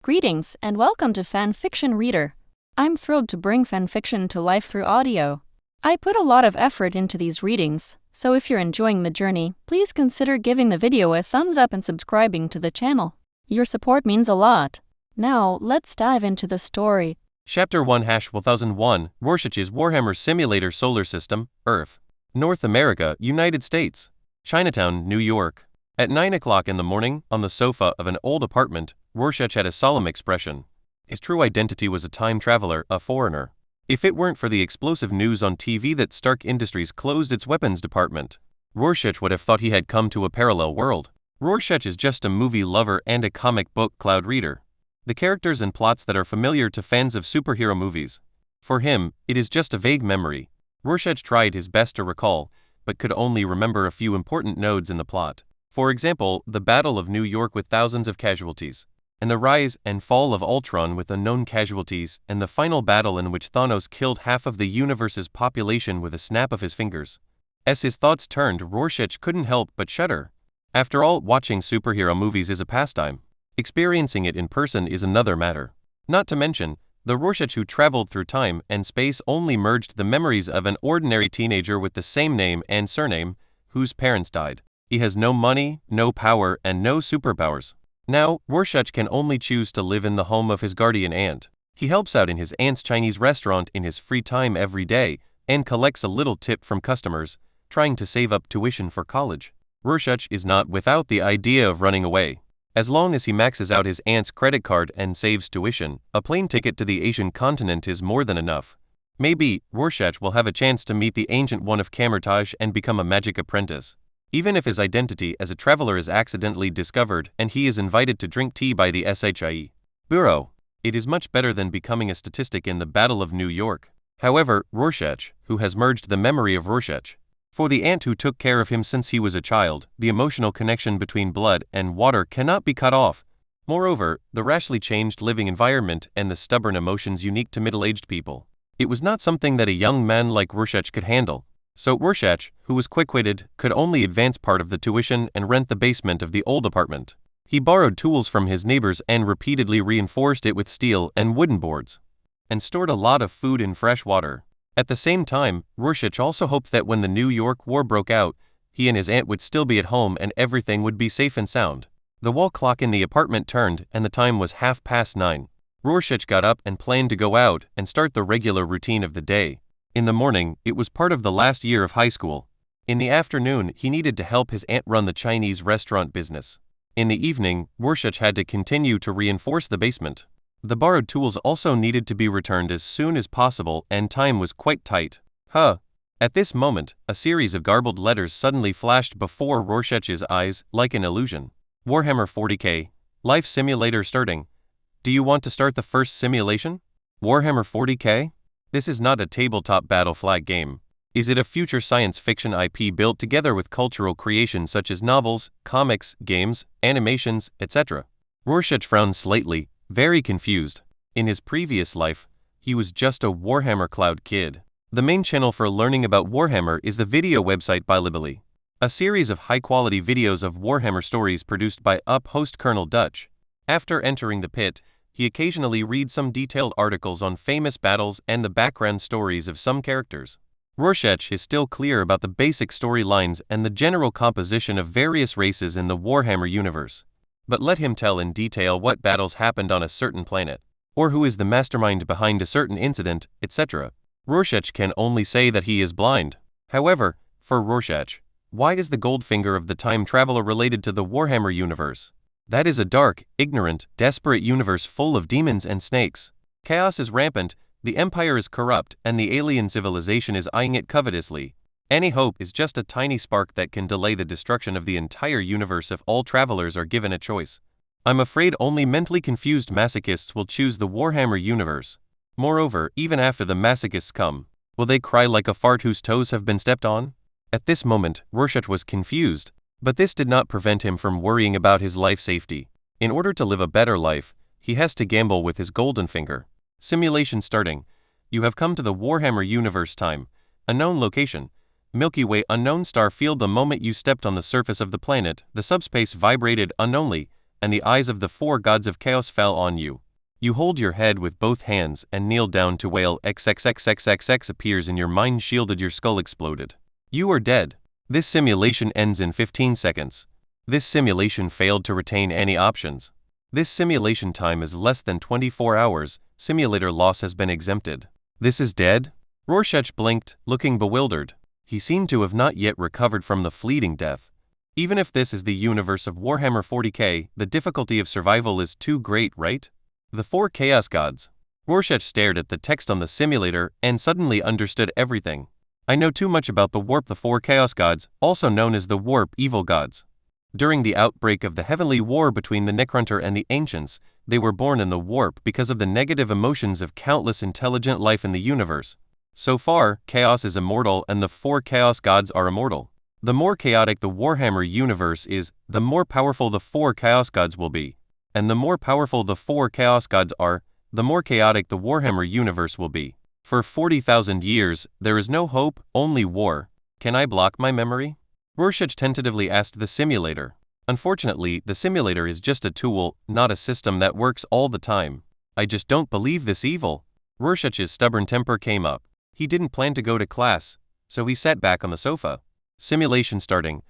Greetings and welcome to Fanfiction Reader. I'm thrilled to bring fanfiction to life through audio. I put a lot of effort into these readings, so if you're enjoying the journey, please consider giving the video a thumbs up and subscribing to the channel. Your support means a lot. Now, let's dive into the story. Chapter 1-1001 Rorschach's Warhammer Simulator Solar System, Earth. North America, United States. Chinatown, New York. At 9 o'clock in the morning, on the sofa of an old apartment, Rorschach had a solemn expression. His true identity was a time traveler, a foreigner. If it weren't for the explosive news on TV that Stark Industries closed its weapons department, Rorschach would have thought he had come to a parallel world. Rorschach is just a movie lover and a comic book cloud reader. The characters and plots that are familiar to fans of superhero movies. For him, it is just a vague memory. Rorschach tried his best to recall, but could only remember a few important nodes in the plot. For example, the Battle of New York with thousands of casualties, and the rise and fall of Ultron with unknown casualties, and the final battle in which Thanos killed half of the universe's population with a snap of his fingers. As his thoughts turned, Rorschach couldn't help but shudder. After all, watching superhero movies is a pastime. Experiencing it in person is another matter. Not to mention, the Rorschach who traveled through time and space only merged the memories of an ordinary teenager with the same name and surname, whose parents died. He has no money, no power, and no superpowers. Now, Rorschach can only choose to live in the home of his guardian aunt. He helps out in his aunt's Chinese restaurant in his free time every day, and collects a little tip from customers, trying to save up tuition for college. Rorschach is not without the idea of running away. As long as he maxes out his aunt's credit card and saves tuition, a plane ticket to the Asian continent is more than enough. Maybe, Rorschach will have a chance to meet the Ancient One of Camertage and become a magic apprentice. Even if his identity as a traveler is accidentally discovered and he is invited to drink tea by the SHIE Bureau, it is much better than becoming a statistic in the Battle of New York. However, Rorschach, who has merged the memory of Rorschach, for the aunt who took care of him since he was a child, the emotional connection between blood and water cannot be cut off. Moreover, the rashly changed living environment and the stubborn emotions unique to middle-aged people. It was not something that a young man like Rorschach could handle. So Rorschach, who was quick-witted, could only advance part of the tuition and rent the basement of the old apartment. He borrowed tools from his neighbors and repeatedly reinforced it with steel and wooden boards, and stored a lot of food in fresh water. At the same time, Rorschach also hoped that when the New York War broke out, he and his aunt would still be at home and everything would be safe and sound. The wall clock in the apartment turned and the time was 9:30. Rorschach got up and planned to go out and start the regular routine of the day. In the morning, it was part of the last year of high school. In the afternoon, he needed to help his aunt run the Chinese restaurant business. In the evening, Rorschach had to continue to reinforce the basement. The borrowed tools also needed to be returned as soon as possible and time was quite tight. At this moment, a series of garbled letters suddenly flashed before Rorschach's eyes like an illusion. Warhammer 40k. Life simulator starting. Do you want to start the first simulation? Warhammer 40k? This is not a tabletop battle flag game. Is it a future science fiction IP built together with cultural creations such as novels, comics, games, animations, etc.? Rorschach frowned slightly, very confused. In his previous life, he was just a Warhammer Cloud kid. The main channel for learning about Warhammer is the video website Bilibili, a series of high-quality videos of Warhammer stories produced by host Colonel Dutch. After entering the pit, he occasionally reads some detailed articles on famous battles and the background stories of some characters. Rorschach is still clear about the basic storylines and the general composition of various races in the Warhammer universe. But let him tell in detail what battles happened on a certain planet, or who is the mastermind behind a certain incident, etc. Rorschach can only say that he is blind. However, for Rorschach, why is the Goldfinger of the time traveler related to the Warhammer universe? That is a dark, ignorant, desperate universe full of demons and snakes. Chaos is rampant, the Empire is corrupt, and the alien civilization is eyeing it covetously. Any hope is just a tiny spark that can delay the destruction of the entire universe if all travelers are given a choice. I'm afraid only mentally confused masochists will choose the Warhammer universe. Moreover, even after the masochists come, will they cry like a fart whose toes have been stepped on? At this moment, Rorschach was confused. But this did not prevent him from worrying about his life safety. In order to live a better life, he has to gamble with his golden finger. Simulation starting. You have come to the Warhammer universe time. Unknown location. Milky Way unknown star field. The moment you stepped on the surface of the planet, the subspace vibrated unknownly, and the eyes of the 4 gods of chaos fell on you. You hold your head with both hands and kneel down to wail XXXXXX appears in your mind shielded your skull exploded. You are dead. This simulation ends in 15 seconds. This simulation failed to retain any options. This simulation time is less than 24 hours, simulator loss has been exempted. This is dead? Rorschach blinked, looking bewildered. He seemed to have not yet recovered from the fleeting death. Even if this is the universe of Warhammer 40k, the difficulty of survival is too great, right? The 4 Chaos Gods. Rorschach stared at the text on the simulator and suddenly understood everything. I know too much about the warp. The 4 Chaos Gods, also known as the warp evil gods. During the outbreak of the heavenly war between the Necrunter and the Ancients, they were born in the warp because of the negative emotions of countless intelligent life in the universe. So far, chaos is immortal and the 4 Chaos Gods are immortal. The more chaotic the Warhammer universe is, the more powerful the 4 Chaos Gods will be. And the more powerful the 4 Chaos Gods are, the more chaotic the Warhammer universe will be. For 40,000 years, there is no hope, only war. Can I block my memory? Rorschach tentatively asked the simulator. Unfortunately, the simulator is just a tool, not a system that works all the time. I just don't believe this evil. Rorschach's stubborn temper came up. He didn't plan to go to class, so he sat back on the sofa. Simulation starting.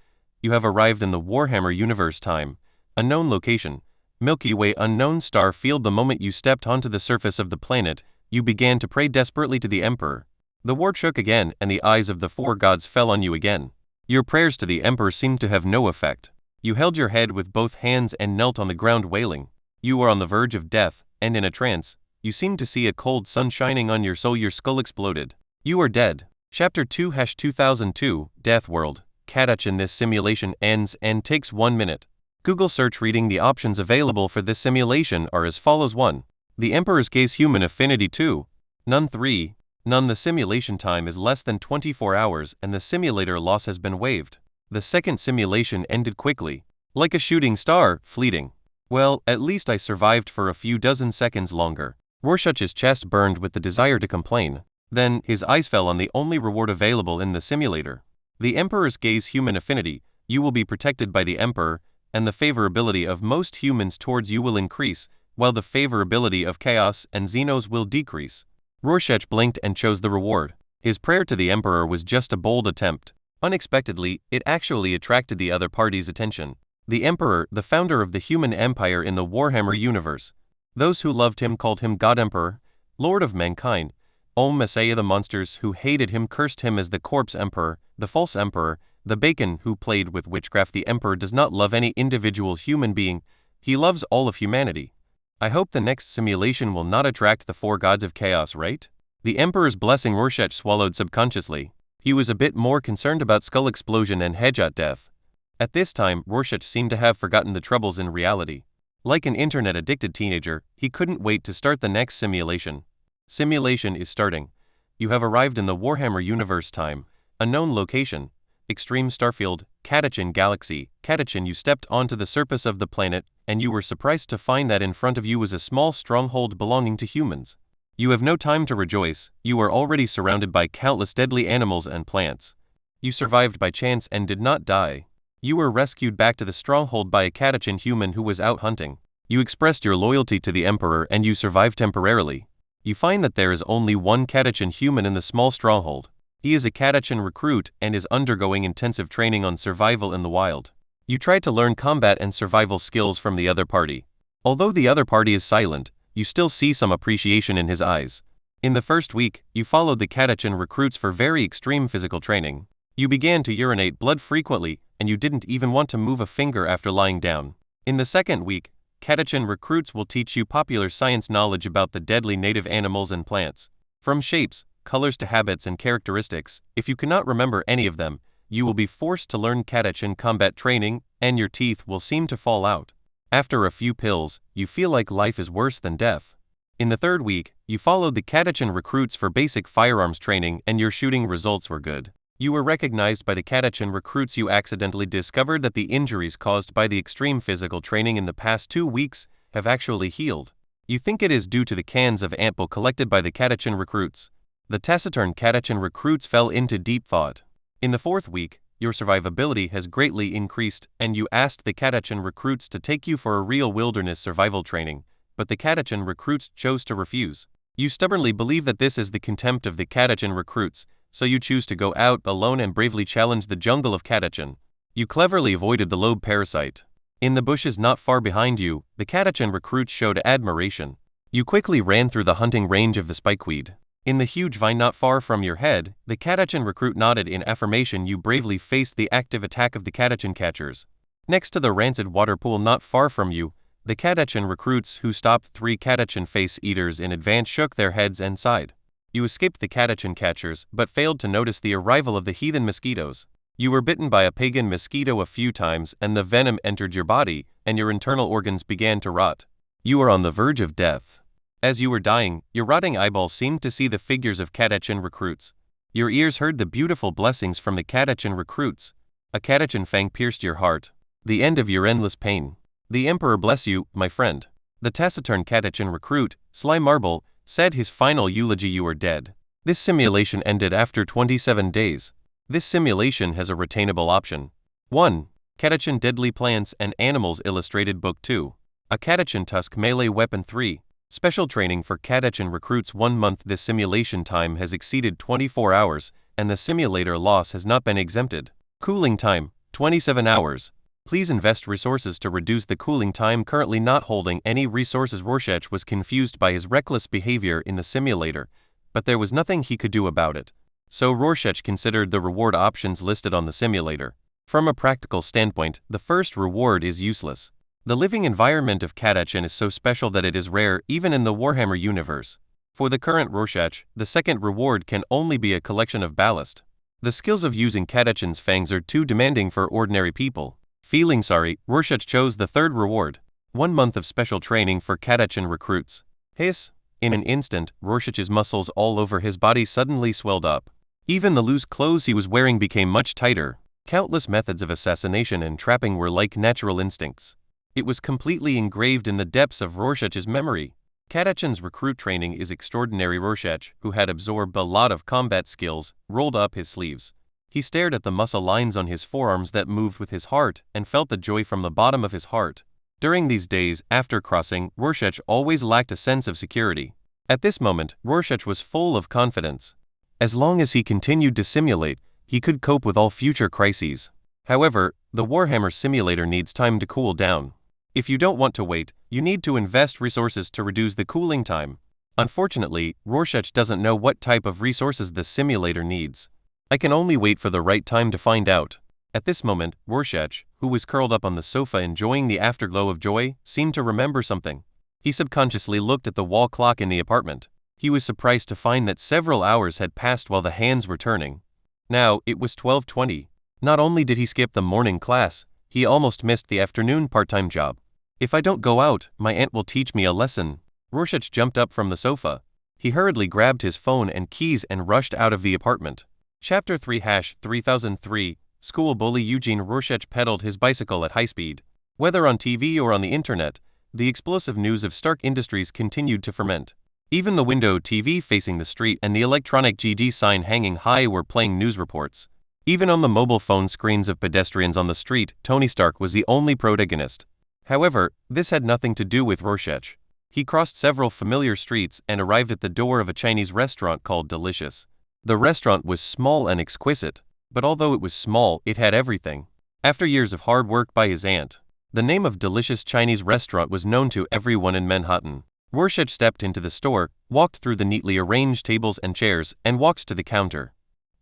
You have arrived in the Warhammer universe time. Unknown location. Milky Way unknown star field. The moment you stepped onto the surface of the planet, you began to pray desperately to the Emperor. The warp shook again and the eyes of the 4 gods fell on you again. Your prayers to the Emperor seemed to have no effect. You held your head with both hands and knelt on the ground wailing. You were on the verge of death, and in a trance, you seemed to see a cold sun shining on your soul. Your skull exploded. You are dead. Chapter 2-2002, Death World. Kadach. In this simulation ends and takes 1 minute. Google search reading. The options available for this simulation are as follows: 1. The Emperor's Gaze. Human Affinity. 2. None. 3. None. The simulation time is less than 24 hours and the simulator loss has been waived. The second simulation ended quickly. Like a shooting star, fleeting. Well, at least I survived for a few dozen seconds longer. Rorschach's chest burned with the desire to complain. Then, his eyes fell on the only reward available in the simulator. The Emperor's Gaze. Human Affinity. You will be protected by the Emperor, and the favorability of most humans towards you will increase, while the favorability of Chaos and Xenos will decrease. Rorschach blinked and chose the reward. His prayer to the Emperor was just a bold attempt. Unexpectedly, it actually attracted the other party's attention. The Emperor, the founder of the human empire in the Warhammer universe. Those who loved him called him God Emperor, Lord of Mankind. Messiah. The monsters who hated him cursed him as the Corpse Emperor, the False Emperor, the Bacon who played with witchcraft. The Emperor does not love any individual human being, he loves all of humanity. I hope the next simulation will not attract the 4 gods of chaos, right? The Emperor's blessing. Rorschach swallowed subconsciously. He was a bit more concerned about skull explosion and headshot death. At this time, Rorschach seemed to have forgotten the troubles in reality. Like an internet-addicted teenager, he couldn't wait to start the next simulation. Simulation is starting. You have arrived in the Warhammer universe time. Unknown location. Extreme Starfield, Kadachin Galaxy. Kadachin. You stepped onto the surface of the planet, and you were surprised to find that in front of you was a small stronghold belonging to humans. You have no time to rejoice, you are already surrounded by countless deadly animals and plants. You survived by chance and did not die. You were rescued back to the stronghold by a Kadachin human who was out hunting. You expressed your loyalty to the Emperor and you survived temporarily. You find that there is only one Kadachin human in the small stronghold. He is a Kadachin recruit and is undergoing intensive training on survival in the wild. You try to learn combat and survival skills from the other party. Although the other party is silent, you still see some appreciation in his eyes. In the first week, you followed the Kadachin recruits for very extreme physical training. You began to urinate blood frequently, and you didn't even want to move a finger after lying down. In the second week, Kadachin recruits will teach you popular science knowledge about the deadly native animals and plants. From shapes, colors to habits and characteristics, if you cannot remember any of them, you will be forced to learn Kadachin combat training, and your teeth will seem to fall out. After a few pills, you feel like life is worse than death. In the third week, you followed the Kadachin recruits for basic firearms training and your shooting results were good. You were recognized by the Kadachin recruits. You accidentally discovered that the injuries caused by the extreme physical training in the past 2 weeks have actually healed. You think it is due to the cans of ample collected by the Kadachin recruits. The taciturn Kadachin recruits fell into deep thought. In the fourth week, your survivability has greatly increased, and you asked the Catachan recruits to take you for a real wilderness survival training, but the Catachan recruits chose to refuse. You stubbornly believe that this is the contempt of the Catachan recruits, so you choose to go out alone and bravely challenge the jungle of Catachan. You cleverly avoided the lobe parasite. In the bushes not far behind you, the Catachan recruits showed admiration. You quickly ran through the hunting range of the spikeweed. In the huge vine not far from your head, the Catachan recruit nodded in affirmation. You bravely faced the active attack of the Catachan catchers. Next to the rancid water pool not far from you, the Catachan recruits who stopped 3 Catachan face-eaters in advance shook their heads and sighed. You escaped the Catachan catchers, but failed to notice the arrival of the heathen mosquitoes. You were bitten by a pagan mosquito a few times, and the venom entered your body, and your internal organs began to rot. You were on the verge of death. As you were dying, your rotting eyeballs seemed to see the figures of Catachan recruits. Your ears heard the beautiful blessings from the Catachan recruits. A Catachan fang pierced your heart. The end of your endless pain. The Emperor bless you, my friend. The taciturn Catachan recruit, Sly Marble, said his final eulogy. You are dead. This simulation ended after 27 days. This simulation has a retainable option. 1. Catachan Deadly Plants and Animals Illustrated Book 2. A Catachan Tusk Melee Weapon 3. Special training for Catachan recruits 1 month. This simulation time has exceeded 24 hours, and the simulator loss has not been exempted. Cooling time, 27 hours. Please invest resources to reduce the cooling time. Currently not holding any resources. Rorschach was confused by his reckless behavior in the simulator, but there was nothing he could do about it. So Rorschach considered the reward options listed on the simulator. From a practical standpoint, the first reward is useless. The living environment of Catachan is so special that it is rare even in the Warhammer universe. For the current Rorschach, the second reward can only be a collection of ballast. The skills of using Catachan's fangs are too demanding for ordinary people. Feeling sorry, Rorschach chose the third reward. 1 month of special training for Catachan recruits. Hiss! In an instant, Rorschach's muscles all over his body suddenly swelled up. Even the loose clothes he was wearing became much tighter. Countless methods of assassination and trapping were like natural instincts. It was completely engraved in the depths of Rorschach's memory. Catachan's recruit training is extraordinary. Rorschach, who had absorbed a lot of combat skills, rolled up his sleeves. He stared at the muscle lines on his forearms that moved with his heart and felt the joy from the bottom of his heart. During these days after crossing, Rorschach always lacked a sense of security. At this moment, Rorschach was full of confidence. As long as he continued to simulate, he could cope with all future crises. However, the Warhammer simulator needs time to cool down. If you don't want to wait, you need to invest resources to reduce the cooling time. Unfortunately, Rorschach doesn't know what type of resources the simulator needs. I can only wait for the right time to find out. At this moment, Rorschach, who was curled up on the sofa enjoying the afterglow of joy, seemed to remember something. He subconsciously looked at the wall clock in the apartment. He was surprised to find that several hours had passed while the hands were turning. Now, it was 12:20. Not only did he skip the morning class, he almost missed the afternoon part-time job. If I don't go out, my aunt will teach me a lesson. Rorschach jumped up from the sofa. He hurriedly grabbed his phone and keys and rushed out of the apartment. Chapter 3-3003, School Bully Eugene Rorschach pedaled his bicycle at high speed. Whether on TV or on the internet, the explosive news of Stark Industries continued to ferment. Even the window TV facing the street and the electronic GD sign hanging high were playing news reports. Even on the mobile phone screens of pedestrians on the street, Tony Stark was the only protagonist. However, this had nothing to do with Rorschach. He crossed several familiar streets and arrived at the door of a Chinese restaurant called Delicious. The restaurant was small and exquisite, but although it was small, it had everything. After years of hard work by his aunt, the name of Delicious Chinese Restaurant was known to everyone in Manhattan. Rorschach stepped into the store, walked through the neatly arranged tables and chairs, and walked to the counter.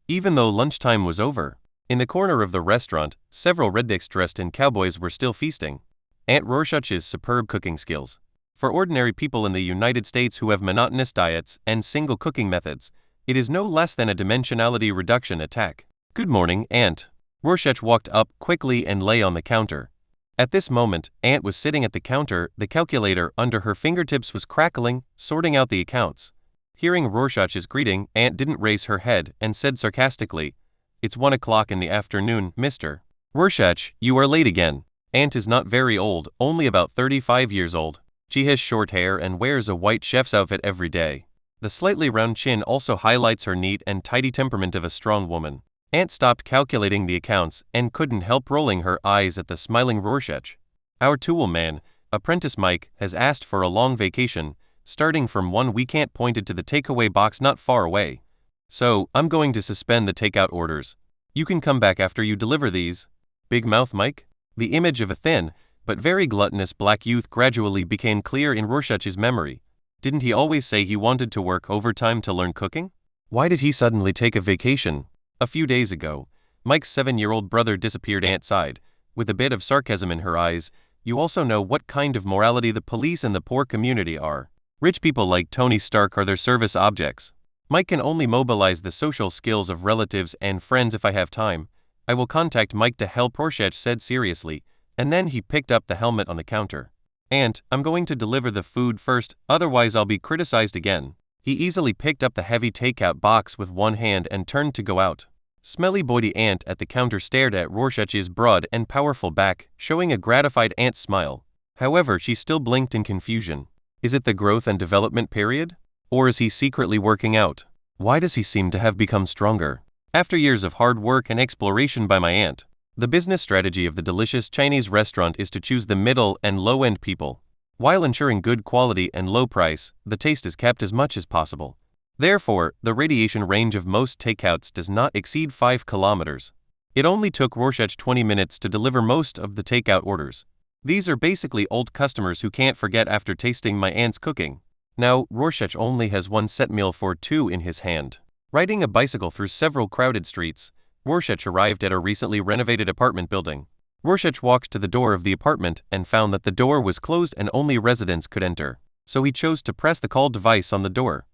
Even though lunchtime was over, in the corner of the restaurant, several rednecks dressed in cowboys were still feasting. Aunt Rorschach's superb cooking skills. For ordinary people in the United States who have monotonous diets and single cooking methods, it is no less than a dimensionality reduction attack. Good morning, Aunt. Rorschach walked up quickly and lay on the counter. At this moment, Aunt was sitting at the counter. The calculator under her fingertips was crackling, sorting out the accounts. Hearing Rorschach's greeting, Aunt didn't raise her head and said sarcastically, "It's 1 o'clock in the afternoon, Mr. Rorschach, you are late again." Aunt is not very old, only about 35 years old. She has short hair and wears a white chef's outfit every day. The slightly round chin also highlights her neat and tidy temperament of a strong woman. Ant stopped calculating the accounts and couldn't help rolling her eyes at the smiling Rorschach. Our tool man, Apprentice Mike, has asked for a long vacation, starting from one we can't pointed to the takeaway box not far away. So, I'm going to suspend the takeout orders. You can come back after you deliver these. Big Mouth Mike? The image of a thin, but very gluttonous black youth gradually became clear in Rorschach's memory. Didn't he always say he wanted to work overtime to learn cooking? Why did he suddenly take a vacation? A few days ago, Mike's 7-year-old brother disappeared. Ant sighed, with a bit of sarcasm in her eyes. You also know what kind of morality the police and the poor community are. Rich people like Tony Stark are their service objects. Mike can only mobilize the social skills of relatives and friends. If I have time, I will contact Mike to help, Rorschach said seriously, and then he picked up the helmet on the counter. Ant, I'm going to deliver the food first, otherwise I'll be criticized again. He easily picked up the heavy takeout box with one hand and turned to go out. Smelly Boydie Ant at the counter stared at Rorschach's broad and powerful back, showing a gratified Ant smile. However, she still blinked in confusion. Is it the growth and development period? Or is he secretly working out? Why does he seem to have become stronger? After years of hard work and exploration by my aunt, the business strategy of the delicious Chinese restaurant is to choose the middle and low-end people. While ensuring good quality and low price, the taste is kept as much as possible. Therefore, the radiation range of most takeouts does not exceed 5 kilometers. It only took Rorschach 20 minutes to deliver most of the takeout orders. These are basically old customers who can't forget after tasting my aunt's cooking. Now, Rorschach only has one set meal for two in his hand. Riding a bicycle through several crowded streets, Rorschach arrived at a recently renovated apartment building. Rorschach walked to the door of the apartment and found that the door was closed and only residents could enter, so he chose to press the call device on the door.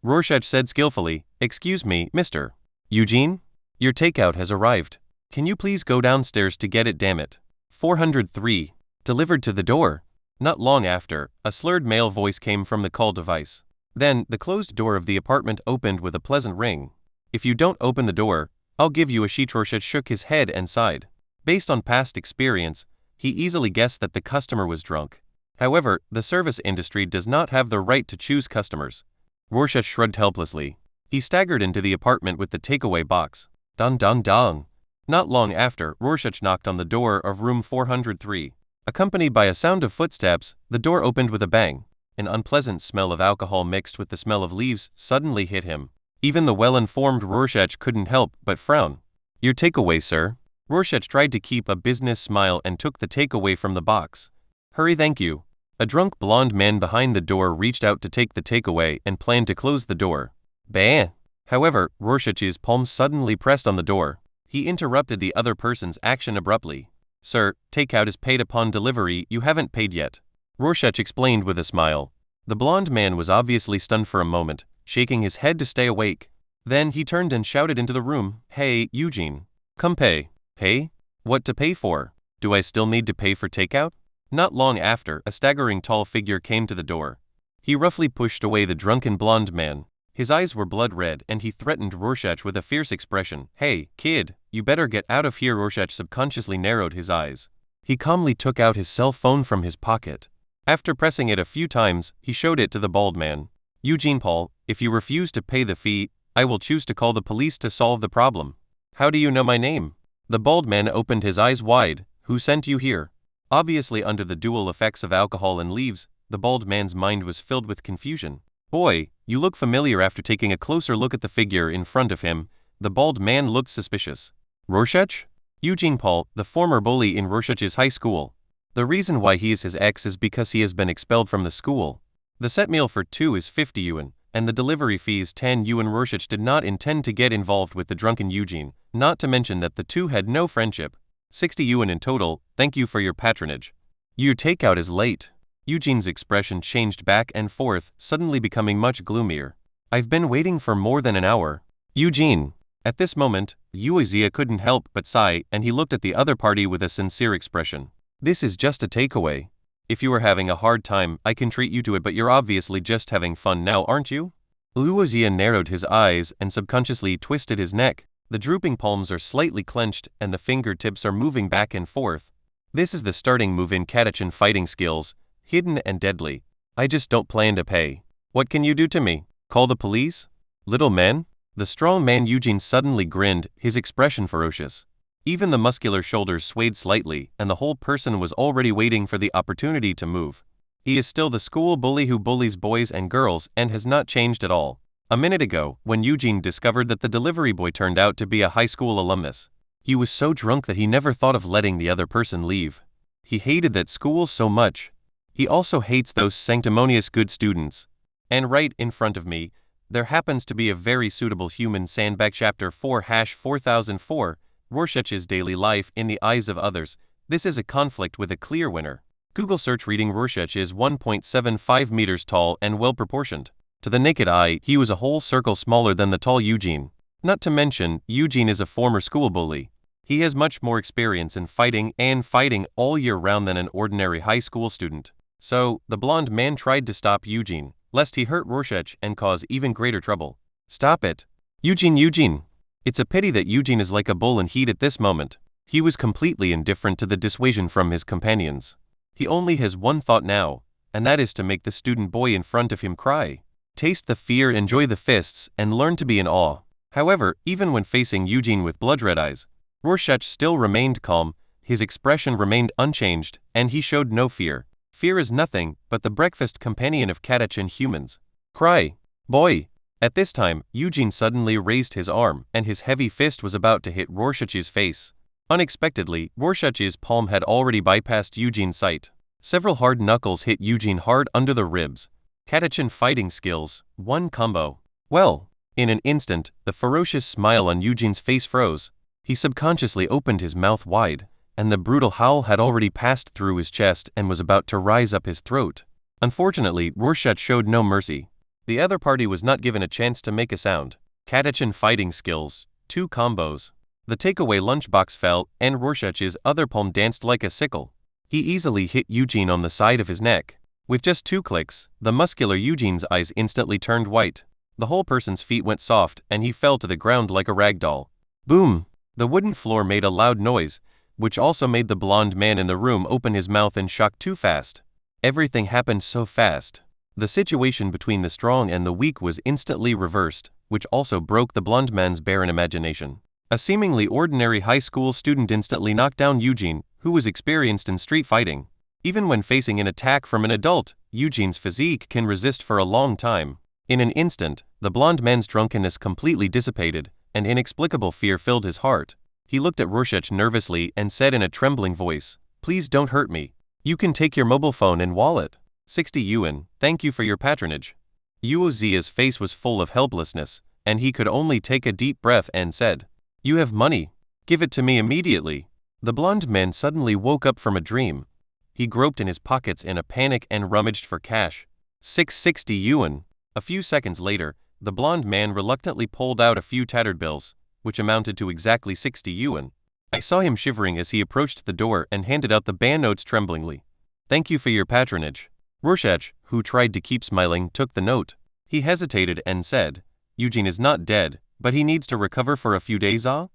Rorschach said skillfully, "Excuse me, Mr. Eugene? Your takeout has arrived. Can you please go downstairs to get it, damn it?" 403. Delivered to the door. Not long after, a slurred male voice came from the call device. Then, the closed door of the apartment opened with a pleasant ring. "If you don't open the door, I'll give you a sheet." Rorschach shook his head and sighed. Based on past experience, he easily guessed that the customer was drunk. However, the service industry does not have the right to choose customers. Rorschach shrugged helplessly. He staggered into the apartment with the takeaway box. Dun dun dun. Not long after, Rorschach knocked on the door of room 403. Accompanied by a sound of footsteps, the door opened with a bang. An unpleasant smell of alcohol mixed with the smell of leaves suddenly hit him. Even the well-informed Rorschach couldn't help but frown. "Your takeaway, sir." Rorschach tried to keep a business smile and took the takeaway from the box. "Hurry, thank you." A drunk blonde man behind the door reached out to take the takeaway and planned to close the door. Bah! However, Rorschach's palm suddenly pressed on the door. He interrupted the other person's action abruptly. "Sir, takeout is paid upon delivery. You haven't paid yet," Rorschach explained with a smile. The blonde man was obviously stunned for a moment, shaking his head to stay awake. Then he turned and shouted into the room, "Hey, Eugene. Come pay." "Pay? What to pay for? Do I still need to pay for takeout?" Not long after, a staggering tall figure came to the door. He roughly pushed away the drunken blonde man. His eyes were blood red and he threatened Rorschach with a fierce expression. "Hey, kid, you better get out of here." Rorschach subconsciously narrowed his eyes. He calmly took out his cell phone from his pocket. After pressing it a few times, he showed it to the bald man. "Eugene Paul, if you refuse to pay the fee, I will choose to call the police to solve the problem." "How do you know my name?" The bald man opened his eyes wide. "Who sent you here?" Obviously under the dual effects of alcohol and leaves, the bald man's mind was filled with confusion. "Boy, you look familiar." After taking a closer look at the figure in front of him, the bald man looked suspicious. "Rorschach?" Eugene Paul, the former bully in Rorschach's high school. The reason why he is his ex is because he has been expelled from the school. The set meal for two is 50 yuan, and the delivery fee is 10 yuan. Rorschach did not intend to get involved with the drunken Eugene, not to mention that the two had no friendship. 60 yuan in total. Thank you for your patronage. "Your takeout is late." Eugene's expression changed back and forth, suddenly becoming much gloomier. "I've been waiting for more than an hour." "Eugene." At this moment, Yuozia couldn't help but sigh, and he looked at the other party with a sincere expression. "This is just a takeaway. If you are having a hard time, I can treat you to it, but you're obviously just having fun now, aren't you?" Yuozia narrowed his eyes and subconsciously twisted his neck. The drooping palms are slightly clenched and the fingertips are moving back and forth. This is the starting move in Katachan fighting skills, hidden and deadly. "I just don't plan to pay. What can you do to me? Call the police?" "Little man, The strong man Eugene suddenly grinned, his expression ferocious. Even the muscular shoulders swayed slightly, and the whole person was already waiting for the opportunity to move. He is still the school bully who bullies boys and girls and has not changed at all. A minute ago, when Eugene discovered that the delivery boy turned out to be a high school alumnus, he was so drunk that he never thought of letting the other person leave. He hated that school so much. He also hates those sanctimonious good students. And right in front of me, there happens to be a very suitable human sandbag. Chapter 4-4004, Rorschach's daily life in the eyes of others. This is a conflict with a clear winner. Google search reading Rorschach is 1.75 meters tall and well proportioned. To the naked eye, he was a whole circle smaller than the tall Eugene. Not to mention, Eugene is a former school bully. He has much more experience in fighting all year round than an ordinary high school student. So, the blonde man tried to stop Eugene, lest he hurt Rorschach and cause even greater trouble. Stop it! Eugene! It's a pity that Eugene is like a bull in heat at this moment. He was completely indifferent to the dissuasion from his companions. He only has one thought now, and that is to make the student boy in front of him cry. Taste the fear, enjoy the fists, and learn to be in awe. However, even when facing Eugene with blood-red eyes, Rorschach still remained calm, his expression remained unchanged, and he showed no fear. Fear is nothing but the breakfast companion of catachan humans. Cry, boy! At this time, Eugene suddenly raised his arm, and his heavy fist was about to hit Rorschach's face. Unexpectedly, Rorschach's palm had already bypassed Eugene's sight. Several hard knuckles hit Eugene hard under the ribs. Catachan fighting skills, one combo. Well, in an instant, the ferocious smile on Eugene's face froze. He subconsciously opened his mouth wide, and the brutal howl had already passed through his chest and was about to rise up his throat. Unfortunately, Rorschach showed no mercy. The other party was not given a chance to make a sound. Catachan fighting skills, 2 combos. The takeaway lunchbox fell, and Rorschach's other palm danced like a sickle. He easily hit Eugene on the side of his neck. With just 2 clicks, the muscular Eugene's eyes instantly turned white. The whole person's feet went soft, and he fell to the ground like a rag doll. Boom! The wooden floor made a loud noise, which also made the blonde man in the room open his mouth in shock. Too fast. Everything happened so fast. The situation between the strong and the weak was instantly reversed, which also broke the blonde man's barren imagination. A seemingly ordinary high school student instantly knocked down Eugene, who was experienced in street fighting. Even when facing an attack from an adult, Eugene's physique can resist for a long time. In an instant, the blonde man's drunkenness completely dissipated, and inexplicable fear filled his heart. He looked at Rorschach nervously and said in a trembling voice, "Please don't hurt me. You can take your mobile phone and wallet. 60 yuan, thank you for your patronage." Yuozia's face was full of helplessness, and he could only take a deep breath and said, "You have money. Give it to me immediately." The blonde man suddenly woke up from a dream. He groped in his pockets in a panic and rummaged for cash. 660 yuan. A few seconds later, the blonde man reluctantly pulled out a few tattered bills, which amounted to exactly 60 yuan. I saw him shivering as he approached the door and handed out the banknotes tremblingly. "Thank you for your patronage." Rorschach, who tried to keep smiling, took the note. He hesitated and said, "Eugene is not dead, but he needs to recover for a few days, ah?"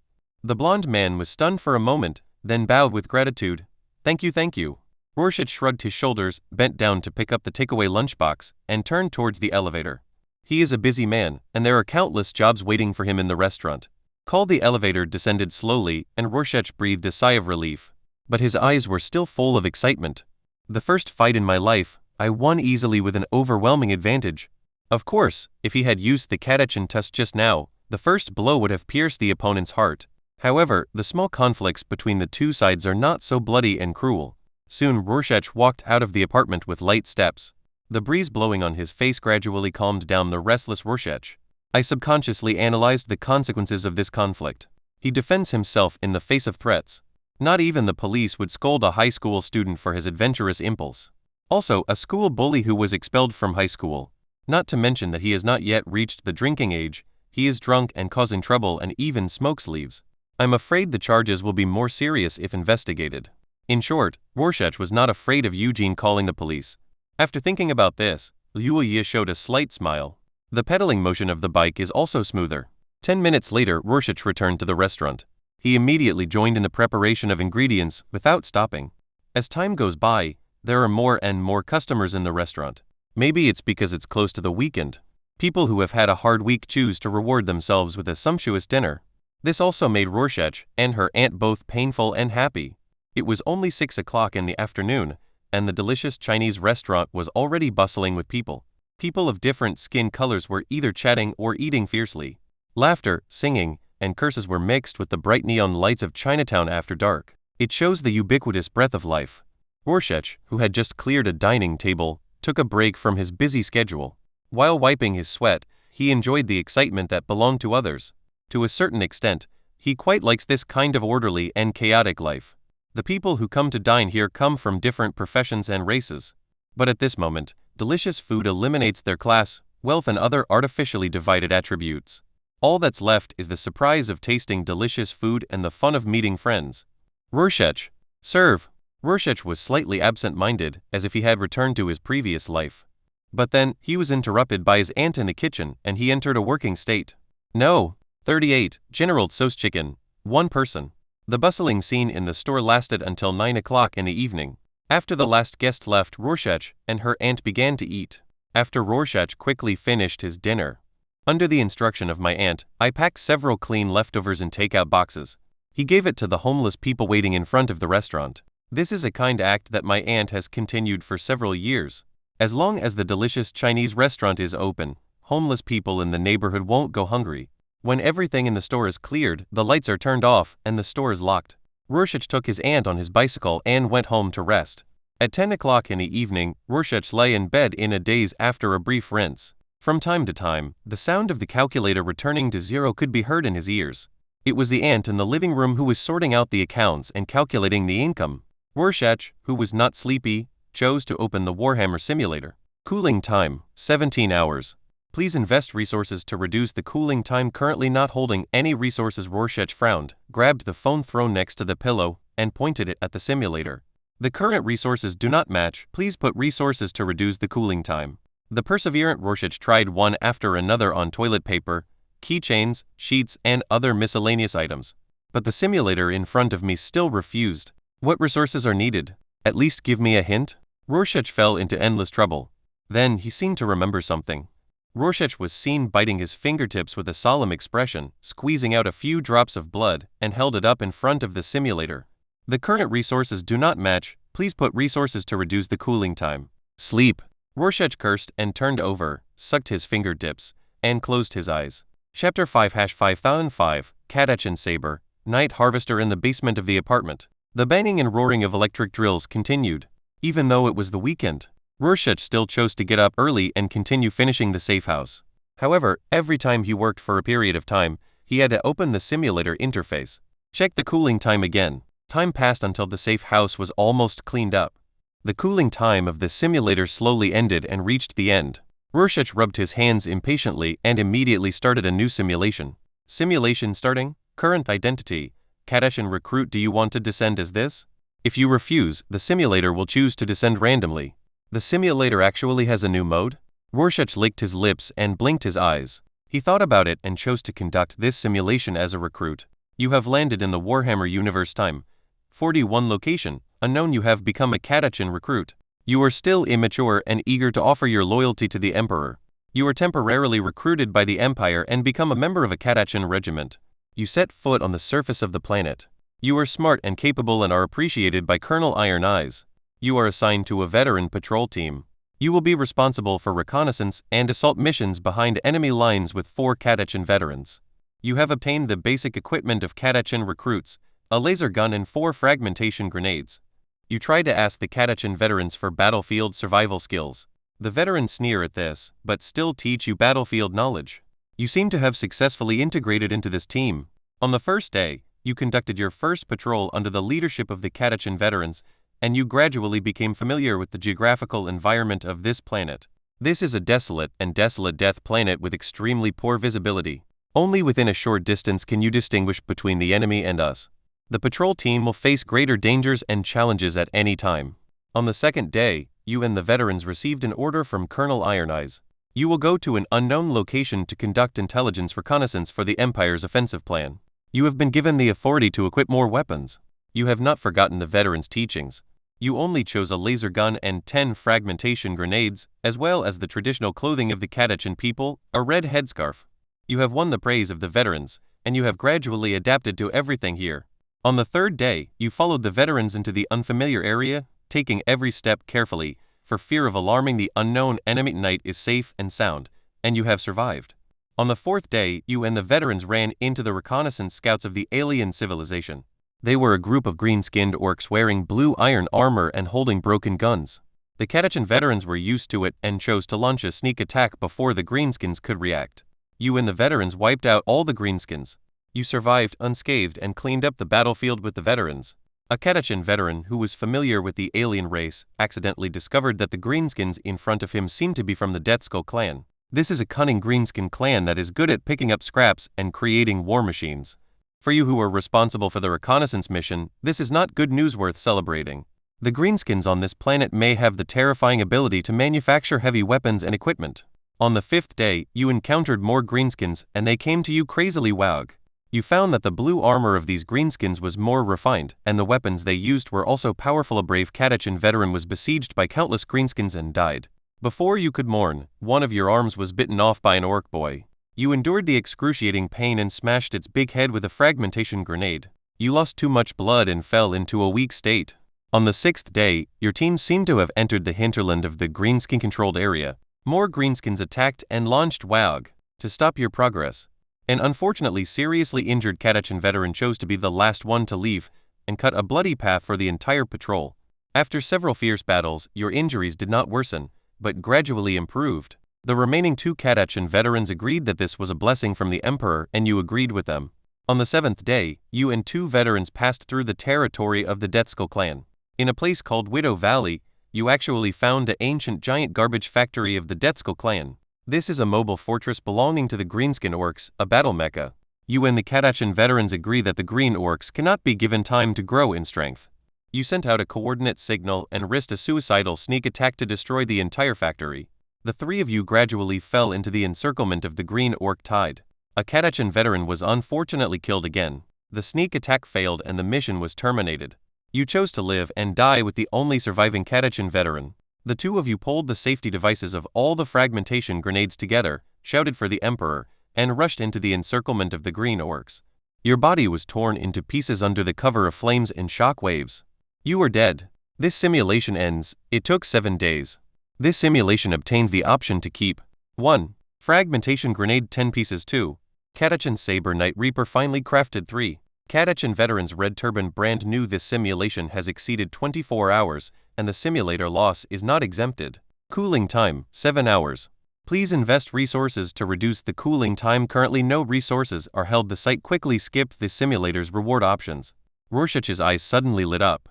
The blonde man was stunned for a moment, then bowed with gratitude. Thank you. Rorschach shrugged his shoulders, bent down to pick up the takeaway lunchbox, and turned towards the elevator. He is a busy man, and there are countless jobs waiting for him in the restaurant. The elevator descended slowly, and Rorschach breathed a sigh of relief. But his eyes were still full of excitement. The first fight in my life, I won easily with an overwhelming advantage. Of course, if he had used the catachan tusk just now, the first blow would have pierced the opponent's heart. However, the small conflicts between the two sides are not so bloody and cruel. Soon Rorschach walked out of the apartment with light steps. The breeze blowing on his face gradually calmed down the restless Rorschach. I subconsciously analyzed the consequences of this conflict. He defends himself in the face of threats. Not even the police would scold a high school student for his adventurous impulse. Also, a school bully who was expelled from high school. Not to mention that he has not yet reached the drinking age, he is drunk and causing trouble and even smokes leaves. I'm afraid the charges will be more serious if investigated. In short, Rorschach was not afraid of Eugene calling the police. After thinking about this, Liu Yi showed a slight smile. The pedaling motion of the bike is also smoother. 10 minutes later, Rorschach returned to the restaurant. He immediately joined in the preparation of ingredients without stopping. As time goes by, there are more and more customers in the restaurant. Maybe it's because it's close to the weekend. People who have had a hard week choose to reward themselves with a sumptuous dinner. This also made Rorschach and her aunt both painful and happy. It was only 6 o'clock in the afternoon, and the delicious Chinese restaurant was already bustling with people. People of different skin colors were either chatting or eating fiercely. Laughter, singing, and curses were mixed with the bright neon lights of Chinatown after dark. It shows the ubiquitous breath of life. Rorschach, who had just cleared a dining table, took a break from his busy schedule. While wiping his sweat, he enjoyed the excitement that belonged to others. To a certain extent, he quite likes this kind of orderly and chaotic life. The people who come to dine here come from different professions and races. But at this moment, delicious food eliminates their class, wealth and other artificially divided attributes. All that's left is the surprise of tasting delicious food and the fun of meeting friends. Rorschach, serve! Rorschach was slightly absent-minded, as if he had returned to his previous life. But then, he was interrupted by his aunt in the kitchen, and he entered a working state. No. 38, General Tso's chicken. 1 person. The bustling scene in the store lasted until 9 o'clock in the evening. After the last guest left, Rorschach and her aunt began to eat. After Rorschach quickly finished his dinner. Under the instruction of my aunt, I packed several clean leftovers in takeout boxes. He gave it to the homeless people waiting in front of the restaurant. This is a kind act that my aunt has continued for several years. As long as the delicious Chinese restaurant is open, homeless people in the neighborhood won't go hungry. When everything in the store is cleared, the lights are turned off and the store is locked. Rorschach took his aunt on his bicycle and went home to rest. At 10 o'clock in the evening, Rorschach lay in bed in a daze after a brief rinse. From time to time, the sound of the calculator returning to zero could be heard in his ears. It was the aunt in the living room who was sorting out the accounts and calculating the income. Rorschach, who was not sleepy, chose to open the Warhammer simulator. Cooling time, 17 hours. Please invest resources to reduce the cooling time. Currently not holding any resources. Rorschach frowned, grabbed the phone thrown next to the pillow, and pointed it at the simulator. The current resources do not match. Please put resources to reduce the cooling time. The perseverant Rorschach tried one after another on toilet paper, keychains, sheets, and other miscellaneous items. But the simulator in front of me still refused. What resources are needed? At least give me a hint? Rorschach fell into endless trouble. Then he seemed to remember something. Rorschach was seen biting his fingertips with a solemn expression, squeezing out a few drops of blood, and held it up in front of the simulator. The current resources do not match. Please put resources to reduce the cooling time. Sleep. Rorschach cursed and turned over, sucked his fingertips, and closed his eyes. Chapter 5-5005, Kadach and Saber, Night Harvester. In the basement of the apartment, the banging and roaring of electric drills continued. Even though it was the weekend, Rorschach still chose to get up early and continue finishing the safe house. However, every time he worked for a period of time, he had to open the simulator interface. Check the cooling time again. Time passed until the safe house was almost cleaned up. The cooling time of the simulator slowly ended and reached the end. Rorschach rubbed his hands impatiently and immediately started a new simulation. Simulation starting. Current identity. Kadach recruit. Do you want to descend as this? If you refuse, the simulator will choose to descend randomly. The simulator actually has a new mode? Rorschach licked his lips and blinked his eyes. He thought about it and chose to conduct this simulation as a recruit. You have landed in the Warhammer universe. Time 41. Location unknown. You have become a Kadach recruit. You are still immature and eager to offer your loyalty to the Emperor. You are temporarily recruited by the Empire and become a member of a Kadach regiment. You set foot on the surface of the planet. You are smart and capable and are appreciated by Colonel Iron Eyes. You are assigned to a veteran patrol team. You will be responsible for reconnaissance and assault missions behind enemy lines with 4 Kadach veterans. You have obtained the basic equipment of Kadach recruits, a laser gun and 4 fragmentation grenades. You try to ask the Kadach veterans for battlefield survival skills. The veterans sneer at this, but still teach you battlefield knowledge. You seem to have successfully integrated into this team. On the first day, you conducted your first patrol under the leadership of the Kadach veterans, and you gradually became familiar with the geographical environment of this planet. This is a desolate and desolate death planet with extremely poor visibility. Only within a short distance can you distinguish between the enemy and us. The patrol team will face greater dangers and challenges at any time. On the second day, you and the veterans received an order from Colonel Iron Eyes. You will go to an unknown location to conduct intelligence reconnaissance for the Empire's offensive plan. You have been given the authority to equip more weapons. You have not forgotten the veterans' teachings. You only chose a laser gun and 10 fragmentation grenades, as well as the traditional clothing of the Catachan people, a red headscarf. You have won the praise of the veterans, and you have gradually adapted to everything here. On the third day, you followed the veterans into the unfamiliar area, taking every step carefully, for fear of alarming the unknown enemy. Night is safe and sound, and you have survived. On the fourth day, you and the veterans ran into the reconnaissance scouts of the alien civilization. They were a group of green-skinned orcs wearing blue iron armor and holding broken guns. The Catachan veterans were used to it and chose to launch a sneak attack before the greenskins could react. You and the veterans wiped out all the greenskins. You survived unscathed and cleaned up the battlefield with the veterans. A Catachan veteran who was familiar with the alien race accidentally discovered that the greenskins in front of him seemed to be from the Deathskull clan. This is a cunning greenskin clan that is good at picking up scraps and creating war machines. For you who are responsible for the reconnaissance mission, this is not good news worth celebrating. The greenskins on this planet may have the terrifying ability to manufacture heavy weapons and equipment. On the fifth day, you encountered more greenskins and they came to you crazily wowg. You found that the blue armor of these greenskins was more refined, and the weapons they used were also powerful. A brave Catachan veteran was besieged by countless greenskins and died. Before you could mourn, one of your arms was bitten off by an orc boy. You endured the excruciating pain and smashed its big head with a fragmentation grenade. You lost too much blood and fell into a weak state. On the sixth day, your team seemed to have entered the hinterland of the greenskin-controlled area. More greenskins attacked and launched WOG to stop your progress. An unfortunately seriously injured Catachan veteran chose to be the last one to leave and cut a bloody path for the entire patrol. After several fierce battles, your injuries did not worsen, but gradually improved. The remaining 2 Catachan veterans agreed that this was a blessing from the Emperor, and you agreed with them. On the 7th day, you and 2 veterans passed through the territory of the Deathskull clan. In a place called Widow Valley, you actually found the ancient giant garbage factory of the Deathskull clan. This is a mobile fortress belonging to the Greenskin Orcs, a battle mecha. You and the Catachan veterans agree that the Green Orcs cannot be given time to grow in strength. You sent out a coordinate signal and risked a suicidal sneak attack to destroy the entire factory. The 3 of you gradually fell into the encirclement of the Green Orc tide. A Catachan veteran was unfortunately killed again. The sneak attack failed and the mission was terminated. You chose to live and die with the only surviving Catachan veteran. The 2 of you pulled the safety devices of all the fragmentation grenades together, shouted for the Emperor, and rushed into the encirclement of the Green Orcs. Your body was torn into pieces under the cover of flames and shock waves. You are dead. This simulation ends. It took 7 days. This simulation obtains the option to keep 1. Fragmentation grenade 10 pieces. 2. Catachan Saber Night Reaper finely crafted. 3. Catachan Veterans Red Turban brand new. This simulation has exceeded 24 hours, and the simulator loss is not exempted. Cooling time, 7 hours. Please invest resources to reduce the cooling time. Currently no resources are held. The site quickly skipped the simulator's reward options. Rorschach's eyes suddenly lit up.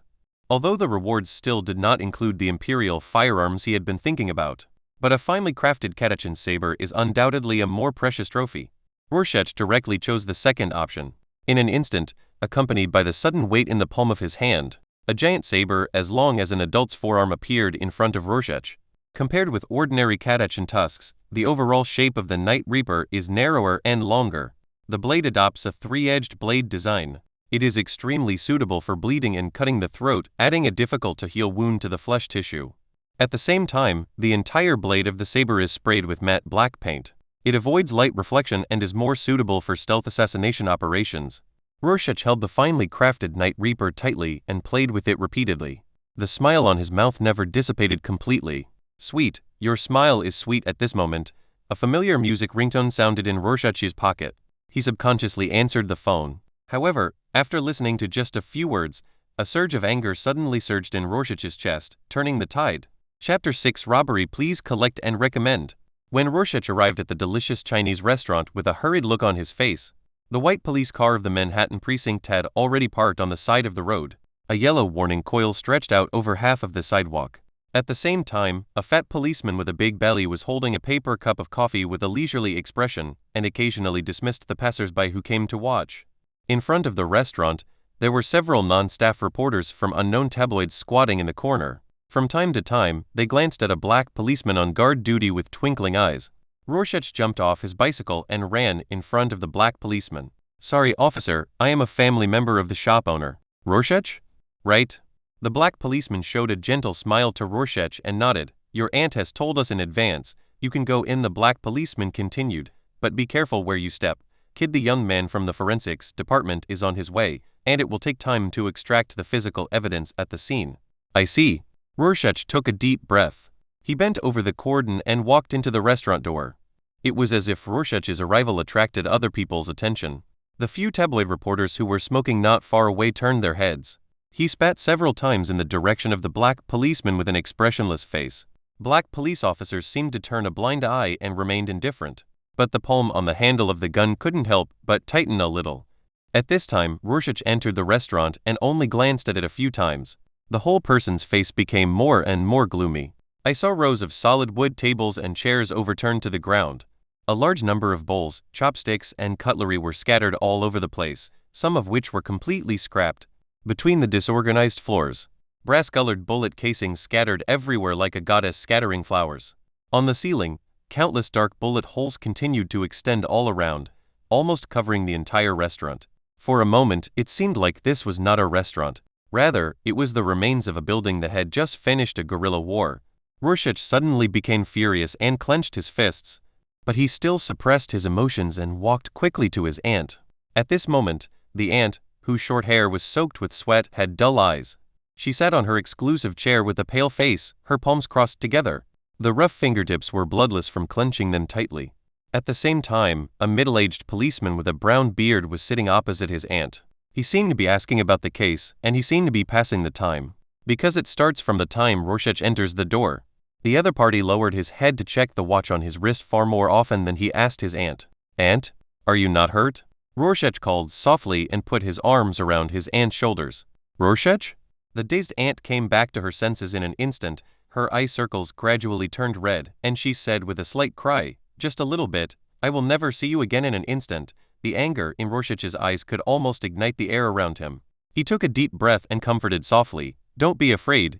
Although the rewards still did not include the Imperial firearms he had been thinking about. But a finely crafted Catachan Saber is undoubtedly a more precious trophy. Rorschach directly chose the second option. In an instant, accompanied by the sudden weight in the palm of his hand, a giant saber as long as an adult's forearm appeared in front of Rorschach. Compared with ordinary Catachan tusks, the overall shape of the Night Reaper is narrower and longer. The blade adopts a 3-edged blade design. It is extremely suitable for bleeding and cutting the throat, adding a difficult-to-heal wound to the flesh tissue. At the same time, the entire blade of the saber is sprayed with matte black paint. It avoids light reflection and is more suitable for stealth assassination operations. Rorschach held the finely crafted Night Reaper tightly and played with it repeatedly. The smile on his mouth never dissipated completely. Sweet, your smile is sweet. At this moment, a familiar music ringtone sounded in Rorschach's pocket. He subconsciously answered the phone. However, after listening to just a few words, a surge of anger suddenly surged in Rorschach's chest, turning the tide. Chapter 6 Robbery. Please collect and recommend. When Rorschach arrived at the delicious Chinese restaurant with a hurried look on his face, the white police car of the Manhattan precinct had already parked on the side of the road. A yellow warning coil stretched out over half of the sidewalk. At the same time, a fat policeman with a big belly was holding a paper cup of coffee with a leisurely expression, and occasionally dismissed the passers-by who came to watch. In front of the restaurant, there were several non-staff reporters from unknown tabloids squatting in the corner. From time to time, they glanced at a black policeman on guard duty with twinkling eyes. Rorschach jumped off his bicycle and ran in front of the black policeman. Sorry, officer, I am a family member of the shop owner. Rorschach? Right? The black policeman showed a gentle smile to Rorschach and nodded. Your aunt has told us in advance. You can go in, the black policeman continued. But be careful where you step. Kid, the young man from the forensics department is on his way, and it will take time to extract the physical evidence at the scene. I see. Rorschach took a deep breath. He bent over the cordon and walked into the restaurant door. It was as if Rorschach's arrival attracted other people's attention. The few tabloid reporters who were smoking not far away turned their heads. He spat several times in the direction of the black policeman with an expressionless face. Black police officers seemed to turn a blind eye and remained indifferent. But the palm on the handle of the gun couldn't help but tighten a little. At this time, Rorschach entered the restaurant and only glanced at it a few times. The whole person's face became more and more gloomy. I saw rows of solid wood tables and chairs overturned to the ground. A large number of bowls, chopsticks, and cutlery were scattered all over the place, some of which were completely scrapped. Between the disorganized floors, brass-colored bullet casings scattered everywhere like a goddess scattering flowers. On the ceiling, countless dark bullet holes continued to extend all around, almost covering the entire restaurant. For a moment, it seemed like this was not a restaurant. Rather, it was the remains of a building that had just finished a guerrilla war. Rorschach suddenly became furious and clenched his fists. But he still suppressed his emotions and walked quickly to his aunt. At this moment, the aunt, whose short hair was soaked with sweat, had dull eyes. She sat on her exclusive chair with a pale face, her palms crossed together. The rough fingertips were bloodless from clenching them tightly. At the same time, a middle-aged policeman with a brown beard was sitting opposite his aunt. He seemed to be asking about the case, and he seemed to be passing the time. Because it starts from the time Rorschach enters the door. The other party lowered his head to check the watch on his wrist far more often than he asked his aunt. Aunt, are you not hurt? Rorschach called softly and put his arms around his aunt's shoulders. Rorschach? The dazed aunt came back to her senses in an instant. Her eye circles gradually turned red, and she said with a slight cry, just a little bit, I will never see you again. In an instant, the anger in Rorschach's eyes could almost ignite the air around him. He took a deep breath and comforted softly, don't be afraid,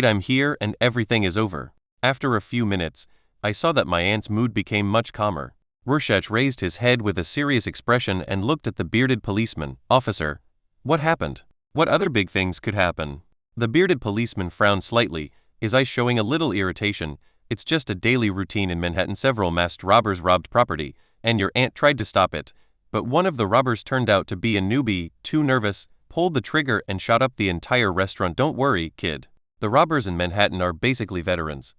I'm here and everything is over. After a few minutes, I saw that my aunt's mood became much calmer. Rorschach raised his head with a serious expression and looked at the bearded policeman. Officer, what happened? What other big things could happen? The bearded policeman frowned slightly, his eyes showing a little irritation. It's just a daily routine in Manhattan. Several masked robbers robbed property, and your aunt tried to stop it. But one of the robbers turned out to be a newbie, too nervous, pulled the trigger and shot up the entire restaurant. Don't worry, kid. The robbers in Manhattan are basically veterans.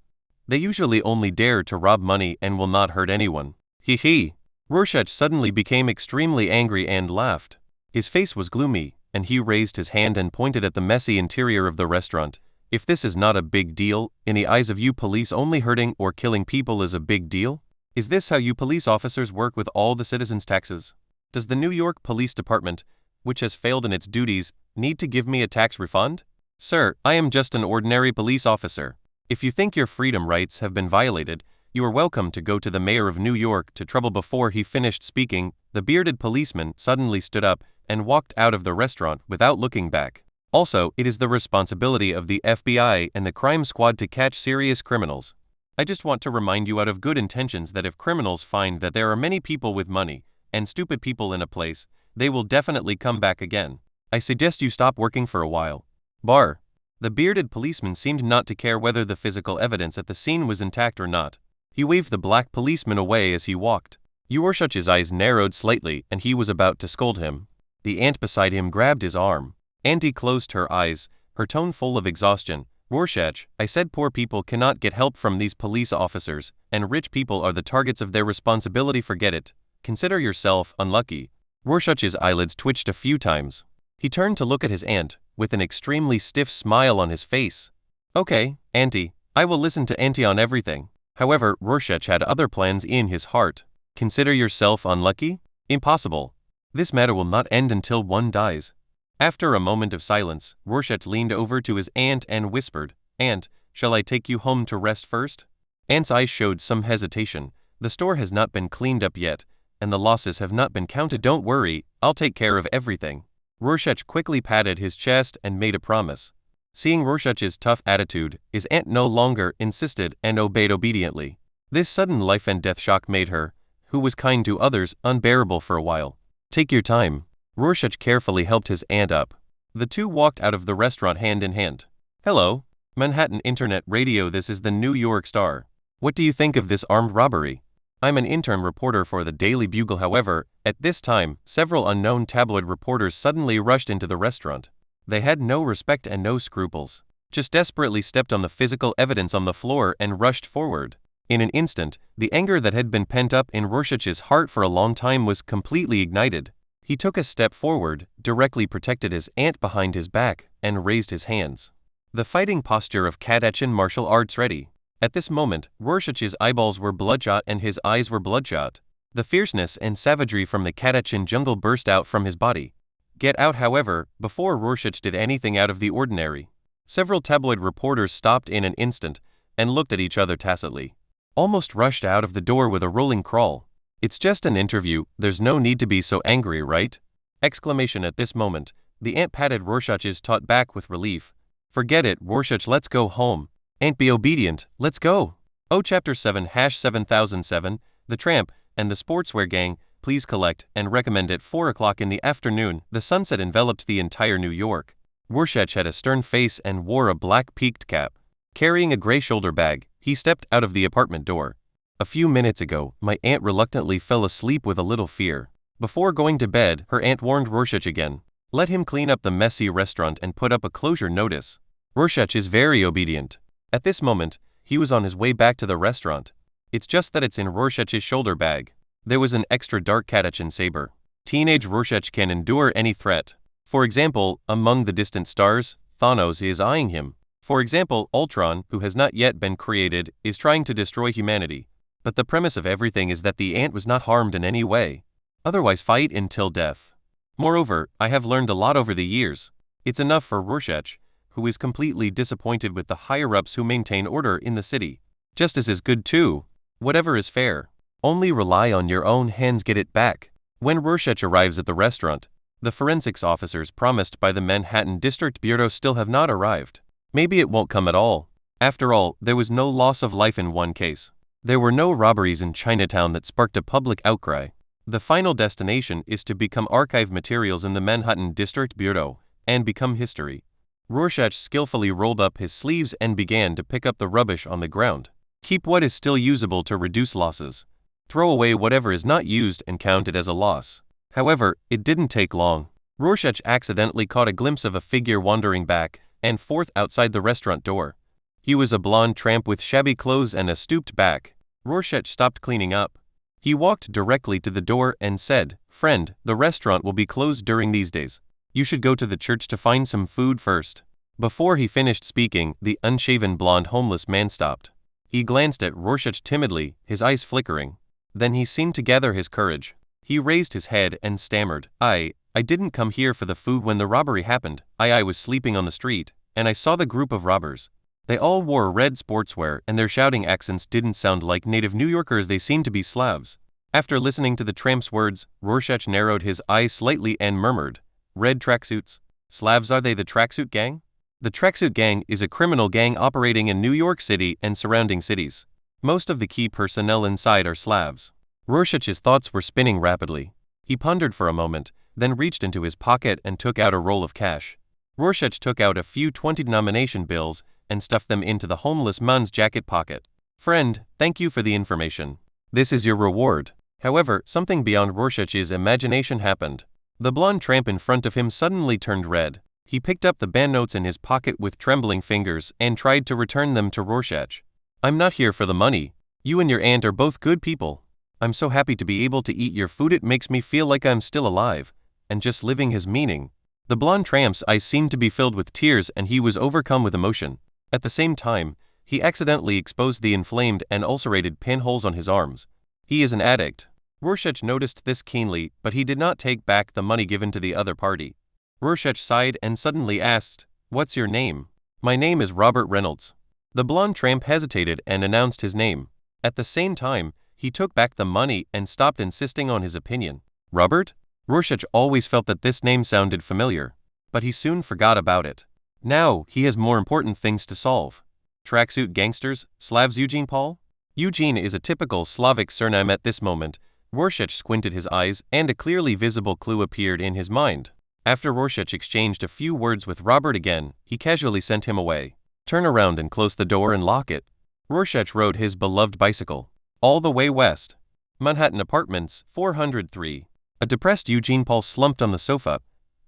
They usually only dare to rob money and will not hurt anyone. Hee hee. Rorschach suddenly became extremely angry and laughed. His face was gloomy, and he raised his hand and pointed at the messy interior of the restaurant. If this is not a big deal, in the eyes of you police, only hurting or killing people is a big deal? Is this how you police officers work with all the citizens' taxes? Does the New York Police Department, which has failed in its duties, need to give me a tax refund? Sir, I am just an ordinary police officer. If you think your freedom rights have been violated, you are welcome to go to the mayor of New York to trouble. Before he finished speaking, the bearded policeman suddenly stood up and walked out of the restaurant without looking back. Also, it is the responsibility of the FBI and the crime squad to catch serious criminals. I just want to remind you out of good intentions that if criminals find that there are many people with money and stupid people in a place, they will definitely come back again. I suggest you stop working for a while. Bar. The bearded policeman seemed not to care whether the physical evidence at the scene was intact or not. He waved the black policeman away as he walked. Rorschach's eyes narrowed slightly and he was about to scold him. The aunt beside him grabbed his arm. Auntie closed her eyes, her tone full of exhaustion. Rorschach, I said poor people cannot get help from these police officers, and rich people are the targets of their responsibility. Forget it. Consider yourself unlucky. Rorschach's eyelids twitched a few times. He turned to look at his aunt, with an extremely stiff smile on his face. Okay, Auntie, I will listen to Auntie on everything. However, Rorschach had other plans in his heart. Consider yourself unlucky? Impossible. This matter will not end until one dies. After a moment of silence, Rorschach leaned over to his aunt and whispered, Aunt, shall I take you home to rest first? Aunt's eyes showed some hesitation. The store has not been cleaned up yet, and the losses have not been counted. Don't worry, I'll take care of everything. Rorschach quickly patted his chest and made a promise. Seeing Rorschach's tough attitude, his aunt no longer insisted and obeyed obediently. This sudden life and death shock made her, who was kind to others, unbearable for a while. Take your time. Rorschach carefully helped his aunt up. The two walked out of the restaurant hand in hand. Hello, Manhattan Internet Radio, this is the New York Star. What do you think of this armed robbery? I'm an intern reporter for the Daily Bugle. However, at this time, several unknown tabloid reporters suddenly rushed into the restaurant. They had no respect and no scruples, just desperately stepped on the physical evidence on the floor and rushed forward. In an instant, the anger that had been pent up in Rorschach's heart for a long time was completely ignited. He took a step forward, directly protected his aunt behind his back, and raised his hands. The fighting posture of Kadachan martial arts ready. At this moment, Rorschach's eyeballs were bloodshot and his eyes were bloodshot. The fierceness and savagery from the Kadachan jungle burst out from his body. Get out, however, before Rorschach did anything out of the ordinary. Several tabloid reporters stopped in an instant and looked at each other tacitly. Almost rushed out of the door with a rolling crawl. It's just an interview, there's no need to be so angry, right? Exclamation at this moment, the aunt patted Rorschach's tot back with relief. Forget it, Rorschach, let's go home. Aunt, be obedient, let's go. Oh, Chapter 7-7007, The Tramp and the Sportswear Gang, please collect and recommend at 4 o'clock in the afternoon. The sunset enveloped the entire New York. Rorschach had a stern face and wore a black peaked cap. Carrying a gray shoulder bag, he stepped out of the apartment door. A few minutes ago, my aunt reluctantly fell asleep with a little fear. Before going to bed, her aunt warned Rorschach again. Let him clean up the messy restaurant and put up a closure notice. Rorschach is very obedient. At this moment, he was on his way back to the restaurant. It's just that it's in Rorschach's shoulder bag. There was an extra dark Kadachan saber. Teenage Rorschach can endure any threat. For example, among the distant stars, Thanos is eyeing him. For example, Ultron, who has not yet been created, is trying to destroy humanity. But the premise of everything is that the aunt was not harmed in any way. Otherwise, fight until death. Moreover, I have learned a lot over the years. It's enough for Rorschach, who is completely disappointed with the higher-ups who maintain order in the city. Justice is good too. Whatever is fair. Only rely on your own hands, get it back. When Rorschach arrives at the restaurant, the forensics officers promised by the Manhattan District Bureau still have not arrived. Maybe it won't come at all. After all, there was no loss of life in one case. There were no robberies in Chinatown that sparked a public outcry. The final destination is to become archive materials in the Manhattan District Bureau and become history. Rorschach skillfully rolled up his sleeves and began to pick up the rubbish on the ground. Keep what is still usable to reduce losses. Throw away whatever is not used and count it as a loss. However, it didn't take long. Rorschach accidentally caught a glimpse of a figure wandering back and forth outside the restaurant door. He was a blonde tramp with shabby clothes and a stooped back. Rorschach stopped cleaning up. He walked directly to the door and said, "Friend, the restaurant will be closed during these days. You should go to the church to find some food first." Before he finished speaking, the unshaven blonde homeless man stopped. He glanced at Rorschach timidly, his eyes flickering. Then he seemed to gather his courage. He raised his head and stammered, I didn't come here for the food when the robbery happened. I was sleeping on the street, and I saw the group of robbers. They all wore red sportswear and their shouting accents didn't sound like native New Yorkers, they seemed to be Slavs." After listening to the tramp's words, Rorschach narrowed his eyes slightly and murmured, "Red tracksuits? Slavs, are they the tracksuit gang?" The tracksuit gang is a criminal gang operating in New York City and surrounding cities. Most of the key personnel inside are Slavs. Rorschach's thoughts were spinning rapidly. He pondered for a moment, then reached into his pocket and took out a roll of cash. Rorschach took out a few 20-denomination bills and stuffed them into the homeless man's jacket pocket. "Friend, thank you for the information. This is your reward." However, something beyond Rorschach's imagination happened. The blonde tramp in front of him suddenly turned red. He picked up the banknotes in his pocket with trembling fingers and tried to return them to Rorschach. "I'm not here for the money. You and your aunt are both good people. I'm so happy to be able to eat your food, it makes me feel like I'm still alive, and just living has meaning." The blonde tramp's eyes seemed to be filled with tears and he was overcome with emotion. At the same time, he accidentally exposed the inflamed and ulcerated pinholes on his arms. He is an addict. Rorschach noticed this keenly, but he did not take back the money given to the other party. Rorschach sighed and suddenly asked, "What's your name?" "My name is Robert Reynolds." The blonde tramp hesitated and announced his name. At the same time, he took back the money and stopped insisting on his opinion. "Robert?" Rorschach always felt that this name sounded familiar, but he soon forgot about it. Now, he has more important things to solve. Tracksuit gangsters, Slavs. Eugene Paul? Eugene is a typical Slavic surname. At this moment, Rorschach squinted his eyes and a clearly visible clue appeared in his mind. After Rorschach exchanged a few words with Robert again, he casually sent him away. Turn around and close the door and lock it. Rorschach rode his beloved bicycle all the way west. Manhattan Apartments, 403. A depressed Eugene Paul slumped on the sofa,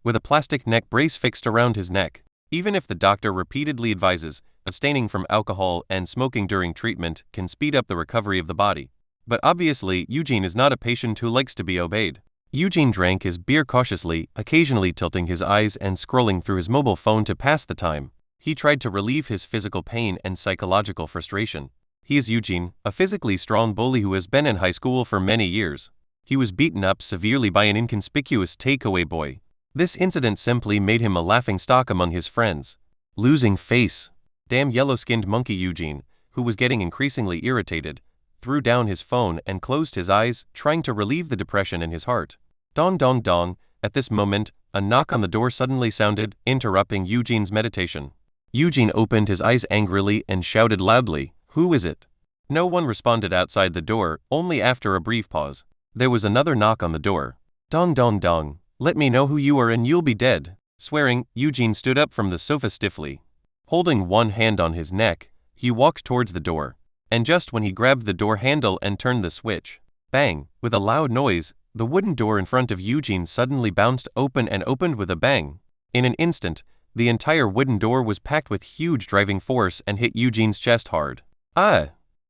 with a plastic neck brace fixed around his neck. Even if the doctor repeatedly advises, abstaining from alcohol and smoking during treatment can speed up the recovery of the body. But obviously, Eugene is not a patient who likes to be obeyed. Eugene drank his beer cautiously, occasionally tilting his eyes and scrolling through his mobile phone to pass the time. He tried to relieve his physical pain and psychological frustration. He is Eugene, a physically strong bully who has been in high school for many years. He was beaten up severely by an inconspicuous takeaway boy. This incident simply made him a laughingstock among his friends. Losing face. Damn yellow-skinned monkey Eugene, who was getting increasingly irritated, threw down his phone and closed his eyes, trying to relieve the depression in his heart. Dong dong dong. At this moment, a knock on the door suddenly sounded, interrupting Eugene's meditation. Eugene opened his eyes angrily and shouted loudly, "Who is it?" No one responded outside the door, only after a brief pause. There was another knock on the door. Dong dong dong. Let me know who you are and you'll be dead. Swearing, Eugene stood up from the sofa stiffly. Holding one hand on his neck, he walked towards the door. And just when he grabbed the door handle and turned the switch, bang, with a loud noise, the wooden door in front of Eugene suddenly bounced open and opened with a bang. In an instant, the entire wooden door was packed with huge driving force and hit Eugene's chest hard. Ah!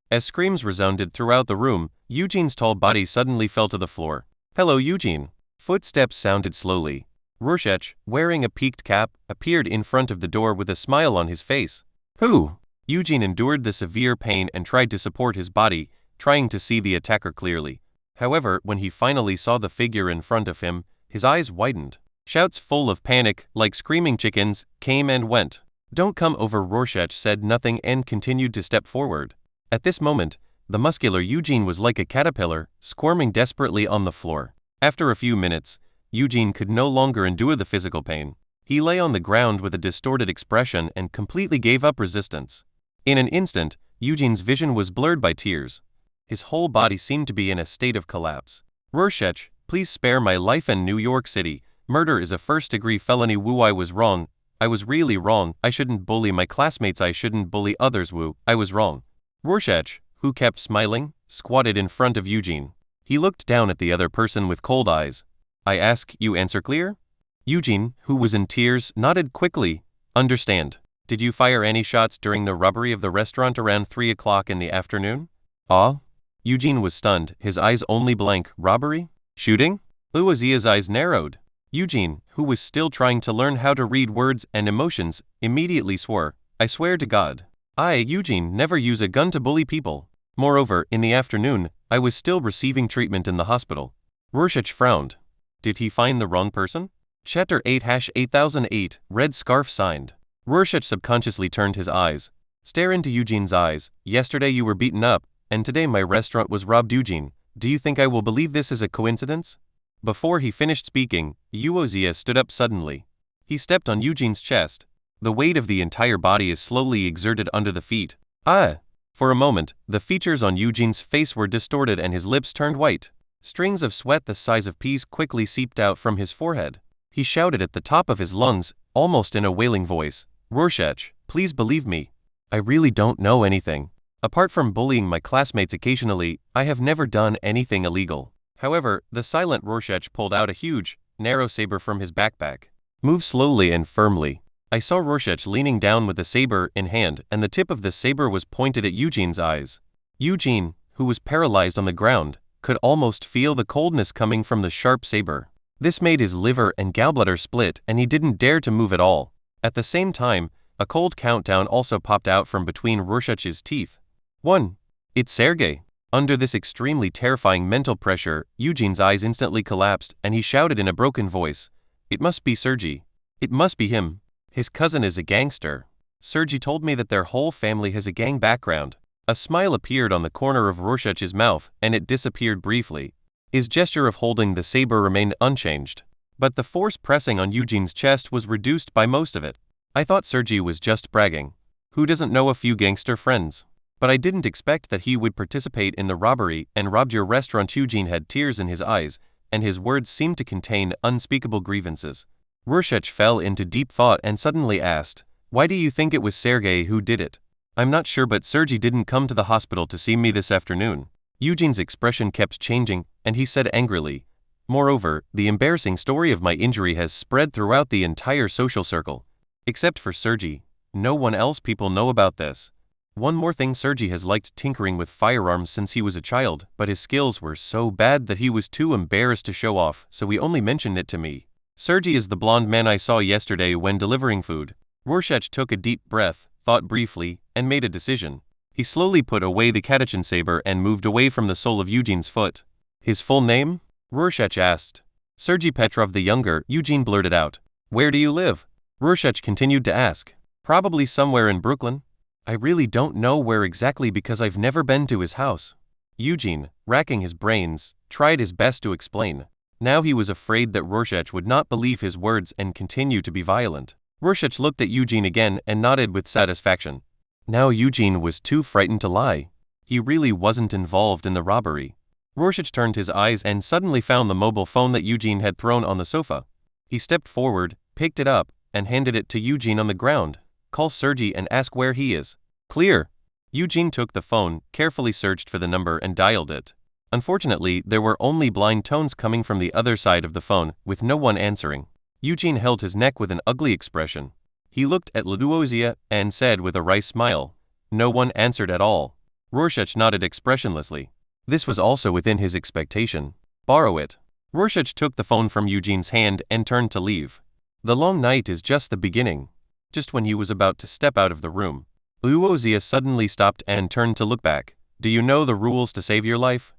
As screams resounded throughout the room, Eugene's tall body suddenly fell to the floor. Hello, Eugene. Footsteps sounded slowly. Rorschach, wearing a peaked cap, appeared in front of the door with a smile on his face. Who? Eugene endured the severe pain and tried to support his body, trying to see the attacker clearly. However, when he finally saw the figure in front of him, his eyes widened. Shouts full of panic, like screaming chickens, came and went. Don't come over. Rorschach said nothing and continued to step forward. At this moment, the muscular Eugene was like a caterpillar, squirming desperately on the floor. After a few minutes, Eugene could no longer endure the physical pain. He lay on the ground with a distorted expression and completely gave up resistance. In an instant, Eugene's vision was blurred by tears. His whole body seemed to be in a state of collapse. Rorschach, please spare my life in New York City. Murder is a first-degree felony. Woo, I was wrong. I was really wrong. I shouldn't bully my classmates. I shouldn't bully others. Woo, I was wrong. Rorschach, who kept smiling, squatted in front of Eugene. He looked down at the other person with cold eyes. I ask, you answer clear? Eugene, who was in tears, nodded quickly. Understand. Did you fire any shots during the robbery of the restaurant around 3 o'clock in the afternoon? Ah? Eugene was stunned, his eyes only blank. Robbery? Shooting? Luazia's eyes narrowed. Eugene, who was still trying to learn how to read words and emotions, immediately swore, I swear to God. I, Eugene, never use a gun to bully people. Moreover, in the afternoon, I was still receiving treatment in the hospital. Rorschach frowned. Did he find the wrong person? Chetter 8-8008, red scarf signed. Rorschach subconsciously turned his eyes. Stare into Eugene's eyes. Yesterday you were beaten up, and today my restaurant was robbed. Eugene, do you think I will believe this is a coincidence? Before he finished speaking, Luazia stood up suddenly. He stepped on Eugene's chest. The weight of the entire body is slowly exerted under the feet. Ah! For a moment, the features on Eugene's face were distorted and his lips turned white. Strings of sweat the size of peas quickly seeped out from his forehead. He shouted at the top of his lungs, almost in a wailing voice, Rorschach, please believe me. I really don't know anything. Apart from bullying my classmates occasionally, I have never done anything illegal. However, the silent Rorschach pulled out a huge, narrow saber from his backpack. Move slowly and firmly. I saw Rorschach leaning down with the saber in hand, and the tip of the saber was pointed at Eugene's eyes. Eugene, who was paralyzed on the ground, could almost feel the coldness coming from the sharp saber. This made his liver and gallbladder split, and he didn't dare to move at all. At the same time, a cold countdown also popped out from between Rorschach's teeth. 1. It's Sergei. Under this extremely terrifying mental pressure, Eugene's eyes instantly collapsed, and he shouted in a broken voice, It must be Sergei. It must be him. His cousin is a gangster. Sergei told me that their whole family has a gang background. A smile appeared on the corner of Rorschach's mouth, and it disappeared briefly. His gesture of holding the saber remained unchanged, but the force pressing on Eugene's chest was reduced by most of it. I thought Sergei was just bragging. Who doesn't know a few gangster friends? But I didn't expect that he would participate in the robbery and robbed your restaurant. Eugene had tears in his eyes, and his words seemed to contain unspeakable grievances. Rorschach fell into deep thought and suddenly asked, "Why do you think it was Sergei who did it?" "I'm not sure, but Sergei didn't come to the hospital to see me this afternoon." Eugene's expression kept changing, and he said angrily, "Moreover, the embarrassing story of my injury has spread throughout the entire social circle. Except for Sergei. No one else people know about this. One more thing, Sergei has liked tinkering with firearms since he was a child, but his skills were so bad that he was too embarrassed to show off, so he only mentioned it to me. Sergei is the blonde man I saw yesterday when delivering food." Rorschach took a deep breath, thought briefly, and made a decision. He slowly put away the Catechin saber and moved away from the sole of Eugene's foot. "His full name?" Rorschach asked. "Sergei Petrov the Younger," Eugene blurted out. "Where do you live?" Rorschach continued to ask. "Probably somewhere in Brooklyn." "I really don't know where exactly because I've never been to his house." Eugene, racking his brains, tried his best to explain. Now he was afraid that Rorschach would not believe his words and continue to be violent. Rorschach looked at Eugene again and nodded with satisfaction. Now Eugene was too frightened to lie. He really wasn't involved in the robbery. Rorschach turned his eyes and suddenly found the mobile phone that Eugene had thrown on the sofa. He stepped forward, picked it up, and handed it to Eugene on the ground. "Call Sergei and ask where he is." "Clear." Eugene took the phone, carefully searched for the number and dialed it. Unfortunately, there were only blind tones coming from the other side of the phone, with no one answering. Eugene held his neck with an ugly expression. He looked at Luozia and said with a wry smile, "No one answered at all." Rorschach nodded expressionlessly. This was also within his expectation. "Borrow it." Rorschach took the phone from Eugene's hand and turned to leave. The long night is just the beginning. Just when he was about to step out of the room, Luozia suddenly stopped and turned to look back. "Do you know the rules to save your life?"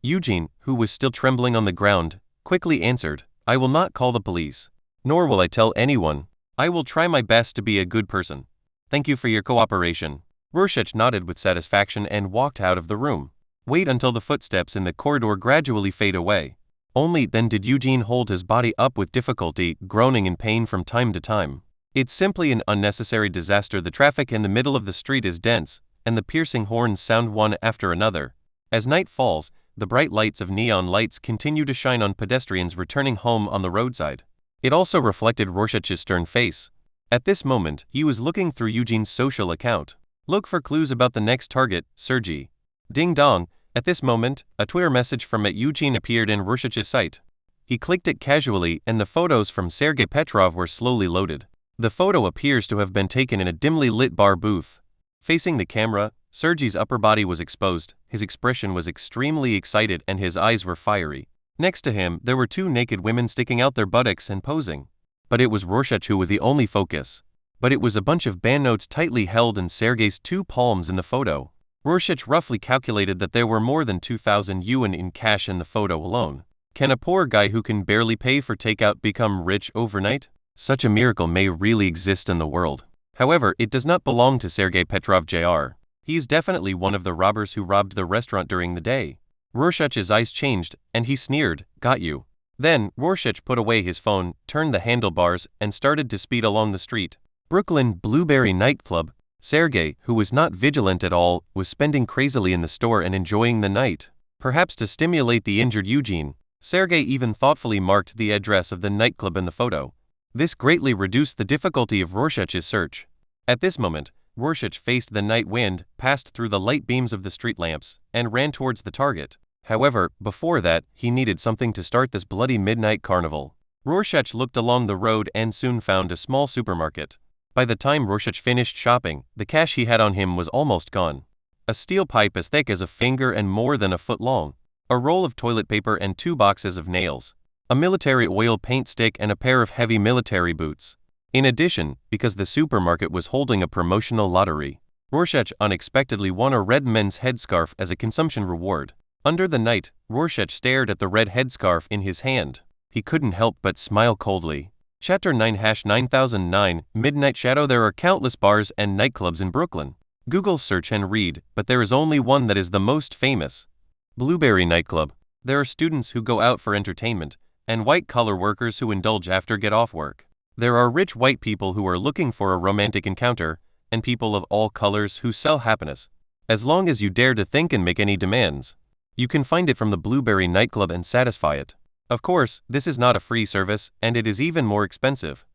Eugene, who was still trembling on the ground, quickly answered, "I will not call the police. Nor will I tell anyone. I will try my best to be a good person. Thank you for your cooperation." Rorschach nodded with satisfaction and walked out of the room. Wait until the footsteps in the corridor gradually fade away. Only then did Eugene hold his body up with difficulty, groaning in pain from time to time. It's simply an unnecessary disaster. The traffic in the middle of the street is dense, and the piercing horns sound one after another. As night falls, the bright lights of neon lights continue to shine on pedestrians returning home on the roadside. It also reflected Rorschach's stern face. At this moment, he was looking through Eugene's social account. "Look for clues about the next target, Sergei." Ding dong. At this moment, a Twitter message from Eugene appeared in Rorschach's sight. He clicked it casually and the photos from Sergei Petrov were slowly loaded. The photo appears to have been taken in a dimly lit bar booth. Facing the camera, Sergei's upper body was exposed, his expression was extremely excited and his eyes were fiery. Next to him, there were two naked women sticking out their buttocks and posing. But it was Rorschach who was the only focus. But it was a bunch of banknotes tightly held in Sergei's two palms in the photo. Rorschach roughly calculated that there were more than 2,000 yuan in cash in the photo alone. Can a poor guy who can barely pay for takeout become rich overnight? Such a miracle may really exist in the world. However, it does not belong to Sergei Petrov Jr. He is definitely one of the robbers who robbed the restaurant during the day. Rorschach's eyes changed, and he sneered, "Got you." Then, Rorschach put away his phone, turned the handlebars, and started to speed along the street. Brooklyn Blueberry nightclub. Sergei, who was not vigilant at all, was spending crazily in the store and enjoying the night. Perhaps to stimulate the injured Eugene, Sergei even thoughtfully marked the address of the nightclub in the photo. This greatly reduced the difficulty of Rorschach's search. At this moment, Rorschach faced the night wind, passed through the light beams of the street lamps, and ran towards the target. However, before that, he needed something to start this bloody midnight carnival. Rorschach looked along the road and soon found a small supermarket. By the time Rorschach finished shopping, the cash he had on him was almost gone. A steel pipe as thick as a finger and more than a foot long. A roll of toilet paper and 2 boxes of nails. A military oil paint stick and a pair of heavy military boots. In addition, because the supermarket was holding a promotional lottery, Rorschach unexpectedly won a red men's headscarf as a consumption reward. Under the night, Rorschach stared at the red headscarf in his hand. He couldn't help but smile coldly. Chapter 9-9009, Midnight Shadow. There are countless bars and nightclubs in Brooklyn. Google search and read, but there is only one that is the most famous. Blueberry Nightclub. There are students who go out for entertainment, and white-collar workers who indulge after get-off work. There are rich white people who are looking for a romantic encounter, and people of all colors who sell happiness. As long as you dare to think and make any demands, you can find it from the Blueberry Nightclub and satisfy it. Of course, this is not a free service, and it is even more expensive.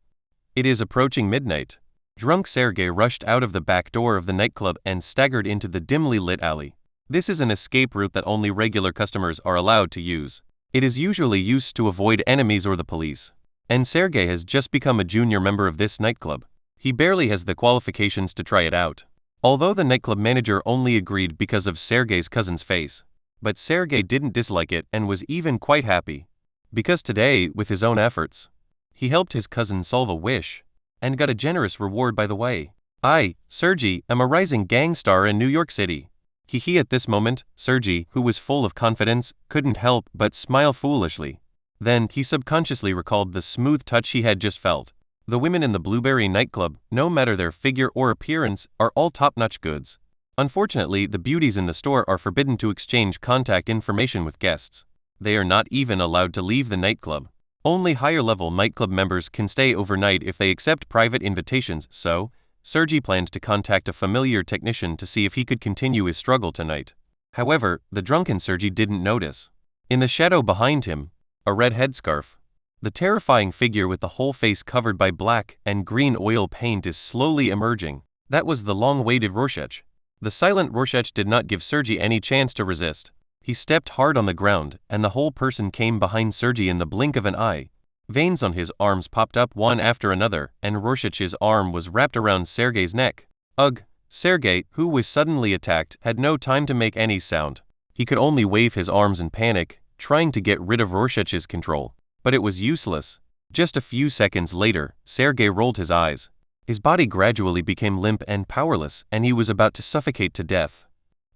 It is approaching midnight. Drunk Sergei rushed out of the back door of the nightclub and staggered into the dimly lit alley. This is an escape route that only regular customers are allowed to use. It is usually used to avoid enemies or the police. And Sergei has just become a junior member of this nightclub. He barely has the qualifications to try it out. Although the nightclub manager only agreed because of Sergei's cousin's face. But Sergei didn't dislike it and was even quite happy. Because today, with his own efforts, he helped his cousin solve a wish, and got a generous reward by the way. I, Sergei, am a rising gang star in New York City. At this moment, Sergei, who was full of confidence, couldn't help but smile foolishly. Then, he subconsciously recalled the smooth touch he had just felt. The women in the Blueberry nightclub, no matter their figure or appearance, are all top-notch goods. Unfortunately, the beauties in the store are forbidden to exchange contact information with guests. They are not even allowed to leave the nightclub. Only higher-level nightclub members can stay overnight if they accept private invitations, so Sergei planned to contact a familiar technician to see if he could continue his struggle tonight. However, the drunken Sergei didn't notice. In the shadow behind him, a red headscarf. The terrifying figure with the whole face covered by black and green oil paint is slowly emerging. That was the long-awaited Rorschach. The silent Rorschach did not give Sergei any chance to resist. He stepped hard on the ground, and the whole person came behind Sergei in the blink of an eye. Veins on his arms popped up one after another, and Rorschach's arm was wrapped around Sergei's neck. Ugh! Sergei, who was suddenly attacked, had no time to make any sound. He could only wave his arms in panic, trying to get rid of Rorschach's control. But it was useless. Just a few seconds later, Sergei rolled his eyes. His body gradually became limp and powerless, and he was about to suffocate to death.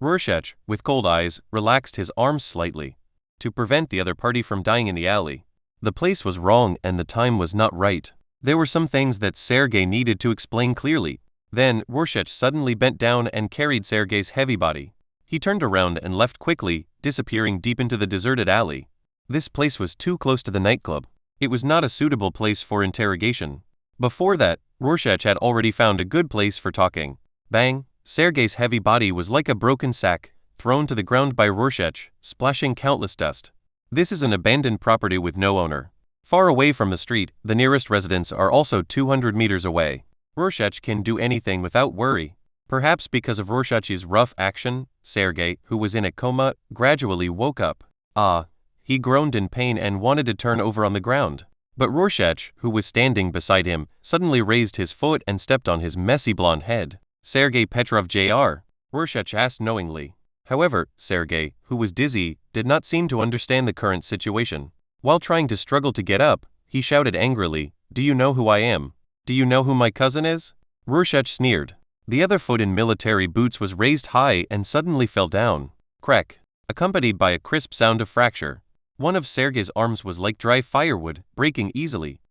Rorschach, with cold eyes, relaxed his arms slightly, to prevent the other party from dying in the alley. The place was wrong and the time was not right. There were some things that Sergei needed to explain clearly. Then, Rorschach suddenly bent down and carried Sergei's heavy body. He turned around and left quickly, disappearing deep into the deserted alley. This place was too close to the nightclub. It was not a suitable place for interrogation. Before that, Rorschach had already found a good place for talking. Bang! Sergei's heavy body was like a broken sack, thrown to the ground by Rorschach, splashing countless dust. This is an abandoned property with no owner. Far away from the street, the nearest residents are also 200 meters away. Rorschach can do anything without worry. Perhaps because of Rorschach's rough action, Sergei, who was in a coma, gradually woke up. He groaned in pain and wanted to turn over on the ground. But Rorschach, who was standing beside him, suddenly raised his foot and stepped on his messy blonde head. Sergei Petrov Jr., Rorschach asked knowingly. However, Sergei, who was dizzy, did not seem to understand the current situation. While trying to struggle to get up, he shouted angrily, "Do you know who I am? Do you know who my cousin is?" Rorschach sneered. The other foot in military boots was raised high and suddenly fell down. Crack! Accompanied by a crisp sound of fracture. One of Sergei's arms was like dry firewood, breaking easily.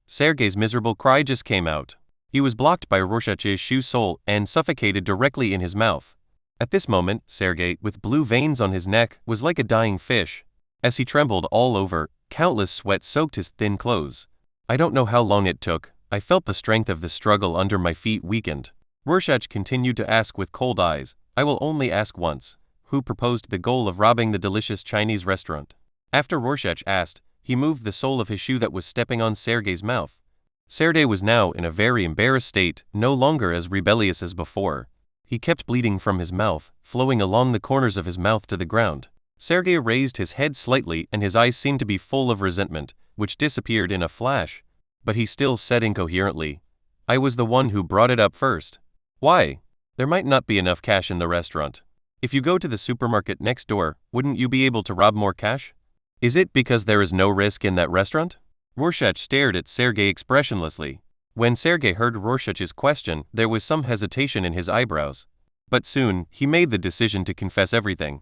Sergei's miserable cry just came out. He was blocked by Rorschach's shoe sole and suffocated directly in his mouth. At this moment, Sergei, with blue veins on his neck, was like a dying fish. As he trembled all over, countless sweat soaked his thin clothes. I don't know how long it took. I felt the strength of the struggle under my feet weakened. Rorschach continued to ask with cold eyes, "I will only ask once. Who proposed the goal of robbing the delicious Chinese restaurant?" After Rorschach asked, he moved the sole of his shoe that was stepping on Sergei's mouth. Sergei was now in a very embarrassed state, no longer as rebellious as before. He kept bleeding from his mouth, flowing along the corners of his mouth to the ground. Sergei raised his head slightly and his eyes seemed to be full of resentment, which disappeared in a flash. But he still said incoherently, "I was the one who brought it up first." Why? There might not be enough cash in the restaurant. If you go to the supermarket next door, wouldn't you be able to rob more cash? Is it because there is no risk in that restaurant? Rorschach stared at Sergei expressionlessly. When Sergei heard Rorschach's question, there was some hesitation in his eyebrows. But soon, he made the decision to confess everything.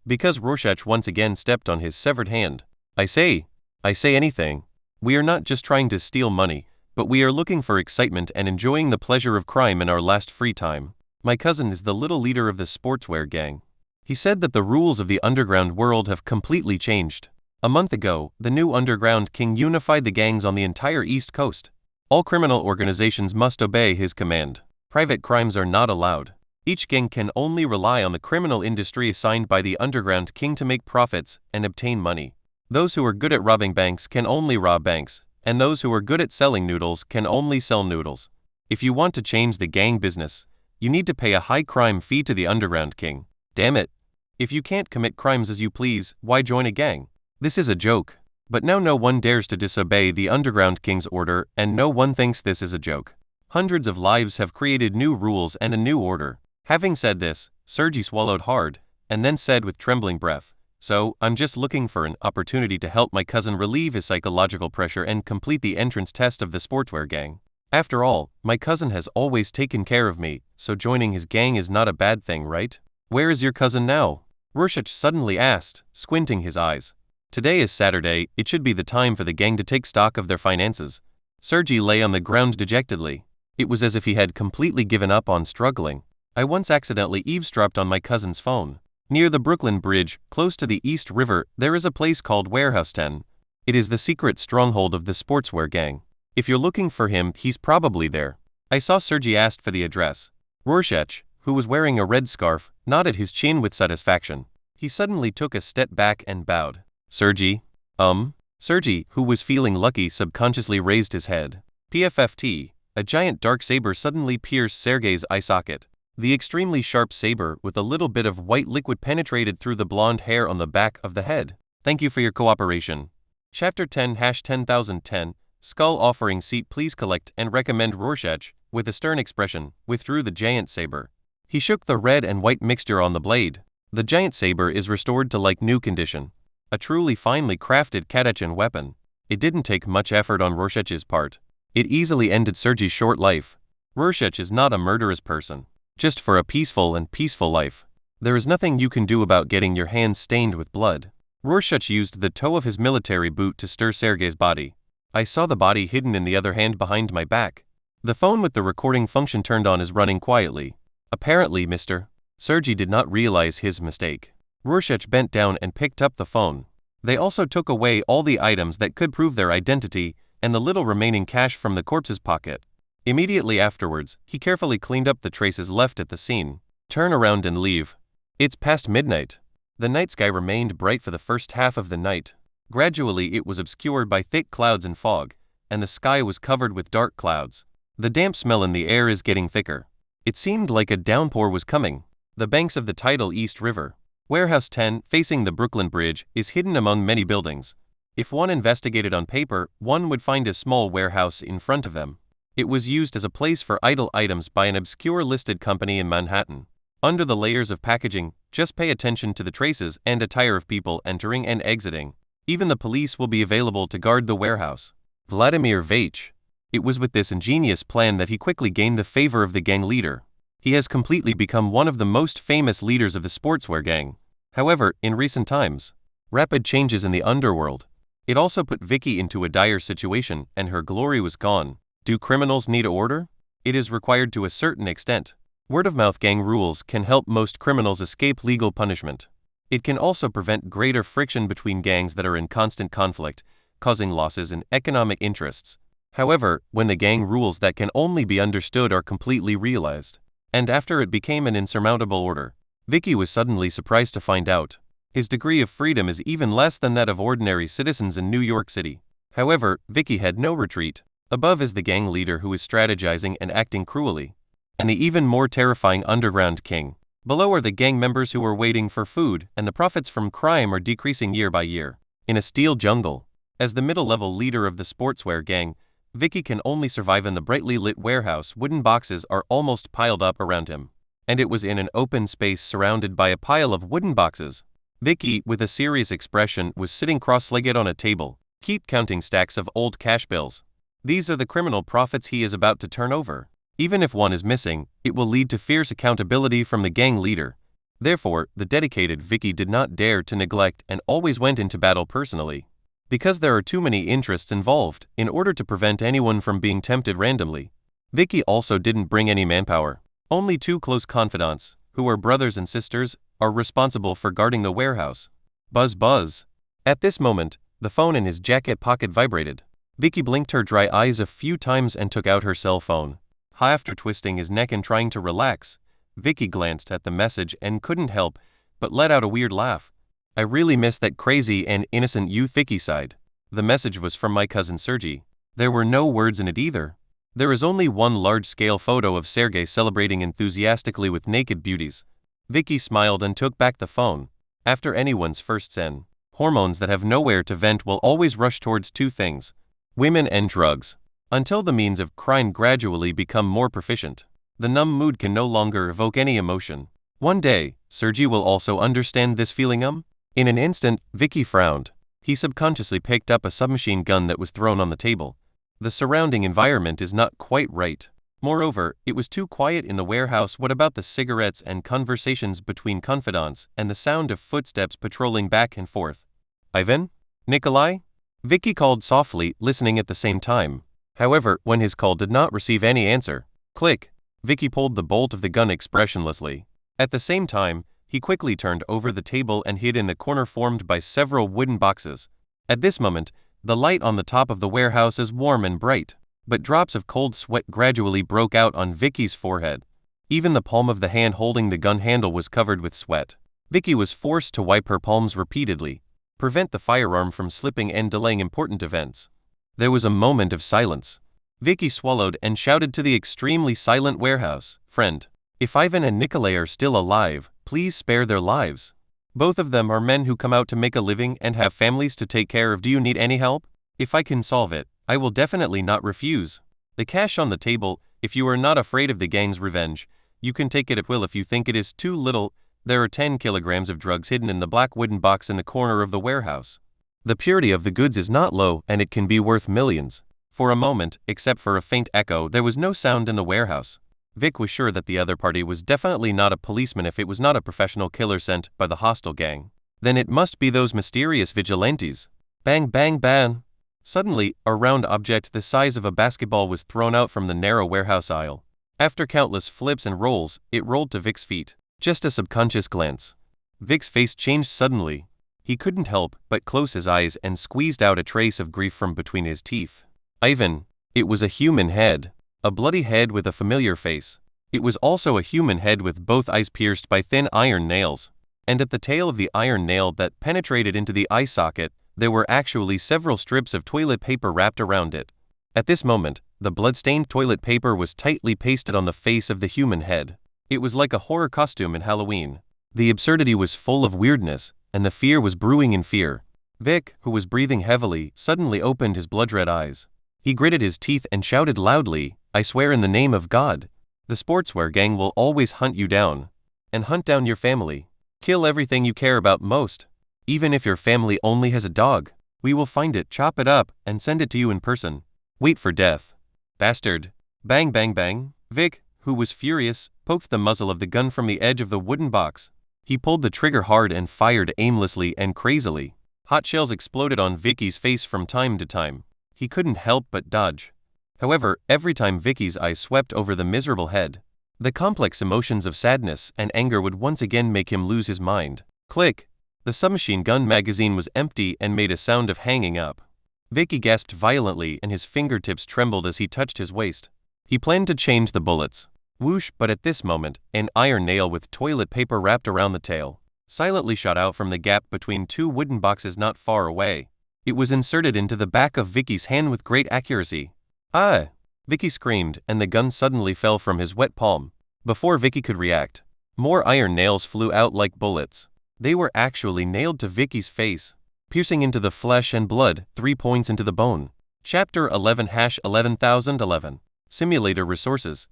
Because Rorschach once again stepped on his severed hand. I say anything. We are not just trying to steal money, but we are looking for excitement and enjoying the pleasure of crime in our last free time. My cousin is the little leader of the sportswear gang. He said that the rules of the underground world have completely changed. A month ago, the new underground king unified the gangs on the entire East Coast. All criminal organizations must obey his command. Private crimes are not allowed. Each gang can only rely on the criminal industry assigned by the underground king to make profits and obtain money. Those who are good at robbing banks can only rob banks, and those who are good at selling noodles can only sell noodles. If you want to change the gang business, you need to pay a high crime fee to the Underground King. Damn it. If you can't commit crimes as you please, why join a gang? This is a joke. But now no one dares to disobey the Underground King's order, and no one thinks this is a joke. Hundreds of lives have created new rules and a new order. Having said this, Scourge swallowed hard, and then said with trembling breath, "So, I'm just looking for an opportunity to help my cousin relieve his psychological pressure and complete the entrance test of the sportswear gang. After all, my cousin has always taken care of me, so joining his gang is not a bad thing, right?" "Where is your cousin now?" Rorschach suddenly asked, squinting his eyes. "Today is Saturday, it should be the time for the gang to take stock of their finances." Scourge lay on the ground dejectedly. It was as if he had completely given up on struggling. "I once accidentally eavesdropped on my cousin's phone. Near the Brooklyn Bridge, close to the East River, there is a place called Warehouse 10. It is the secret stronghold of the sportswear gang. If you're looking for him, he's probably there." I saw Scourge asked for the address. Rorschach, who was wearing a red scarf, nodded his chin with satisfaction. He suddenly took a step back and bowed. "Scourge? Scourge, who was feeling lucky, subconsciously raised his head. PFFT, a giant dark saber suddenly pierced Sergei's eye socket. The extremely sharp saber with a little bit of white liquid penetrated through the blonde hair on the back of the head. "Thank you for your cooperation." Chapter 10-10010, Skull offering seat please collect and recommend. Rorschach, with a stern expression, withdrew the giant saber. He shook the red and white mixture on the blade. The giant saber is restored to like new condition. A truly finely crafted Katachan weapon. It didn't take much effort on Rorschach's part. It easily ended Scourge's short life. Rorschach is not a murderous person. Just for a peaceful life. There is nothing you can do about getting your hands stained with blood. Rorschach used the toe of his military boot to stir Sergei's body. I saw the body hidden in the other hand behind my back. The phone with the recording function turned on is running quietly. "Apparently, Mr. Scourge did not realize his mistake. Rorschach bent down and picked up the phone. They also took away all the items that could prove their identity and the little remaining cash from the corpse's pocket. Immediately afterwards, he carefully cleaned up the traces left at the scene. "Turn around and leave. It's past midnight." The night sky remained bright for the first half of the night. Gradually it was obscured by thick clouds and fog, and the sky was covered with dark clouds. The damp smell in the air is getting thicker. It seemed like a downpour was coming. The banks of the tidal East River. Warehouse 10, facing the Brooklyn Bridge, is hidden among many buildings. If one investigated on paper, one would find a small warehouse in front of them. It was used as a place for idle items by an obscure listed company in Manhattan. Under the layers of packaging, just pay attention to the traces and attire of people entering and exiting. Even the police will be available to guard the warehouse. Vladimir Veitch. It was with this ingenious plan that he quickly gained the favor of the gang leader. He has completely become one of the most famous leaders of the sportswear gang. However, in recent times, rapid changes in the underworld. It also put Vicky into a dire situation, and her glory was gone. Do criminals need order? It is required to a certain extent. Word-of-mouth gang rules can help most criminals escape legal punishment. It can also prevent greater friction between gangs that are in constant conflict, causing losses in economic interests. However, when the gang rules that can only be understood are completely realized, and after it became an insurmountable order, Vicky was suddenly surprised to find out his degree of freedom is even less than that of ordinary citizens in New York City. However, Vicky had no retreat. Above is the gang leader who is strategizing and acting cruelly, and the even more terrifying Underground King. Below are the gang members who are waiting for food, and the profits from crime are decreasing year by year. In a steel jungle, as the middle-level leader of the sportswear gang, Vicky can only survive in the brightly lit warehouse. Wooden boxes are almost piled up around him, and it was in an open space surrounded by a pile of wooden boxes. Vicky, with a serious expression, was sitting cross-legged on a table, keep counting stacks of old cash bills. These are the criminal profits he is about to turn over. Even if one is missing, it will lead to fierce accountability from the gang leader. Therefore, the dedicated Vicky did not dare to neglect and always went into battle personally. Because there are too many interests involved, in order to prevent anyone from being tempted randomly. Vicky also didn't bring any manpower. Only two close confidants, who are brothers and sisters, are responsible for guarding the warehouse. Buzz buzz. At this moment, the phone in his jacket pocket vibrated. Vicky blinked her dry eyes a few times and took out her cell phone. After twisting his neck and trying to relax, Vicky glanced at the message and couldn't help but let out a weird laugh. I really miss that crazy and innocent youth Vicky sighed. The message was from my cousin Sergei. There were no words in it either. There is only one large-scale photo of Sergei celebrating enthusiastically with naked beauties. Vicky smiled and took back the phone. After anyone's first sin, hormones that have nowhere to vent will always rush towards two things: women and drugs. Until the means of crime gradually become more proficient, the numb mood can no longer evoke any emotion. One day, Sergei will also understand this feeling. In an instant, Vicky frowned. He subconsciously picked up a submachine gun that was thrown on the table. The surrounding environment is not quite right. Moreover, it was too quiet in the warehouse. What about the cigarettes and conversations between confidants and the sound of footsteps patrolling back and forth? Ivan? Nikolai? Vicky called softly, listening at the same time. However, when his call did not receive any answer, click, Vicky pulled the bolt of the gun expressionlessly. At the same time, he quickly turned over the table and hid in the corner formed by several wooden boxes. At this moment, the light on the top of the warehouse is warm and bright, but drops of cold sweat gradually broke out on Vicky's forehead. Even the palm of the hand holding the gun handle was covered with sweat. Vicky was forced to wipe her palms repeatedly, prevent the firearm from slipping and delaying important events. There was a moment of silence. Vicky swallowed and shouted to the extremely silent warehouse, "Friend, if Ivan and Nikolai are still alive, please spare their lives. Both of them are men who come out to make a living and have families to take care of. Do you need any help? If I can solve it, I will definitely not refuse. The cash on the table, if you are not afraid of the gang's revenge, you can take it at will. If you think it is too little, there are 10 kilograms of drugs hidden in the black wooden box in the corner of the warehouse. The purity of the goods is not low and it can be worth millions." For a moment, except for a faint echo, there was no sound in the warehouse. Vic was sure that the other party was definitely not a policeman. If it was not a professional killer sent by the hostile gang, then it must be those mysterious vigilantes. Bang, bang, bang. Suddenly, a round object the size of a basketball was thrown out from the narrow warehouse aisle. After countless flips and rolls, it rolled to Vic's feet. Just a subconscious glance. Vic's face changed suddenly. He couldn't help but close his eyes and squeezed out a trace of grief from between his teeth. Ivan. It was a human head. A bloody head with a familiar face. It was also a human head with both eyes pierced by thin iron nails. And at the tail of the iron nail that penetrated into the eye socket, there were actually several strips of toilet paper wrapped around it. At this moment, the blood-stained toilet paper was tightly pasted on the face of the human head. It was like a horror costume in Halloween. The absurdity was full of weirdness, and the fear was brewing in fear. Vic, who was breathing heavily, suddenly opened his blood-red eyes. He gritted his teeth and shouted loudly, "I swear in the name of God, the sportswear gang will always hunt you down. And hunt down your family. Kill everything you care about most. Even if your family only has a dog, we will find it, chop it up, and send it to you in person. Wait for death. Bastard." Bang, bang, bang. Vic, who was furious, poked the muzzle of the gun from the edge of the wooden box. He pulled the trigger hard and fired aimlessly and crazily. Hot shells exploded on Vicky's face from time to time. He couldn't help but dodge. However, every time Vicky's eyes swept over the miserable head, the complex emotions of sadness and anger would once again make him lose his mind. Click! The submachine gun magazine was empty and made a sound of hanging up. Vicky gasped violently and his fingertips trembled as he touched his waist. He planned to change the bullets. Whoosh! But at this moment, an iron nail with toilet paper wrapped around the tail silently shot out from the gap between two wooden boxes not far away. It was inserted into the back of Vicky's hand with great accuracy. "Ah!" Vicky screamed, and the gun suddenly fell from his wet palm. Before Vicky could react, more iron nails flew out like bullets. They were actually nailed to Vicky's face, piercing into the flesh and blood, 3 points into the bone. Chapter 11-11011. Simulator Resources.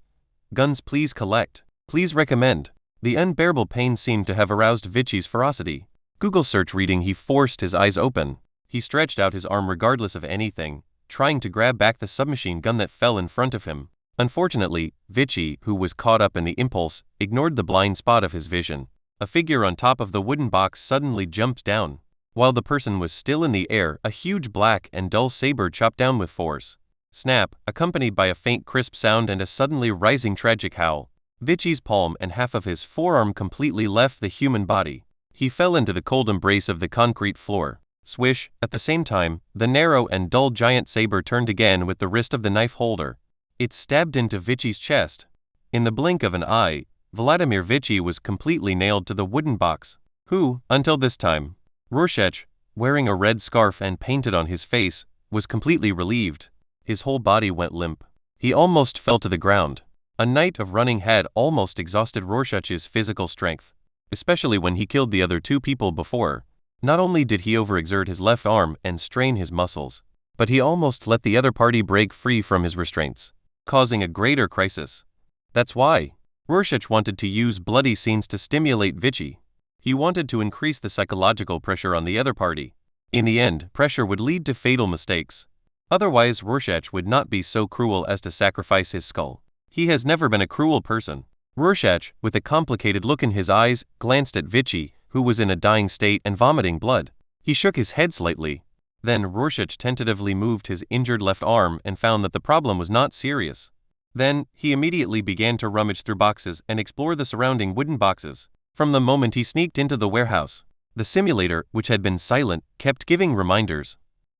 Guns please collect. Please recommend. The unbearable pain seemed to have aroused Vicky's ferocity. Google search reading. He forced his eyes open. He stretched out his arm regardless of anything, trying to grab back the submachine gun that fell in front of him. Unfortunately, Vicky, who was caught up in the impulse, ignored the blind spot of his vision. A figure on top of the wooden box suddenly jumped down. While the person was still in the air, a huge black and dull saber chopped down with force. Snap, accompanied by a faint crisp sound and a suddenly rising tragic howl. Vicky's palm and half of his forearm completely left the human body. He fell into the cold embrace of the concrete floor. Swish! At the same time, the narrow and dull giant saber turned again with the wrist of the knife holder. It stabbed into Vicky's chest. In the blink of an eye, Vladimir Vicky was completely nailed to the wooden box. Who, until this time, Rorschach, wearing a red scarf and painted on his face, was completely relieved. His whole body went limp. He almost fell to the ground. A night of running had almost exhausted Rorschach's physical strength, especially when he killed the other two people before. Not only did he overexert his left arm and strain his muscles, but he almost let the other party break free from his restraints, causing a greater crisis. That's why Rorschach wanted to use bloody scenes to stimulate Vichy. He wanted to increase the psychological pressure on the other party. In the end, pressure would lead to fatal mistakes. Otherwise, Rorschach would not be so cruel as to sacrifice his skull. He has never been a cruel person. Rorschach, with a complicated look in his eyes, glanced at Vichy, who was in a dying state and vomiting blood. He shook his head slightly. Then Rorschach tentatively moved his injured left arm and found that the problem was not serious. Then, he immediately began to rummage through boxes and explore the surrounding wooden boxes. From the moment he sneaked into the warehouse, the simulator, which had been silent, kept giving reminders.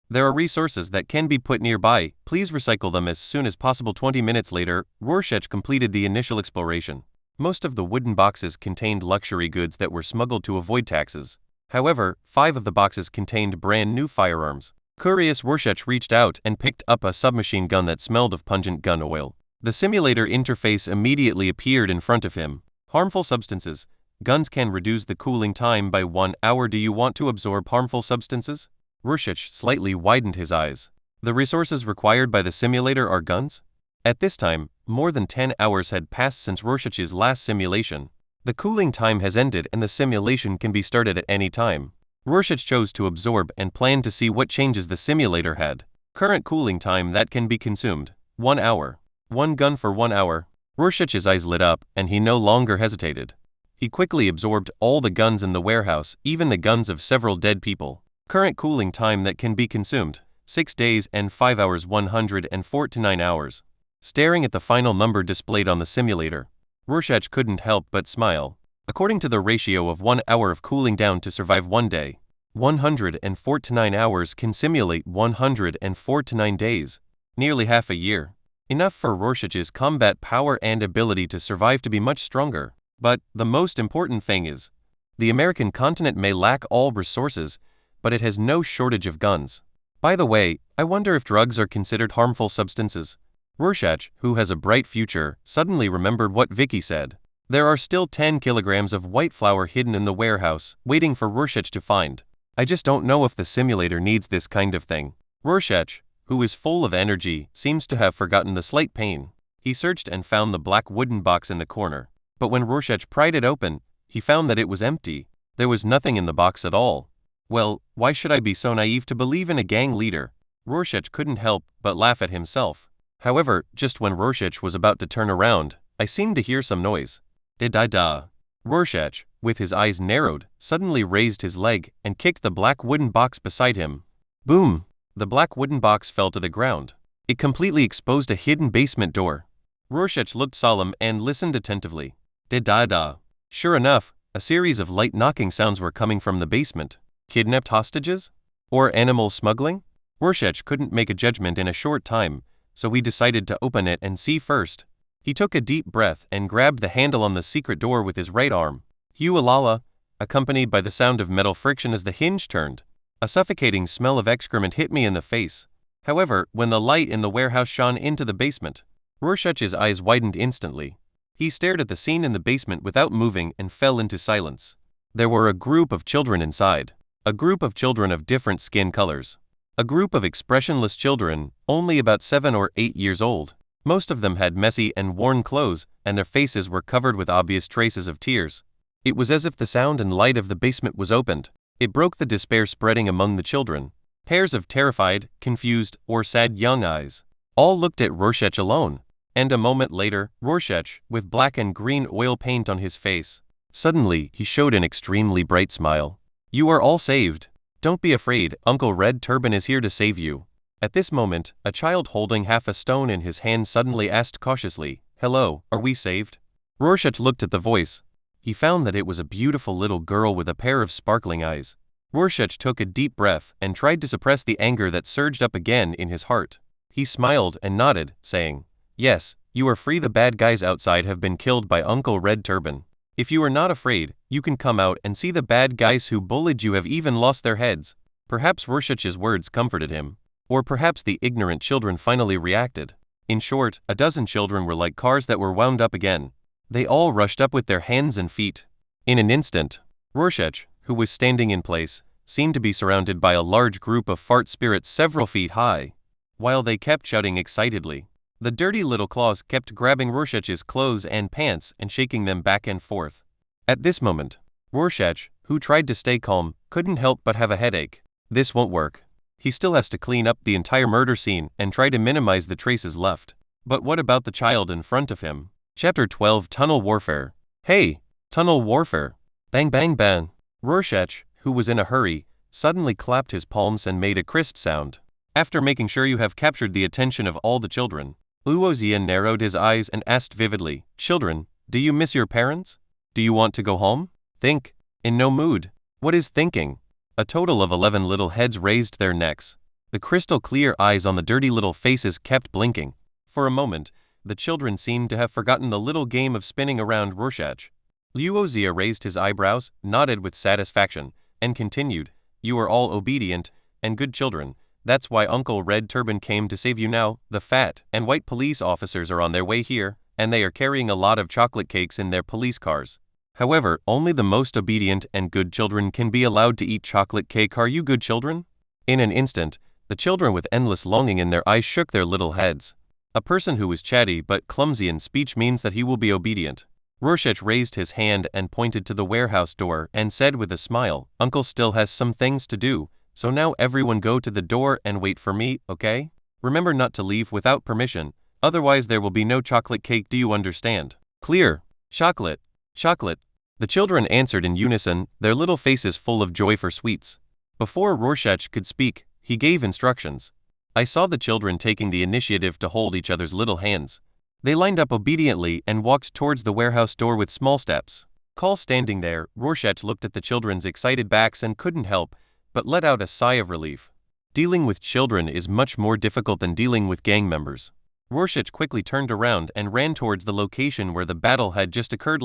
There are resources that can be put nearby, please recycle them as soon as possible. 20 minutes later, Rorschach completed the initial exploration. Most of the wooden boxes contained luxury goods that were smuggled to avoid taxes. However, 5 of the boxes contained brand new firearms. Curious, Rorschach reached out and picked up a submachine gun that smelled of pungent gun oil. The simulator interface immediately appeared in front of him. Harmful substances. Guns can reduce the cooling time by 1 hour. Do you want to absorb harmful substances? Rorschach slightly widened his eyes. The resources required by the simulator are guns? At this time, more than 10 hours had passed since Rorschach's last simulation. The cooling time has ended and the simulation can be started at any time. Rorschach chose to absorb and planned to see what changes the simulator had. Current cooling time that can be consumed, 1 hour. 1 gun for 1 hour. Rorschach's eyes lit up and he no longer hesitated. He quickly absorbed all the guns in the warehouse, even the guns of several dead people. Current cooling time that can be consumed, 6 days and 5 hours. 149 hours. Staring at the final number displayed on the simulator, Rorschach couldn't help but smile. According to the ratio of 1 hour of cooling down to survive 1 day, 149 hours can simulate 149 days, nearly half a year. Enough for Rorschach's combat power and ability to survive to be much stronger. But the most important thing is, the American continent may lack all resources, but it has no shortage of guns. By the way, I wonder if drugs are considered harmful substances. Rorschach, who has a bright future, suddenly remembered what Vicky said. There are still 10 kilograms of white flour hidden in the warehouse, waiting for Rorschach to find. I just don't know if the simulator needs this kind of thing. Rorschach, who is full of energy, seems to have forgotten the slight pain. He searched and found the black wooden box in the corner. But when Rorschach pried it open, he found that it was empty. There was nothing in the box at all. Well, why should I be so naive to believe in a gang leader? Rorschach couldn't help but laugh at himself. However, just when Rorschach was about to turn around, I seemed to hear some noise. Da-da-da. Rorschach, with his eyes narrowed, suddenly raised his leg and kicked the black wooden box beside him. Boom! The black wooden box fell to the ground. It completely exposed a hidden basement door. Rorschach looked solemn and listened attentively. Da-da-da. Sure enough, a series of light knocking sounds were coming from the basement. Kidnapped hostages? Or animal smuggling? Rorschach couldn't make a judgment in a short time, so he decided to open it and see first. He took a deep breath and grabbed the handle on the secret door with his right arm. Hue-a-la-la, accompanied by the sound of metal friction as the hinge turned. A suffocating smell of excrement hit me in the face. However, when the light in the warehouse shone into the basement, Rorschach's eyes widened instantly. He stared at the scene in the basement without moving and fell into silence. There were a group of children inside. A group of children of different skin colors. A group of expressionless children, only about 7 or 8 years old. Most of them had messy and worn clothes, and their faces were covered with obvious traces of tears. It was as if the sound and light of the basement was opened. It broke the despair spreading among the children. Pairs of terrified, confused, or sad young eyes. All looked at Rorschach alone. And a moment later, Rorschach, with black and green oil paint on his face. Suddenly, he showed an extremely bright smile. You are all saved. Don't be afraid, Uncle Red Turban is here to save you. At this moment, a child holding half a stone in his hand suddenly asked cautiously, Hello, are we saved? Rorschach looked at the voice. He found that it was a beautiful little girl with a pair of sparkling eyes. Rorschach took a deep breath and tried to suppress the anger that surged up again in his heart. He smiled and nodded, saying, Yes, you are free. The bad guys outside have been killed by Uncle Red Turban. If you are not afraid, You can come out and see the bad guys who bullied you have even lost their heads. Perhaps Rorschach's words comforted him. Or perhaps the ignorant children finally reacted. In short, a dozen children were like cars that were wound up again. They all rushed up with their hands and feet. In an instant, Rorschach, who was standing in place, seemed to be surrounded by a large group of fart spirits several feet high. While they kept shouting excitedly, the dirty little claws kept grabbing Rorschach's clothes and pants and shaking them back and forth. At this moment, Rorschach, who tried to stay calm, couldn't help but have a headache. This won't work. He still has to clean up the entire murder scene and try to minimize the traces left. But what about the child in front of him? Chapter 12 Tunnel Warfare. Hey, tunnel warfare. Bang bang bang. Rorschach, who was in a hurry, suddenly clapped his palms and made a crisp sound. After making sure you have captured the attention of all the children, Luozia narrowed his eyes and asked vividly, "Children, do you miss your parents? Do you want to go home? Think. In no mood. What is thinking?" A total of 11 little heads raised their necks. The crystal clear eyes on the dirty little faces kept blinking. For a moment, the children seemed to have forgotten the little game of spinning around Rorschach. Luozia raised his eyebrows, nodded with satisfaction, and continued, "You are all obedient and good children. That's why Uncle Red Turban came to save you now. The fat and white police officers are on their way here, and they are carrying a lot of chocolate cakes in their police cars. However, only the most obedient and good children can be allowed to eat chocolate cake. Are you good children?" In an instant, the children with endless longing in their eyes shook their little heads. A person who is chatty but clumsy in speech means that he will be obedient. Rorschach raised his hand and pointed to the warehouse door and said with a smile, "Uncle still has some things to do, so now everyone go to the door and wait for me, okay? Remember not to leave without permission, otherwise there will be no chocolate cake. Do you understand?" "Clear. Chocolate. Chocolate." The children answered in unison, their little faces full of joy for sweets. Before Rorschach could speak, he gave instructions. I saw the children taking the initiative to hold each other's little hands. They lined up obediently and walked towards the warehouse door with small steps. Call standing there, Rorschach looked at the children's excited backs and couldn't help but let out a sigh of relief. Dealing with children is much more difficult than dealing with gang members. Rorschach quickly turned around and ran towards the location where the battle had just occurred.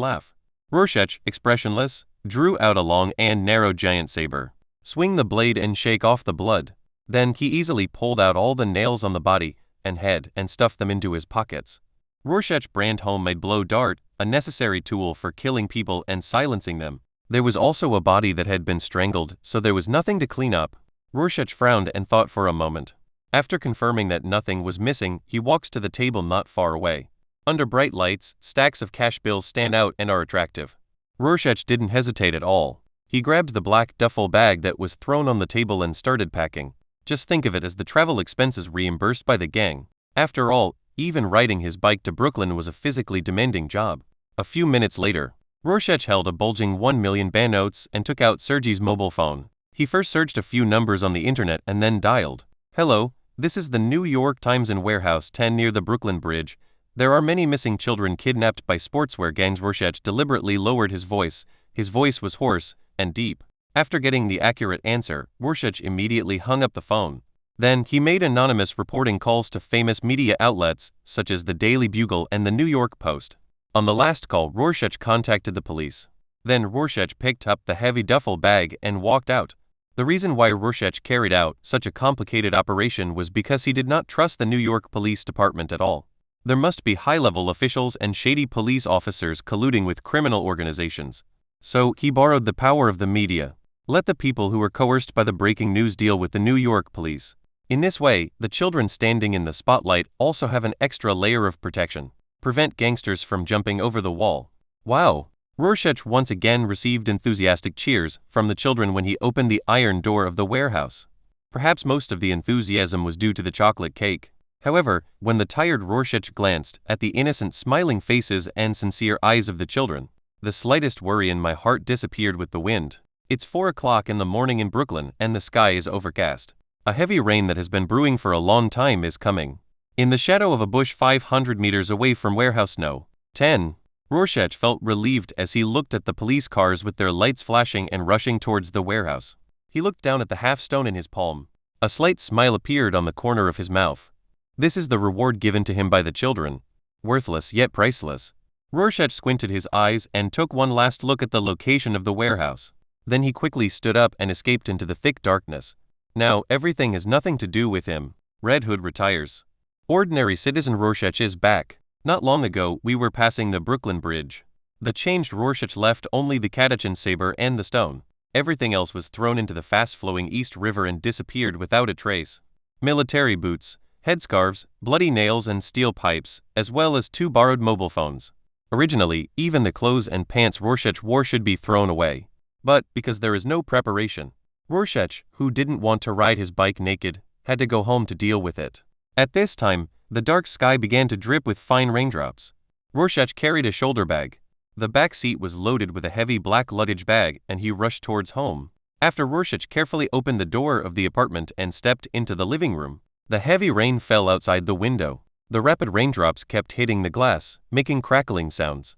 Rorschach, expressionless, drew out a long and narrow giant saber. Swing the blade and shake off the blood. Then he easily pulled out all the nails on the body and head and stuffed them into his pockets. Rorschach's brand homemade blow dart, a necessary tool for killing people and silencing them. There was also a body that had been strangled, so there was nothing to clean up. Rorschach frowned and thought for a moment. After confirming that nothing was missing, he walks to the table not far away. Under bright lights, stacks of cash bills stand out and are attractive. Rorschach didn't hesitate at all. He grabbed the black duffel bag that was thrown on the table and started packing. Just think of it as the travel expenses reimbursed by the gang. After all, even riding his bike to Brooklyn was a physically demanding job. A few minutes later, Rorschach held a bulging 1 million banknotes and took out Sergei's mobile phone. He first searched a few numbers on the internet and then dialed. "Hello, this is the New York Times in Warehouse 10 near the Brooklyn Bridge. There are many missing children kidnapped by sportswear gangs." Rorschach deliberately lowered his voice. His voice was hoarse and deep. After getting the accurate answer, Rorschach immediately hung up the phone. Then, he made anonymous reporting calls to famous media outlets, such as the Daily Bugle and the New York Post. On the last call, Rorschach contacted the police. Then Rorschach picked up the heavy duffel bag and walked out. The reason why Rorschach carried out such a complicated operation was because he did not trust the New York Police Department at all. There must be high-level officials and shady police officers colluding with criminal organizations. So, he borrowed the power of the media. Let the people who were coerced by the breaking news deal with the New York police. In this way, the children standing in the spotlight also have an extra layer of protection. Prevent gangsters from jumping over the wall. Wow! Rorschach once again received enthusiastic cheers from the children when he opened the iron door of the warehouse. Perhaps most of the enthusiasm was due to the chocolate cake. However, when the tired Rorschach glanced at the innocent smiling faces and sincere eyes of the children, the slightest worry in my heart disappeared with the wind. It's 4 o'clock in the morning in Brooklyn and the sky is overcast. A heavy rain that has been brewing for a long time is coming. In the shadow of a bush 500 meters away from warehouse No. 10, Rorschach felt relieved as he looked at the police cars with their lights flashing and rushing towards the warehouse. He looked down at the half-stone in his palm. A slight smile appeared on the corner of his mouth. This is the reward given to him by the children. Worthless yet priceless. Rorschach squinted his eyes and took one last look at the location of the warehouse. Then he quickly stood up and escaped into the thick darkness. Now, everything has nothing to do with him. Red Hood retires. Ordinary citizen Rorschach is back. Not long ago, we were passing the Brooklyn Bridge. The changed Rorschach left only the Catachan saber and the stone. Everything else was thrown into the fast-flowing East River and disappeared without a trace. Military boots, headscarves, bloody nails and steel pipes, as well as 2 borrowed mobile phones. Originally, even the clothes and pants Rorschach wore should be thrown away. But, because there is no preparation, Rorschach, who didn't want to ride his bike naked, had to go home to deal with it. At this time, the dark sky began to drip with fine raindrops. Rorschach carried a shoulder bag. The back seat was loaded with a heavy black luggage bag, and he rushed towards home. After Rorschach carefully opened the door of the apartment and stepped into the living room, the heavy rain fell outside the window. The rapid raindrops kept hitting the glass, making crackling sounds.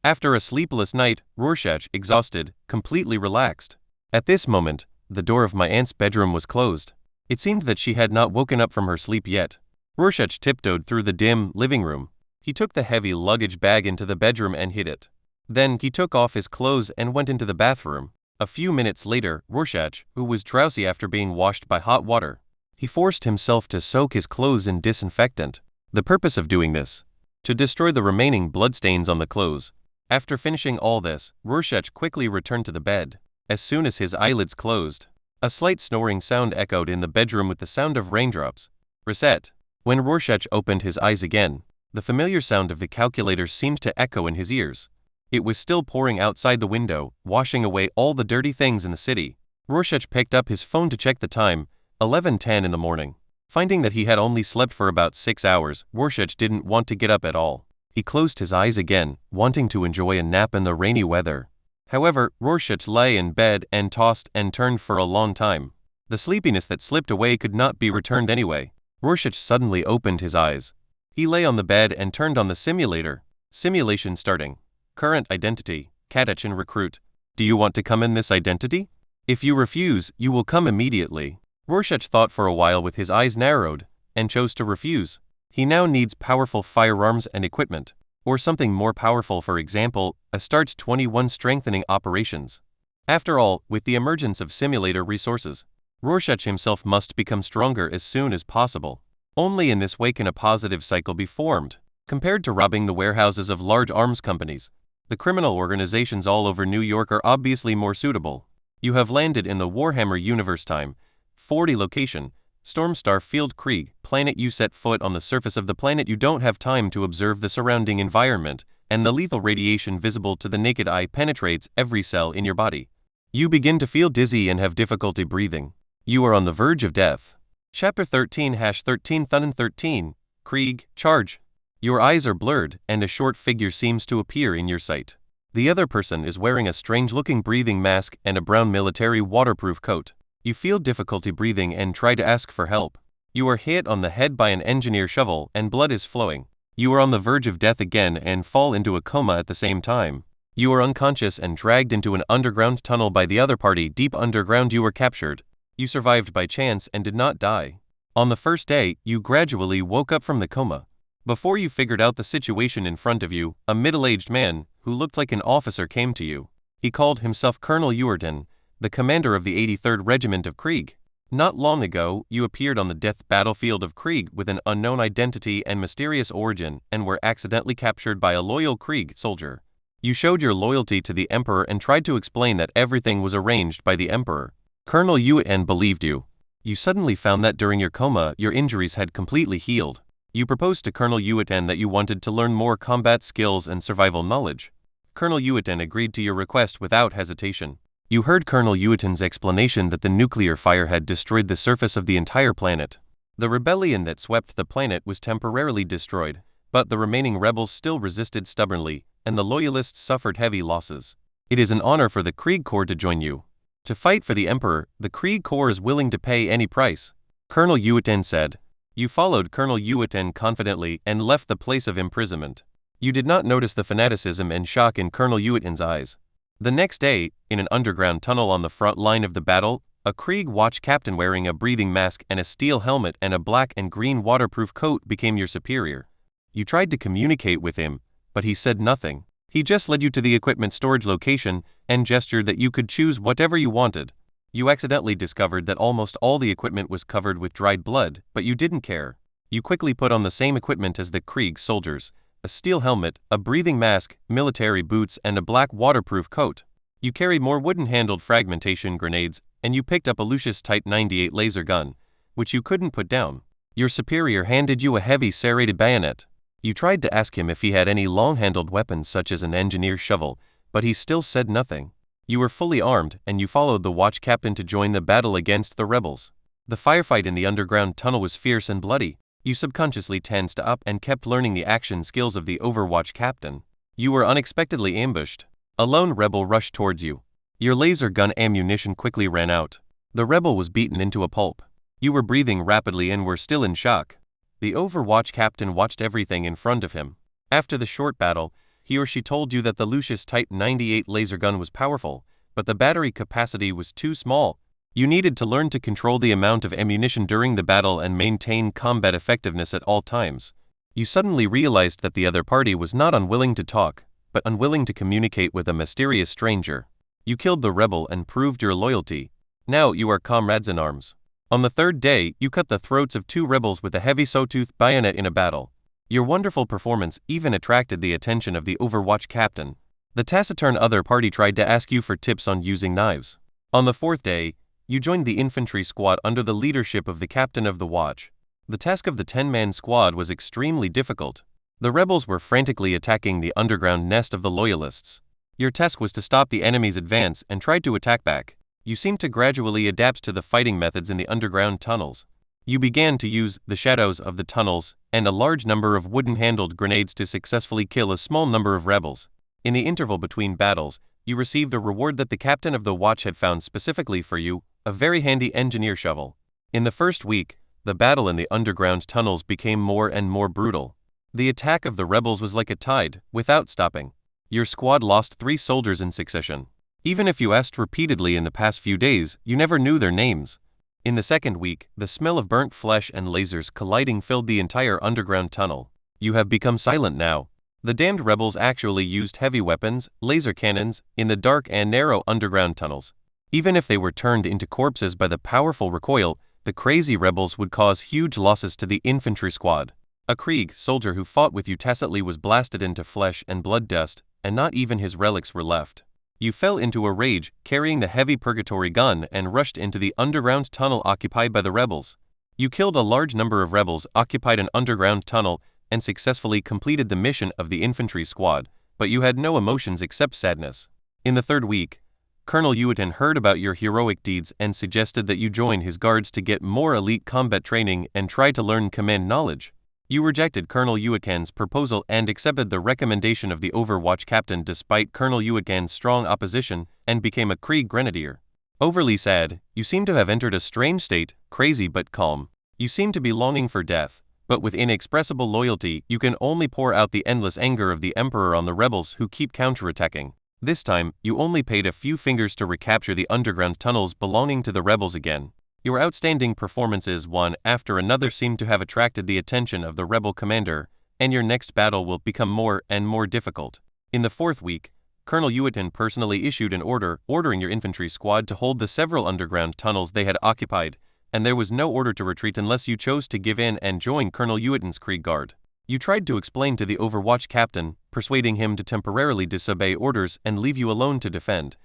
After a sleepless night, Rorschach, exhausted, completely relaxed. At this moment, the door of my aunt's bedroom was closed. It seemed that she had not woken up from her sleep yet. Rorschach tiptoed through the dim living room. He took the heavy luggage bag into the bedroom and hid it. Then he took off his clothes and went into the bathroom. A few minutes later, Rorschach, who was drowsy after being washed by hot water, he forced himself to soak his clothes in disinfectant. The purpose of doing this? To destroy the remaining bloodstains on the clothes. After finishing all this, Rorschach quickly returned to the bed. As soon as his eyelids closed, a slight snoring sound echoed in the bedroom with the sound of raindrops. Reset. When Rorschach opened his eyes again, the familiar sound of the calculator seemed to echo in his ears. It was still pouring outside the window, washing away all the dirty things in the city. Rorschach picked up his phone to check the time, 11:10 in the morning. Finding that he had only slept for about 6 hours, Rorschach didn't want to get up at all. He closed his eyes again, wanting to enjoy a nap in the rainy weather. However, Rorschach lay in bed and tossed and turned for a long time. The sleepiness that slipped away could not be returned anyway. Rorschach suddenly opened his eyes. He lay on the bed and turned on the simulator. Simulation starting. Current identity, Catachan recruit. Do you want to come in this identity? If you refuse, you will come immediately. Rorschach thought for a while with his eyes narrowed, and chose to refuse. He now needs powerful firearms and equipment, or something more powerful, for example, a Starch 21 strengthening operations. After all, with the emergence of simulator resources, Rorschach himself must become stronger as soon as possible. Only in this way can a positive cycle be formed. Compared to robbing the warehouses of large arms companies, the criminal organizations all over New York are obviously more suitable. You have landed in the Warhammer universe time, 40 location, Stormstar Field Krieg, planet. You set foot on the surface of the planet. You don't have time to observe the surrounding environment, and the lethal radiation visible to the naked eye penetrates every cell in your body. You begin to feel dizzy and have difficulty breathing. You are on the verge of death. Chapter 13-13 Thunden 13, Krieg, Charge. Your eyes are blurred, and a short figure seems to appear in your sight. The other person is wearing a strange-looking breathing mask and a brown military waterproof coat. You feel difficulty breathing and try to ask for help. You are hit on the head by an engineer shovel and blood is flowing. You are on the verge of death again and fall into a coma at the same time. You are unconscious and dragged into an underground tunnel by the other party. Deep underground. You were captured. You survived by chance and did not die. On the first day, you gradually woke up from the coma. Before you figured out the situation in front of you, a middle-aged man, who looked like an officer, came to you. He called himself Colonel Ewerton, the commander of the 83rd Regiment of Krieg. Not long ago, you appeared on the death battlefield of Krieg with an unknown identity and mysterious origin, and were accidentally captured by a loyal Krieg soldier. You showed your loyalty to the Emperor and tried to explain that everything was arranged by the Emperor. Colonel Ewerton believed you. You suddenly found that during your coma, your injuries had completely healed. You proposed to Colonel Ewerton that you wanted to learn more combat skills and survival knowledge. Colonel Ewerton agreed to your request without hesitation. You heard Colonel Ewerton's explanation that the nuclear fire had destroyed the surface of the entire planet. The rebellion that swept the planet was temporarily destroyed, but the remaining rebels still resisted stubbornly, and the loyalists suffered heavy losses. It is an honor for the Krieg Corps to join you. To fight for the Emperor, the Krieg Corps is willing to pay any price. Colonel Ewerton said. You followed Colonel Ewerton confidently and left the place of imprisonment. You did not notice the fanaticism and shock in Colonel Ewerton's eyes. The next day, in an underground tunnel on the front line of the battle, a Krieg watch captain wearing a breathing mask and a steel helmet and a black and green waterproof coat became your superior. You tried to communicate with him, but he said nothing. He just led you to the equipment storage location and gestured that you could choose whatever you wanted. You accidentally discovered that almost all the equipment was covered with dried blood, but you didn't care. You quickly put on the same equipment as the Krieg soldiers: a steel helmet, a breathing mask, military boots, and a black waterproof coat. You carried more wooden-handled fragmentation grenades, and you picked up a Lucius Type 98 laser gun, which you couldn't put down. Your superior handed you a heavy serrated bayonet. You tried to ask him if he had any long-handled weapons such as an engineer's shovel, but he still said nothing. You were fully armed, and you followed the watch captain to join the battle against the rebels. The firefight in the underground tunnel was fierce and bloody. You subconsciously tensed up and kept learning the action skills of the Overwatch captain. You were unexpectedly ambushed. A lone rebel rushed towards you. Your laser gun ammunition quickly ran out. The rebel was beaten into a pulp. You were breathing rapidly and were still in shock. The Overwatch captain watched everything in front of him. After the short battle, he or she told you that the Lucius Type 98 laser gun was powerful, but the battery capacity was too small. You needed to learn to control the amount of ammunition during the battle and maintain combat effectiveness at all times. You suddenly realized that the other party was not unwilling to talk, but unwilling to communicate with a mysterious stranger. You killed the rebel and proved your loyalty. Now you are comrades in arms. On the third day, you cut the throats of 2 rebels with a heavy sawtooth bayonet in a battle. Your wonderful performance even attracted the attention of the Overwatch captain. The taciturn other party tried to ask you for tips on using knives. On the 4th day, you joined the infantry squad under the leadership of the captain of the watch. The task of the 10-man squad was extremely difficult. The rebels were frantically attacking the underground nest of the loyalists. Your task was to stop the enemy's advance and try to attack back. You seemed to gradually adapt to the fighting methods in the underground tunnels. You began to use the shadows of the tunnels and a large number of wooden-handled grenades to successfully kill a small number of rebels. In the interval between battles, you received a reward that the captain of the watch had found specifically for you: a very handy engineer shovel. In the first week, the battle in the underground tunnels became more and more brutal. The attack of the rebels was like a tide, without stopping. Your squad lost 3 soldiers in succession. Even if you asked repeatedly in the past few days, you never knew their names. In the second week, the smell of burnt flesh and lasers colliding filled the entire underground tunnel. You have become silent now. The damned rebels actually used heavy weapons, laser cannons, in the dark and narrow underground tunnels. Even if they were turned into corpses by the powerful recoil, the crazy rebels would cause huge losses to the infantry squad. A Krieg soldier who fought with you tacitly was blasted into flesh and blood dust, and not even his relics were left. You fell into a rage, carrying the heavy purgatory gun, and rushed into the underground tunnel occupied by the rebels. You killed a large number of rebels, occupied an underground tunnel, and successfully completed the mission of the infantry squad, but you had no emotions except sadness. In the 3rd week, Colonel Yuetan heard about your heroic deeds and suggested that you join his guards to get more elite combat training and try to learn command knowledge. You rejected Colonel Yuetan's proposal and accepted the recommendation of the Overwatch captain despite Colonel Yuetan's strong opposition, and became a Krieg grenadier. Overly sad, you seem to have entered a strange state, crazy but calm. You seem to be longing for death, but with inexpressible loyalty you can only pour out the endless anger of the Emperor on the rebels who keep counterattacking. This time, you only paid a few fingers to recapture the underground tunnels belonging to the rebels again. Your outstanding performances one after another seem to have attracted the attention of the rebel commander, and your next battle will become more and more difficult. In the 4th week, Colonel Yuetan personally issued an order ordering your infantry squad to hold the several underground tunnels they had occupied, and there was no order to retreat unless you chose to give in and join Colonel Yuetan's Krieg Guard. You tried to explain to the Overwatch captain, persuading him to temporarily disobey orders and leave you alone to defend,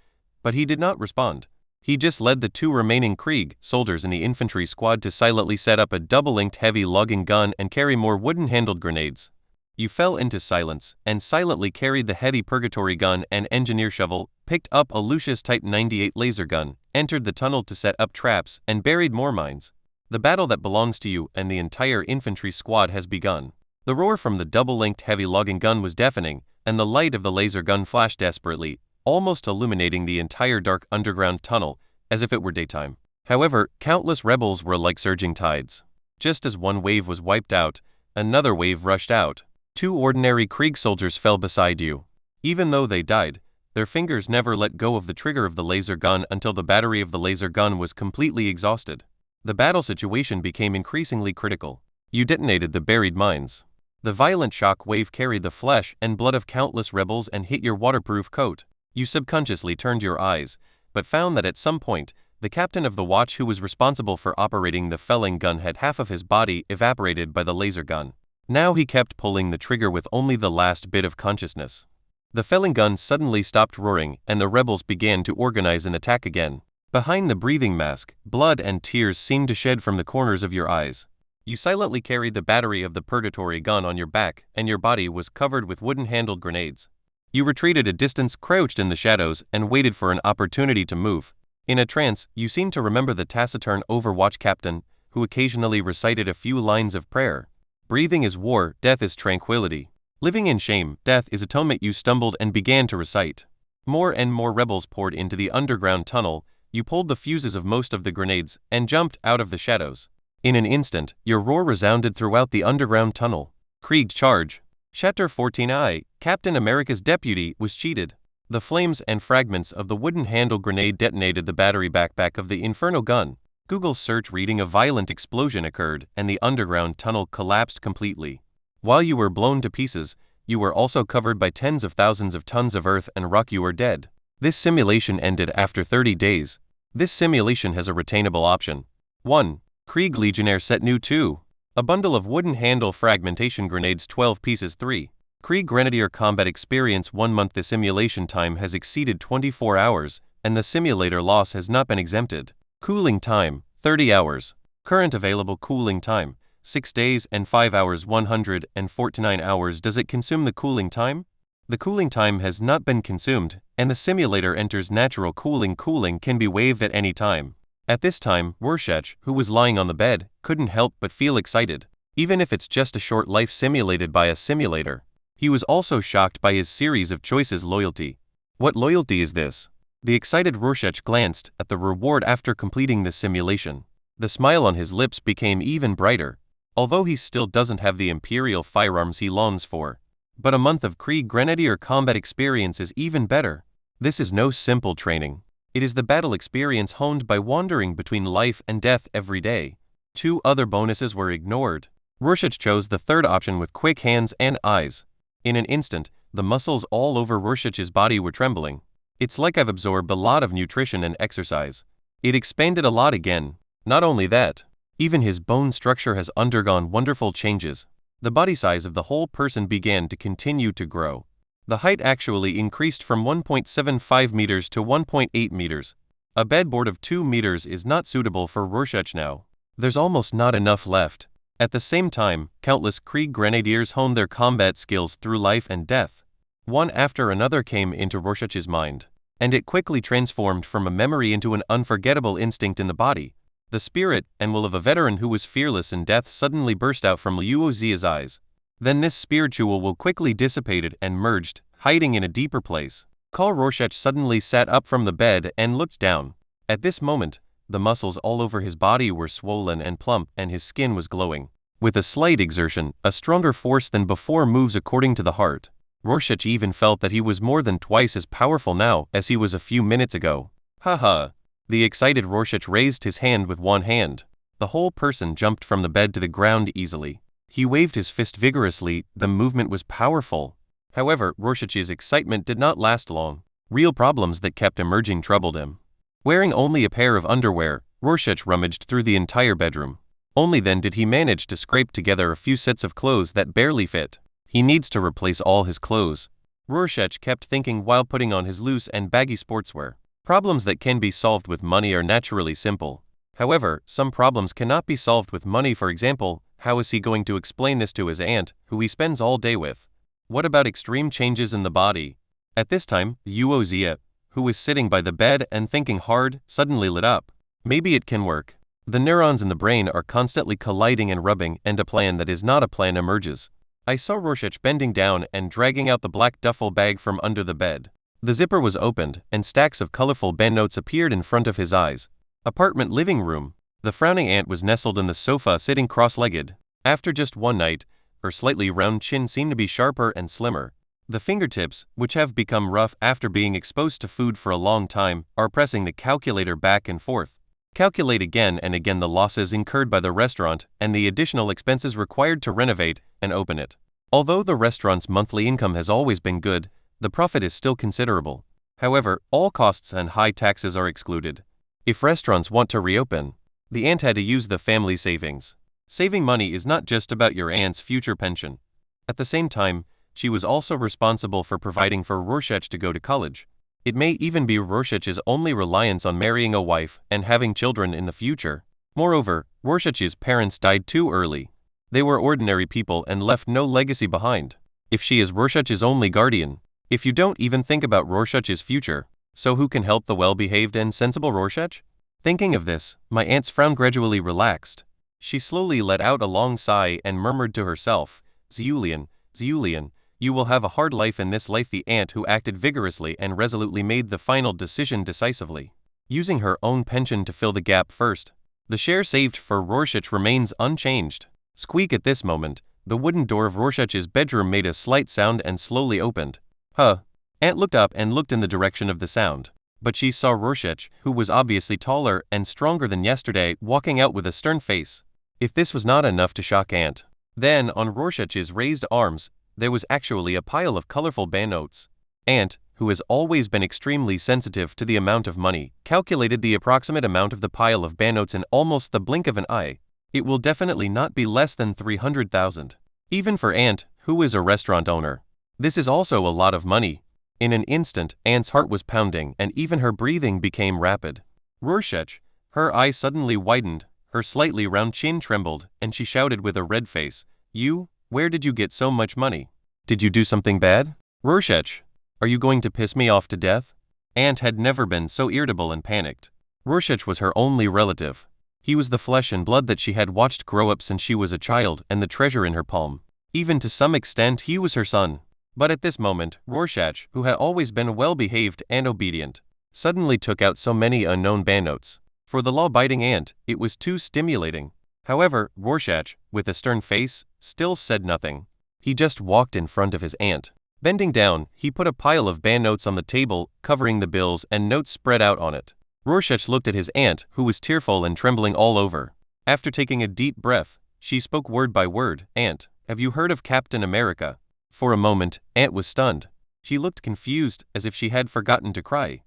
but he did not respond. He just led the 2 remaining Krieg soldiers in the infantry squad to silently set up a double-linked heavy logging gun and carry more wooden-handled grenades. You fell into silence and silently carried the heavy purgatory gun and engineer shovel, picked up a Lucius Type 98 laser gun, entered the tunnel to set up traps, and buried more mines. The battle that belongs to you and the entire infantry squad has begun. The roar from the double-linked heavy logging gun was deafening, and the light of the laser gun flashed desperately, almost illuminating the entire dark underground tunnel, as if it were daytime. However, countless rebels were like surging tides. Just as one wave was wiped out, another wave rushed out. 2 ordinary Krieg soldiers fell beside you. Even though they died, their fingers never let go of the trigger of the laser gun until the battery of the laser gun was completely exhausted. The battle situation became increasingly critical. You detonated the buried mines. The violent shock wave carried the flesh and blood of countless rebels and hit your waterproof coat. You subconsciously turned your eyes, but found that at some point, the captain of the watch who was responsible for operating the felling gun had half of his body evaporated by the laser gun. Now he kept pulling the trigger with only the last bit of consciousness. The felling gun suddenly stopped roaring, and the rebels began to organize an attack again. Behind the breathing mask, blood and tears seemed to shed from the corners of your eyes. You silently carried the battery of the purgatory gun on your back, and your body was covered with wooden-handled grenades. You retreated a distance, crouched in the shadows, and waited for an opportunity to move. In a trance, you seemed to remember the taciturn Overwatch captain, who occasionally recited a few lines of prayer. Breathing is war, death is tranquility. Living in shame, death is atonement. You stumbled and began to recite. More and more rebels poured into the underground tunnel. You pulled the fuses of most of the grenades, and jumped out of the shadows. In an instant, your roar resounded throughout the underground tunnel. Krieg charge! Chapter 14I, Captain America's deputy, was cheated. The flames and fragments of the wooden-handled grenade detonated the battery backpack of the Inferno gun. Google's search reading a violent explosion occurred, and the underground tunnel collapsed completely. While you were blown to pieces, you were also covered by tens of thousands of tons of earth and rock. You were dead. This simulation ended after 30 days. This simulation has a retainable option. 1. Krieg Legionnaire Set New 2. A bundle of wooden handle fragmentation grenades 12 pieces 3. Krieg Grenadier Combat Experience 1 month. The simulation time has exceeded 24 hours, and the simulator loss has not been exempted. Cooling time, 30 hours. Current available cooling time, 6 days and 5 hours. 149 hours. Does it consume the cooling time? The cooling time has not been consumed, and the simulator enters natural cooling. Cooling can be waived at any time. At this time, Rorschach, who was lying on the bed, couldn't help but feel excited, even if it's just a short life simulated by a simulator. He was also shocked by his series of choices. Loyalty. What loyalty is this? The excited Rorschach glanced at the reward after completing the simulation. The smile on his lips became even brighter, although he still doesn't have the Imperial firearms he longs for. But a month of Krieg Grenadier combat experience is even better. This is no simple training. It is the battle experience honed by wandering between life and death every day. 2 other bonuses were ignored. Rorschach chose the third option with quick hands and eyes. In an instant, the muscles all over Rorschach's body were trembling. It's like I've absorbed a lot of nutrition and exercise. It expanded a lot again. Not only that, even his bone structure has undergone wonderful changes. The body size of the whole person began to continue to grow. The height actually increased from 1.75 meters to 1.8 meters. A bedboard of 2 meters is not suitable for Rorschach now. There's almost not enough left. At the same time, countless Krieg Grenadiers honed their combat skills through life and death. One after another came into Rorschach's mind, and it quickly transformed from a memory into an unforgettable instinct in the body. The spirit and will of a veteran who was fearless in death suddenly burst out from Luozia's eyes. Then this spiritual will quickly dissipated and merged, hiding in a deeper place. Karl Rorschach suddenly sat up from the bed and looked down. At this moment, the muscles all over his body were swollen and plump, and his skin was glowing. With a slight exertion, a stronger force than before moves according to the heart. Rorschach even felt that he was more than twice as powerful now as he was a few minutes ago. Haha! The excited Rorschach raised his hand with one hand. The whole person jumped from the bed to the ground easily. He waved his fist vigorously. The movement was powerful. However, Rorschach's excitement did not last long. Real problems that kept emerging troubled him. Wearing only a pair of underwear, Rorschach rummaged through the entire bedroom. Only then did he manage to scrape together a few sets of clothes that barely fit. He needs to replace all his clothes. Rorschach kept thinking while putting on his loose and baggy sportswear. Problems that can be solved with money are naturally simple. However, some problems cannot be solved with money. For example, how is he going to explain this to his aunt, who he spends all day with? What about extreme changes in the body? At this time, Luozia, who was sitting by the bed and thinking hard, suddenly lit up. Maybe it can work. The neurons in the brain are constantly colliding and rubbing, and a plan that is not a plan emerges. I saw Rorschach bending down and dragging out the black duffel bag from under the bed. The zipper was opened, and stacks of colorful banknotes appeared in front of his eyes. Apartment living room. The frowning aunt was nestled in the sofa, sitting cross-legged. After just one night, her slightly round chin seemed to be sharper and slimmer. The fingertips, which have become rough after being exposed to food for a long time, are pressing the calculator back and forth. Calculate again and again the losses incurred by the restaurant and the additional expenses required to renovate and open it. Although the restaurant's monthly income has always been good, the profit is still considerable. However, all costs and high taxes are excluded. If restaurants want to reopen, the aunt had to use the family savings. Saving money is not just about your aunt's future pension. At the same time, she was also responsible for providing for Rorschach to go to college. It may even be Rorschach's only reliance on marrying a wife and having children in the future. Moreover, Rorschach's parents died too early. They were ordinary people and left no legacy behind. If she is Rorschach's only guardian, if you don't even think about Rorschach's future, so who can help the well-behaved and sensible Rorschach? Thinking of this, my aunt's frown gradually relaxed. She slowly let out a long sigh and murmured to herself, Zulian, Zulian, you will have a hard life in this life. The aunt who acted vigorously and resolutely made the final decision decisively. Using her own pension to fill the gap first, the share saved for Rorschach remains unchanged. Squeak! At this moment, the wooden door of Rorschach's bedroom made a slight sound and slowly opened. Aunt looked up and looked in the direction of the sound. But she saw Rorschach, who was obviously taller and stronger than yesterday, walking out with a stern face. If this was not enough to shock Aunt, then on Rorschach's raised arms, there was actually a pile of colorful banknotes. Aunt, who has always been extremely sensitive to the amount of money, calculated the approximate amount of the pile of banknotes in almost the blink of an eye. It will definitely not be less than 300,000. Even for Aunt, who is a restaurant owner. This is also a lot of money. In an instant, Aunt's heart was pounding and even her breathing became rapid. Rorschach, her eyes suddenly widened, her slightly round chin trembled, and she shouted with a red face, "You, where did you get so much money? Did you do something bad? Rorschach, are you going to piss me off to death?" Aunt had never been so irritable and panicked. Rorschach was her only relative. He was the flesh and blood that she had watched grow up since she was a child and the treasure in her palm. Even to some extent he was her son. But at this moment, Rorschach, who had always been well-behaved and obedient, suddenly took out so many unknown banknotes. For the law-abiding Aunt, it was too stimulating. However, Rorschach, with a stern face, still said nothing. He just walked in front of his aunt. Bending down, he put a pile of banknotes on the table, covering the bills and notes spread out on it. Rorschach looked at his aunt, who was tearful and trembling all over. After taking a deep breath, she spoke word by word, "Aunt, have you heard of Captain America?" For a moment, Aunt was stunned. She looked confused, as if she had forgotten to cry.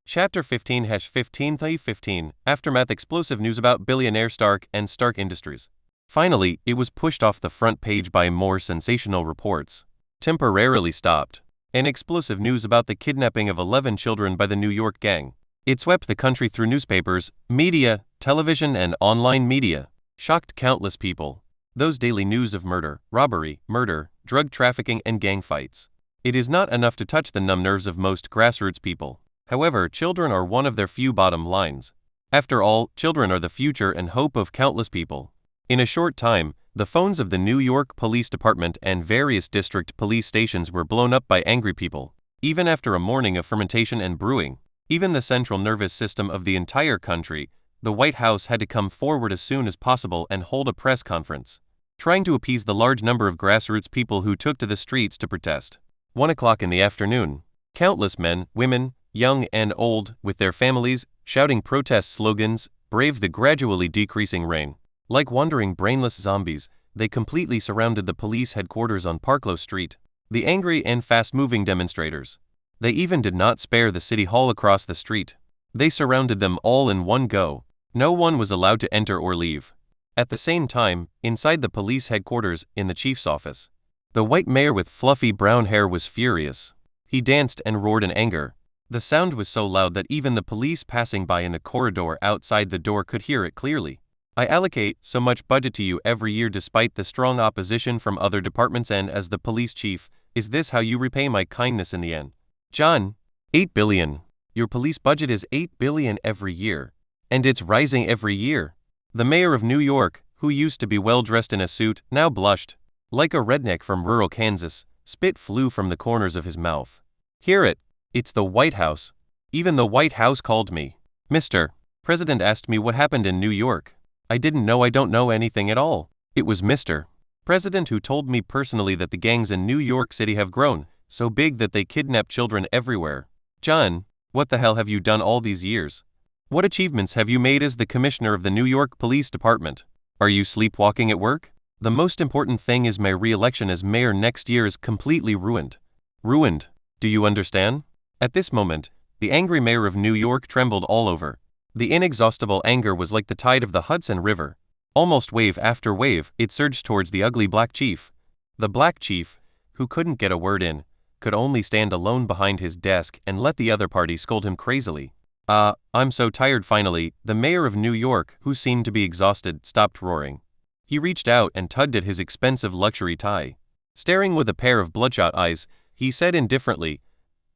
Chapter 15-15 Aftermath. Explosive news about billionaire Stark and Stark Industries. Finally, it was pushed off the front page by more sensational reports. Temporarily stopped. And explosive news about the kidnapping of 11 children by the New York gang. It swept the country through newspapers, media, television and online media. Shocked countless people. Those daily news of murder, robbery, murder, drug trafficking and gang fights. It is not enough to touch the numb nerves of most grassroots people. However, children are one of their few bottom lines. After all, children are the future and hope of countless people. In a short time, the phones of the New York Police Department and various district police stations were blown up by angry people. Even after a morning of fermentation and brewing, even the central nervous system of the entire country, the White House had to come forward as soon as possible and hold a press conference, trying to appease the large number of grassroots people who took to the streets to protest. 1 o'clock in the afternoon. Countless men, women, young and old, with their families, shouting protest slogans, braved the gradually decreasing rain. Like wandering brainless zombies, they completely surrounded the police headquarters on Parklow Street. The angry and fast-moving demonstrators. They even did not spare the city hall across the street. They surrounded them all in one go. No one was allowed to enter or leave. At the same time, inside the police headquarters, in the chief's office, the white mayor with fluffy brown hair was furious. He danced and roared in anger. The sound was so loud that even the police passing by in the corridor outside the door could hear it clearly. "I allocate so much budget to you every year despite the strong opposition from other departments, and as the police chief, is this how you repay my kindness in the end?" "John, 8 billion. Your police budget is 8 billion every year. And it's rising every year." The mayor of New York, who used to be well dressed in a suit, now blushed. Like a redneck from rural Kansas, spit flew from the corners of his mouth. "Hear it. It's the White House. Even the White House called me. Mr. President asked me what happened in New York. I didn't know. I don't know anything at all. It was Mr. President who told me personally that the gangs in New York City have grown so big that they kidnap children everywhere. John, what the hell have you done all these years? What achievements have you made as the commissioner of the New York Police Department? Are you sleepwalking at work? The most important thing is my re-election as mayor next year is completely ruined. Ruined. Do you understand? At this moment, the angry mayor of New York trembled all over. The inexhaustible anger was like the tide of the Hudson River. Almost wave after wave, it surged towards the ugly black chief. The black chief, who couldn't get a word in, could only stand alone behind his desk and let the other party scold him crazily. I'm so tired. Finally, the mayor of New York, who seemed to be exhausted, stopped roaring. He reached out and tugged at his expensive luxury tie. Staring with a pair of bloodshot eyes, he said indifferently,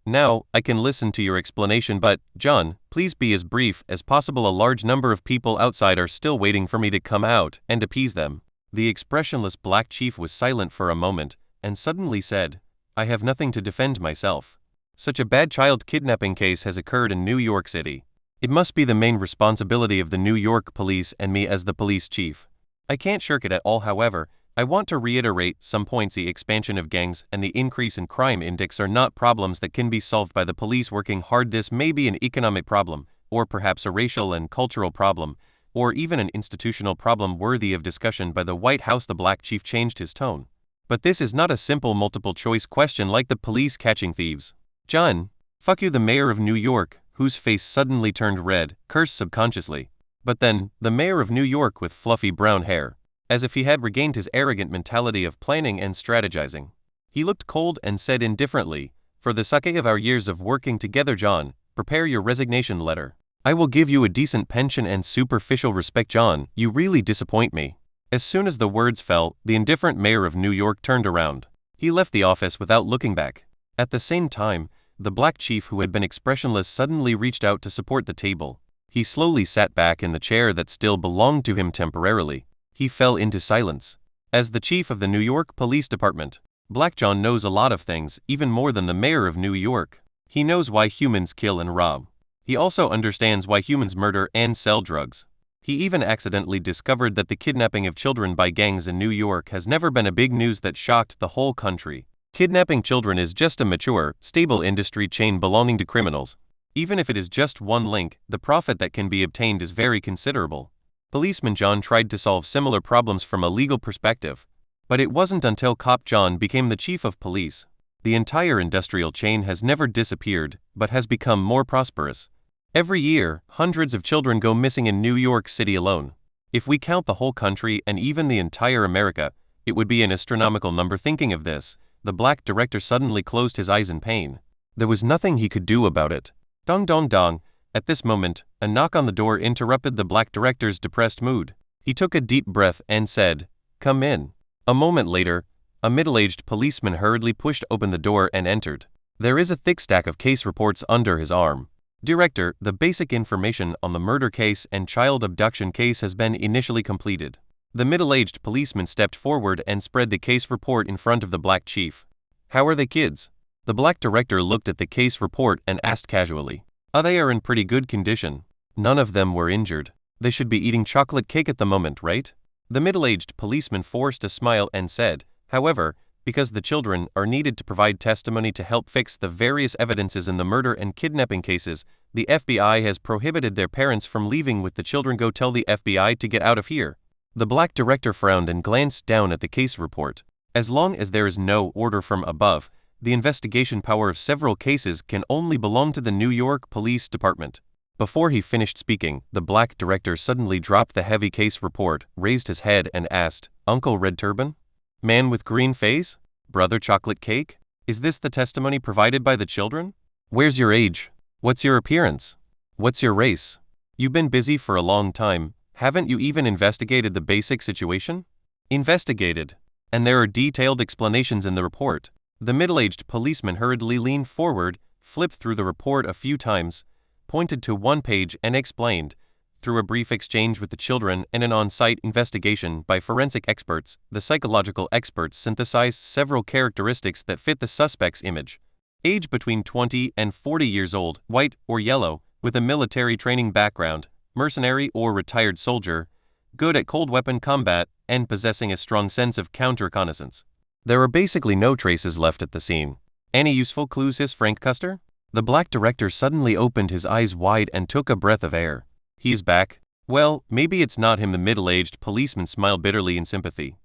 "Now, I can listen to your explanation, but, John, please be as brief as possible. A large number of people outside are still waiting for me to come out and appease them." The expressionless black chief was silent for a moment, and suddenly said, "I have nothing to defend myself. Such a bad child kidnapping case has occurred in New York City. It must be the main responsibility of the New York police and me as the police chief. I can't shirk it at all. However, I want to reiterate some points. The expansion of gangs and the increase in crime index are not problems that can be solved by the police working hard. This may be an economic problem, or perhaps a racial and cultural problem, or even an institutional problem worthy of discussion by the White House." The black chief changed his tone. "But this is not a simple multiple-choice question like the police catching thieves. John, fuck you." The mayor of New York, whose face suddenly turned red, cursed subconsciously. But then, the mayor of New York with fluffy brown hair, as if he had regained his arrogant mentality of planning and strategizing. He looked cold and said indifferently, "For the sake of our years of working together, John, prepare your resignation letter. I will give you a decent pension and superficial respect." "John, you really disappoint me." As soon as the words fell, the indifferent mayor of New York turned around. He left the office without looking back. At the same time, the black chief, who had been expressionless, suddenly reached out to support the table. He slowly sat back in the chair that still belonged to him temporarily. He fell into silence. As the chief of the New York Police Department, Black John knows a lot of things, even more than the mayor of New York. He knows why humans kill and rob. He also understands why humans murder and sell drugs. He even accidentally discovered that the kidnapping of children by gangs in New York has never been a big news that shocked the whole country. Kidnapping children is just a mature, stable industry chain belonging to criminals. Even if it is just one link, the profit that can be obtained is very considerable. Policeman John tried to solve similar problems from a legal perspective. But it wasn't until Cop John became the chief of police. The entire industrial chain has never disappeared, but has become more prosperous. Every year, hundreds of children go missing in New York City alone. If we count the whole country and even the entire America, it would be an astronomical number. Thinking of this, the black director suddenly closed his eyes in pain. There was nothing he could do about it. Dong dong dong. At this moment, a knock on the door interrupted the black director's depressed mood. He took a deep breath and said, "Come in." A moment later, a middle-aged policeman hurriedly pushed open the door and entered. There is a thick stack of case reports under his arm. "Director, the basic information on the murder case and child abduction case has been initially completed." The middle-aged policeman stepped forward and spread the case report in front of the black chief. "How are the kids?" The black director looked at the case report and asked casually. "They are in pretty good condition. None of them were injured. They should be eating chocolate cake at the moment, right?" The middle-aged policeman forced a smile and said, "However, because the children are needed to provide testimony to help fix the various evidences in the murder and kidnapping cases, the FBI has prohibited their parents from leaving with the children. Go tell the FBI to get out of here." The black director frowned and glanced down at the case report. As long as there is no order from above, the investigation power of several cases can only belong to the New York Police Department. Before he finished speaking, the black director suddenly dropped the heavy case report, raised his head and asked, "Uncle Red Turban? Man with green face? Brother Chocolate Cake? Is this the testimony provided by the children? Where's your age? What's your appearance? What's your race? You've been busy for a long time. Haven't you even investigated the basic situation?" "Investigated. And there are detailed explanations in the report." The middle-aged policeman hurriedly leaned forward, flipped through the report a few times, pointed to one page and explained, "Through a brief exchange with the children and an on-site investigation by forensic experts, the psychological experts synthesized several characteristics that fit the suspect's image. Age between 20 and 40 years old, white or yellow, with a military training background, mercenary or retired soldier, good at cold weapon combat, and possessing a strong sense of counter-reconnaissance. There are basically no traces left at the scene. Any useful clues?" hissed Frank Custer. The black director suddenly opened his eyes wide and took a breath of air. "He's back. Well, maybe it's not him." The middle-aged policeman smiled bitterly in sympathy.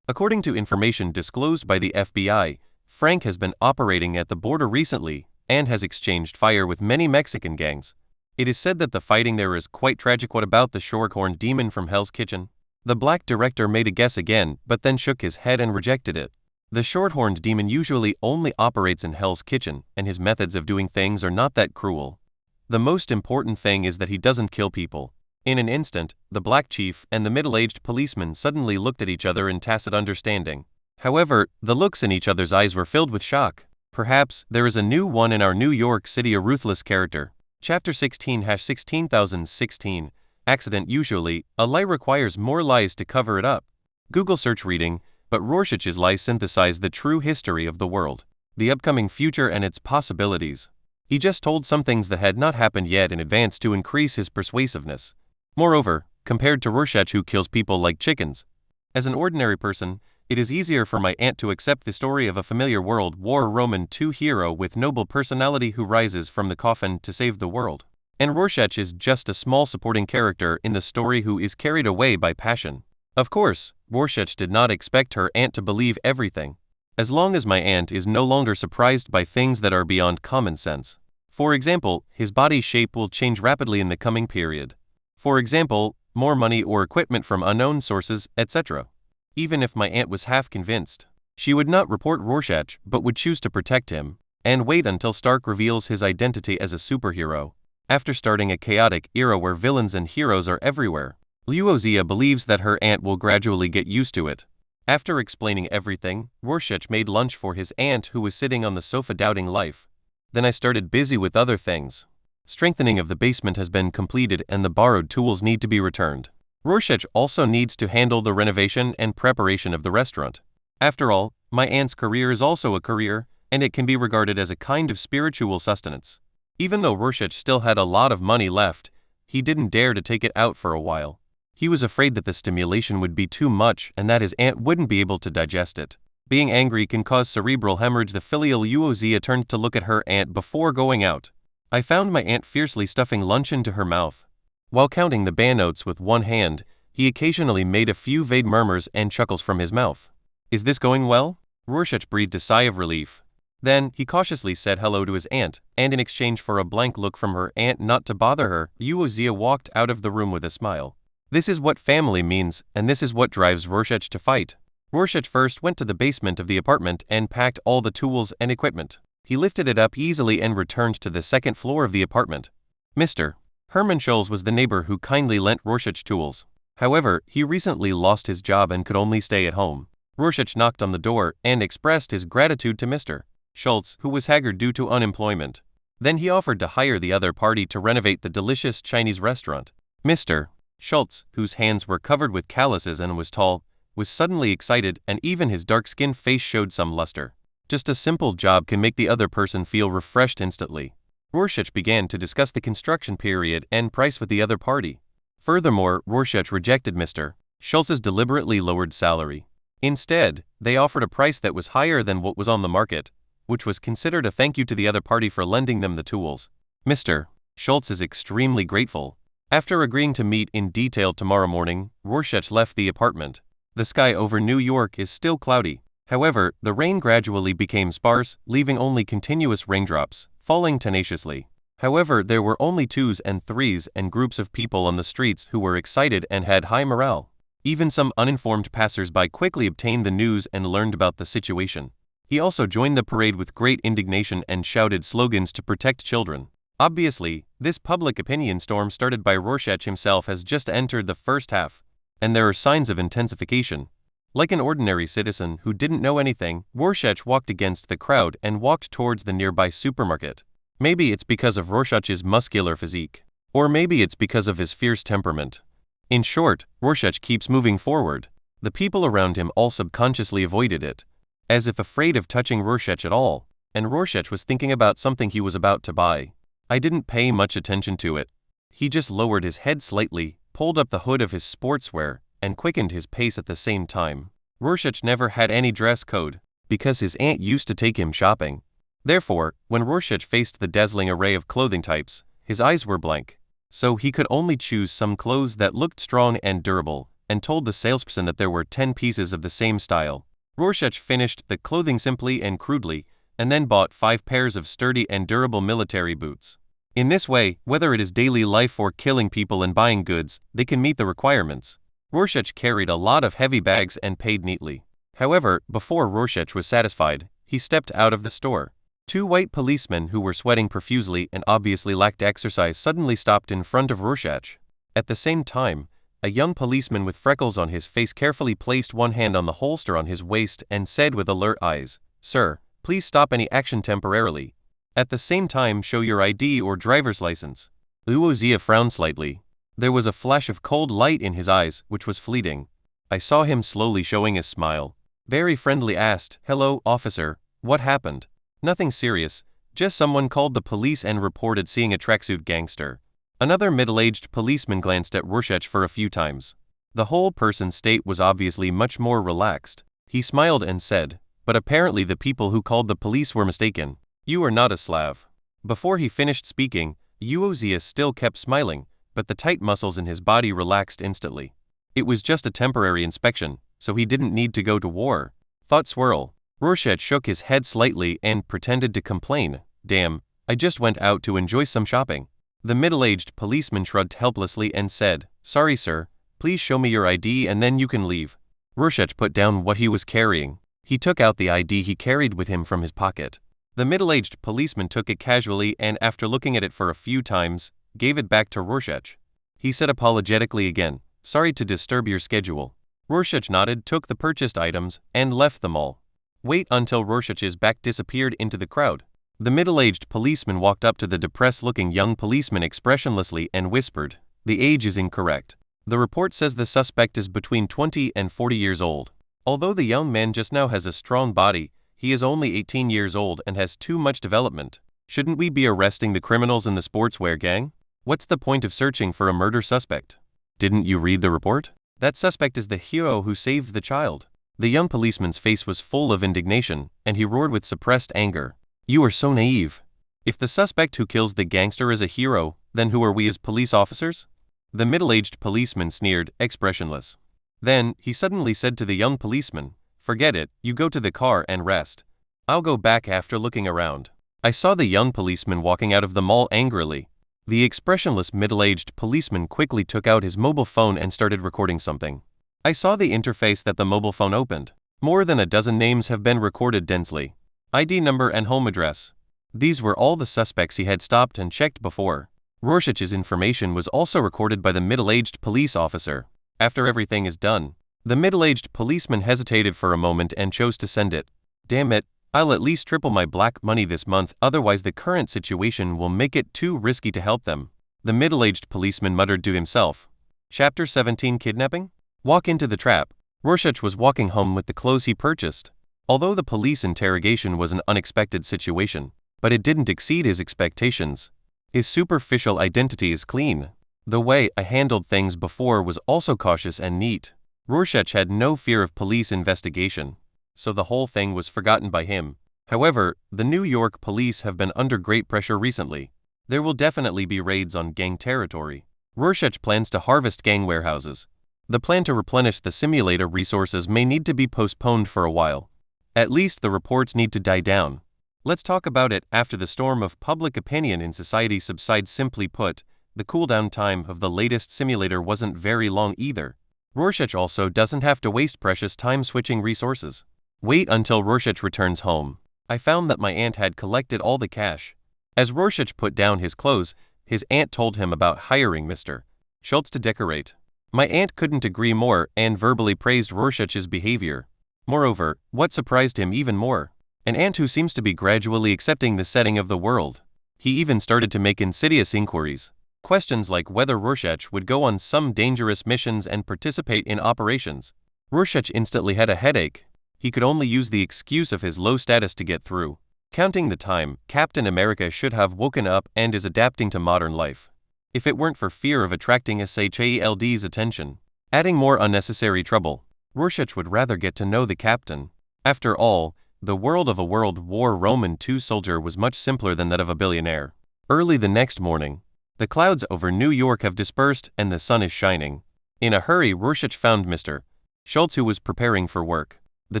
According to information disclosed by the FBI, Frank has been operating at the border recently and has exchanged fire with many Mexican gangs. It is said that the fighting there is quite tragic. What about the short-horned demon from Hell's Kitchen? The black director made a guess again, but then shook his head and rejected it. The short-horned demon usually only operates in Hell's Kitchen, and his methods of doing things are not that cruel. The most important thing is that he doesn't kill people. In an instant, the black chief and the middle-aged policeman suddenly looked at each other in tacit understanding. However, the looks in each other's eyes were filled with shock. Perhaps there is a new one in our New York City, a ruthless character. Chapter 16-16016. Accident. Usually, a lie requires more lies to cover it up. Google search reading, but Rorschach's lies synthesize the true history of the world, the upcoming future and its possibilities. He just told some things that had not happened yet in advance to increase his persuasiveness. Moreover, compared to Rorschach, who kills people like chickens, as an ordinary person, it is easier for my aunt to accept the story of a familiar World War Roman II hero with noble personality who rises from the coffin to save the world. And Rorschach is just a small supporting character in the story who is carried away by passion. Of course, Rorschach did not expect her aunt to believe everything. As long as my aunt is no longer surprised by things that are beyond common sense. For example, his body shape will change rapidly in the coming period. For example, more money or equipment from unknown sources, etc. Even if my aunt was half convinced, she would not report Rorschach but would choose to protect him, and wait until Stark reveals his identity as a superhero. After starting a chaotic era where villains and heroes are everywhere, Luozia believes that her aunt will gradually get used to it. After explaining everything, Rorschach made lunch for his aunt, who was sitting on the sofa doubting life. Then I started busy with other things. Strengthening of the basement has been completed and the borrowed tools need to be returned. Rorschach also needs to handle the renovation and preparation of the restaurant. After all, my aunt's career is also a career, and it can be regarded as a kind of spiritual sustenance. Even though Rorschach still had a lot of money left, he didn't dare to take it out for a while. He was afraid that the stimulation would be too much and that his aunt wouldn't be able to digest it. Being angry can cause cerebral hemorrhage. The filial Luozia turned to look at her aunt before going out. I found my aunt fiercely stuffing lunch into her mouth. While counting the banknotes with one hand, he occasionally made a few vague murmurs and chuckles from his mouth. Is this going well? Rorschach breathed a sigh of relief. Then, he cautiously said hello to his aunt, and in exchange for a blank look from her aunt not to bother her, Luozia walked out of the room with a smile. This is what family means, and this is what drives Rorschach to fight. Rorschach first went to the basement of the apartment and packed all the tools and equipment. He lifted it up easily and returned to the second floor of the apartment. Mr. Herman Scholz was the neighbor who kindly lent Rorschach tools. However, he recently lost his job and could only stay at home. Rorschach knocked on the door and expressed his gratitude to Mr. Scholz, who was haggard due to unemployment. Then he offered to hire the other party to renovate the delicious Chinese restaurant. Mr. Scholz, whose hands were covered with calluses and was tall, was suddenly excited, and even his dark-skinned face showed some luster. Just a simple job can make the other person feel refreshed instantly. Rorschach began to discuss the construction period and price with the other party. Furthermore, Rorschach rejected Mr. Scholz's deliberately lowered salary. Instead, they offered a price that was higher than what was on the market, which was considered a thank you to the other party for lending them the tools. Mr. Scholz is extremely grateful. After agreeing to meet in detail tomorrow morning, Rorschach left the apartment. The sky over New York is still cloudy. However, the rain gradually became sparse, leaving only continuous raindrops, falling tenaciously. However, there were only 2s and 3s and groups of people on the streets who were excited and had high morale. Even some uninformed passers-by quickly obtained the news and learned about the situation. He also joined the parade with great indignation and shouted slogans to protect children. Obviously, this public opinion storm started by Rorschach himself has just entered the first half, and there are signs of intensification. Like an ordinary citizen who didn't know anything, Rorschach walked against the crowd and walked towards the nearby supermarket. Maybe it's because of Rorschach's muscular physique. Or maybe it's because of his fierce temperament. In short, Rorschach keeps moving forward. The people around him all subconsciously avoided it, as if afraid of touching Rorschach at all, and Rorschach was thinking about something he was about to buy. I didn't pay much attention to it. He just lowered his head slightly, pulled up the hood of his sportswear, and quickened his pace at the same time. Rorschach never had any dress code, because his aunt used to take him shopping. Therefore, when Rorschach faced the dazzling array of clothing types, his eyes were blank. So he could only choose some clothes that looked strong and durable, and told the salesperson that there were 10 pieces of the same style. Rorschach finished the clothing simply and crudely, and then bought 5 pairs of sturdy and durable military boots. In this way, whether it is daily life or killing people and buying goods, they can meet the requirements. Rorschach carried a lot of heavy bags and paid neatly. However, before Rorschach was satisfied, he stepped out of the store. 2 white policemen who were sweating profusely and obviously lacked exercise suddenly stopped in front of Rorschach. At the same time, a young policeman with freckles on his face carefully placed one hand on the holster on his waist and said with alert eyes, "Sir, please stop any action temporarily. At the same time, show your ID or driver's license." Uozia frowned slightly. There was a flash of cold light in his eyes, which was fleeting. I saw him slowly showing a smile. Very friendly asked, "Hello, officer, what happened?" "Nothing serious, just someone called the police and reported seeing a tracksuit gangster." Another middle-aged policeman glanced at Rorschach for a few times. The whole person's state was obviously much more relaxed. He smiled and said, "But apparently the people who called the police were mistaken. You are not a Slav." Before he finished speaking, Uozia still kept smiling, but the tight muscles in his body relaxed instantly. It was just a temporary inspection, so he didn't need to go to war. Thought swirl. Rorschach shook his head slightly and pretended to complain. "Damn, I just went out to enjoy some shopping." The middle-aged policeman shrugged helplessly and said, "Sorry sir, please show me your ID and then you can leave." Rorschach put down what he was carrying. He took out the ID he carried with him from his pocket. The middle-aged policeman took it casually and after looking at it for a few times, gave it back to Rorschach. He said apologetically again, "Sorry to disturb your schedule." Rorschach nodded, took the purchased items, and left them all. Wait until Rorschach's back disappeared into the crowd. The middle-aged policeman walked up to the depressed-looking young policeman expressionlessly and whispered, "The age is incorrect. The report says the suspect is between 20 and 40 years old. Although the young man just now has a strong body, he is only 18 years old and has too much development. Shouldn't we be arresting the criminals in the sportswear gang? What's the point of searching for a murder suspect? Didn't you read the report? That suspect is the hero who saved the child." The young policeman's face was full of indignation, and he roared with suppressed anger. "You are so naive. If the suspect who kills the gangster is a hero, then who are we as police officers?" The middle-aged policeman sneered, expressionless. Then, he suddenly said to the young policeman, "Forget it, you go to the car and rest. I'll go back after looking around." I saw the young policeman walking out of the mall angrily. The expressionless middle-aged policeman quickly took out his mobile phone and started recording something. I saw the interface that the mobile phone opened. More than a dozen names have been recorded densely. ID number and home address. These were all the suspects he had stopped and checked before. Rorschach's information was also recorded by the middle-aged police officer. After everything is done, the middle-aged policeman hesitated for a moment and chose to send it. "Damn it, I'll at least triple my black money this month, otherwise the current situation will make it too risky to help them." The middle-aged policeman muttered to himself. Chapter 17 Kidnapping? Walk into the trap. Rorschach was walking home with the clothes he purchased. Although the police interrogation was an unexpected situation, but it didn't exceed his expectations. His superficial identity is clean. The way I handled things before was also cautious and neat. Rorschach had no fear of police investigation, so the whole thing was forgotten by him. However, the New York police have been under great pressure recently. There will definitely be raids on gang territory. Rorschach plans to harvest gang warehouses. The plan to replenish the simulator resources may need to be postponed for a while. At least the reports need to die down. Let's talk about it after the storm of public opinion in society subsides. Simply put, the cooldown time of the latest simulator wasn't very long either. Rorschach also doesn't have to waste precious time switching resources. Wait until Rorschach returns home. I found that my aunt had collected all the cash. As Rorschach put down his clothes, his aunt told him about hiring Mr. Schultz to decorate. My aunt couldn't agree more and verbally praised Rorschach's behavior. Moreover, what surprised him even more? An aunt who seems to be gradually accepting the setting of the world. He even started to make insidious inquiries. Questions like whether Rorschach would go on some dangerous missions and participate in operations. Rorschach instantly had a headache. He could only use the excuse of his low status to get through. Counting the time, Captain America should have woken up and is adapting to modern life. If it weren't for fear of attracting SHALD's attention, adding more unnecessary trouble, Rorschach would rather get to know the captain. After all, the world of a World War Roman II soldier was much simpler than that of a billionaire. Early the next morning, the clouds over New York have dispersed and the sun is shining. In a hurry, Rorschach found Mr. Schultz, who was preparing for work. The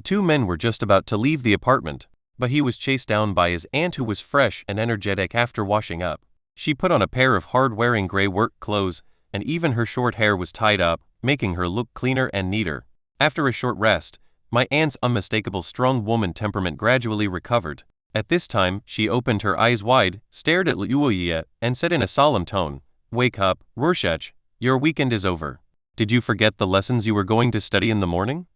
two men were just about to leave the apartment, but he was chased down by his aunt, who was fresh and energetic after washing up. She put on a pair of hard-wearing gray work clothes, and even her short hair was tied up, making her look cleaner and neater. After a short rest, my aunt's unmistakable strong woman temperament gradually recovered. At this time, she opened her eyes wide, stared at Luoyia, and said in a solemn tone, "Wake up, Rorschach, your weekend is over. Did you forget the lessons you were going to study in the morning?"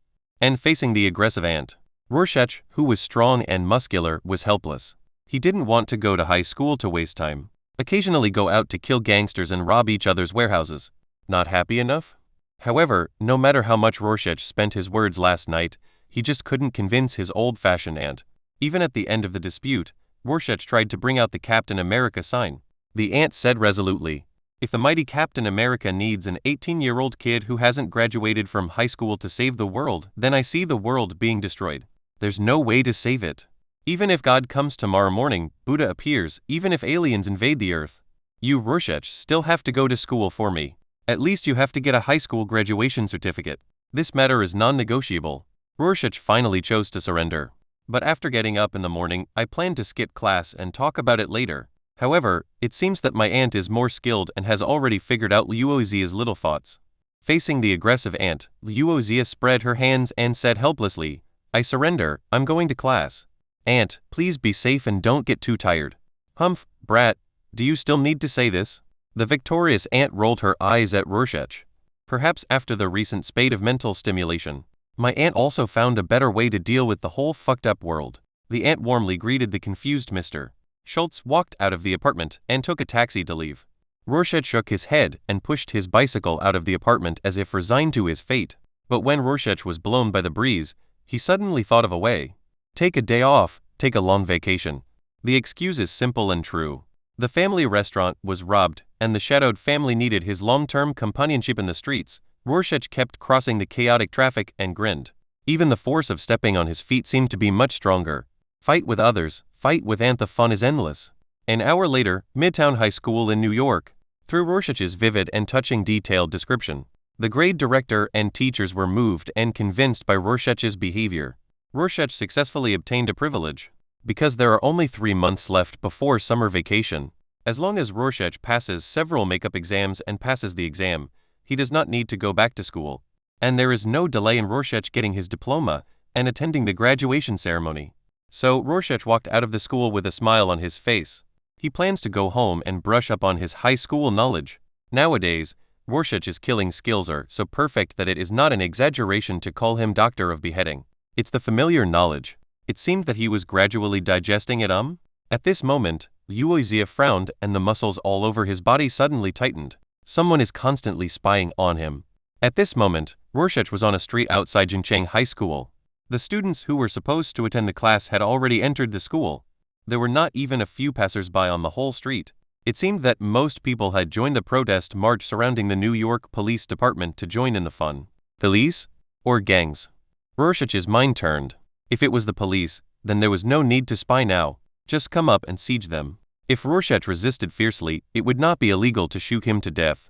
And facing the aggressive aunt, Rorschach, who was strong and muscular, was helpless. He didn't want to go to high school to waste time. Occasionally go out to kill gangsters and rob each other's warehouses. Not happy enough? However, no matter how much Rorschach spent his words last night, he just couldn't convince his old-fashioned aunt. Even at the end of the dispute, Rorschach tried to bring out the Captain America sign. The aunt said resolutely, "If the mighty Captain America needs an 18-year-old kid who hasn't graduated from high school to save the world, then I see the world being destroyed. There's no way to save it. Even if God comes tomorrow morning, Buddha appears, even if aliens invade the earth, you, Rorschach, still have to go to school for me. At least you have to get a high school graduation certificate. This matter is non-negotiable." Rorschach finally chose to surrender. "But after getting up in the morning, I planned to skip class and talk about it later. However, it seems that my aunt is more skilled and has already figured out Luozia's little thoughts." Facing the aggressive aunt, Luozia spread her hands and said helplessly, "I surrender, I'm going to class. Aunt, please be safe and don't get too tired." "Humph, brat, do you still need to say this?" The victorious aunt rolled her eyes at Rorschach. "Perhaps after the recent spate of mental stimulation, my aunt also found a better way to deal with the whole fucked up world." The aunt warmly greeted the confused Mr. Schultz, walked out of the apartment, and took a taxi to leave. Rorschach shook his head and pushed his bicycle out of the apartment as if resigned to his fate. But when Rorschach was blown by the breeze, he suddenly thought of a way. Take a day off, take a long vacation. The excuse is simple and true. The family restaurant was robbed, and the shadowed family needed his long-term companionship in the streets. Rorschach kept crossing the chaotic traffic and grinned. Even the force of stepping on his feet seemed to be much stronger. Fight with others, fight with aunt, the fun is endless. An hour later, Midtown High School in New York. Through Rorschach's vivid and touching detailed description, the grade director and teachers were moved and convinced by Rorschach's behavior. Rorschach successfully obtained a privilege. Because there are only 3 months left before summer vacation, as long as Rorschach passes several makeup exams and passes the exam, he does not need to go back to school. And there is no delay in Rorschach getting his diploma and attending the graduation ceremony. So Rorschach walked out of the school with a smile on his face. He plans to go home and brush up on his high school knowledge. Nowadays, Rorschach's killing skills are so perfect that it is not an exaggeration to call him Doctor of Beheading. It's the familiar knowledge. It seemed that he was gradually digesting it. At this moment, Luozia frowned and the muscles all over his body suddenly tightened. Someone is constantly spying on him. At this moment, Rorschach was on a street outside Jincheng High School. The students who were supposed to attend the class had already entered the school. There were not even a few passers-by on the whole street. It seemed that most people had joined the protest march surrounding the New York Police Department to join in the fun. Police? Or gangs? Rorschach's mind turned. If it was the police, then there was no need to spy now. Just come up and siege them. If Rorschach resisted fiercely, it would not be illegal to shoot him to death.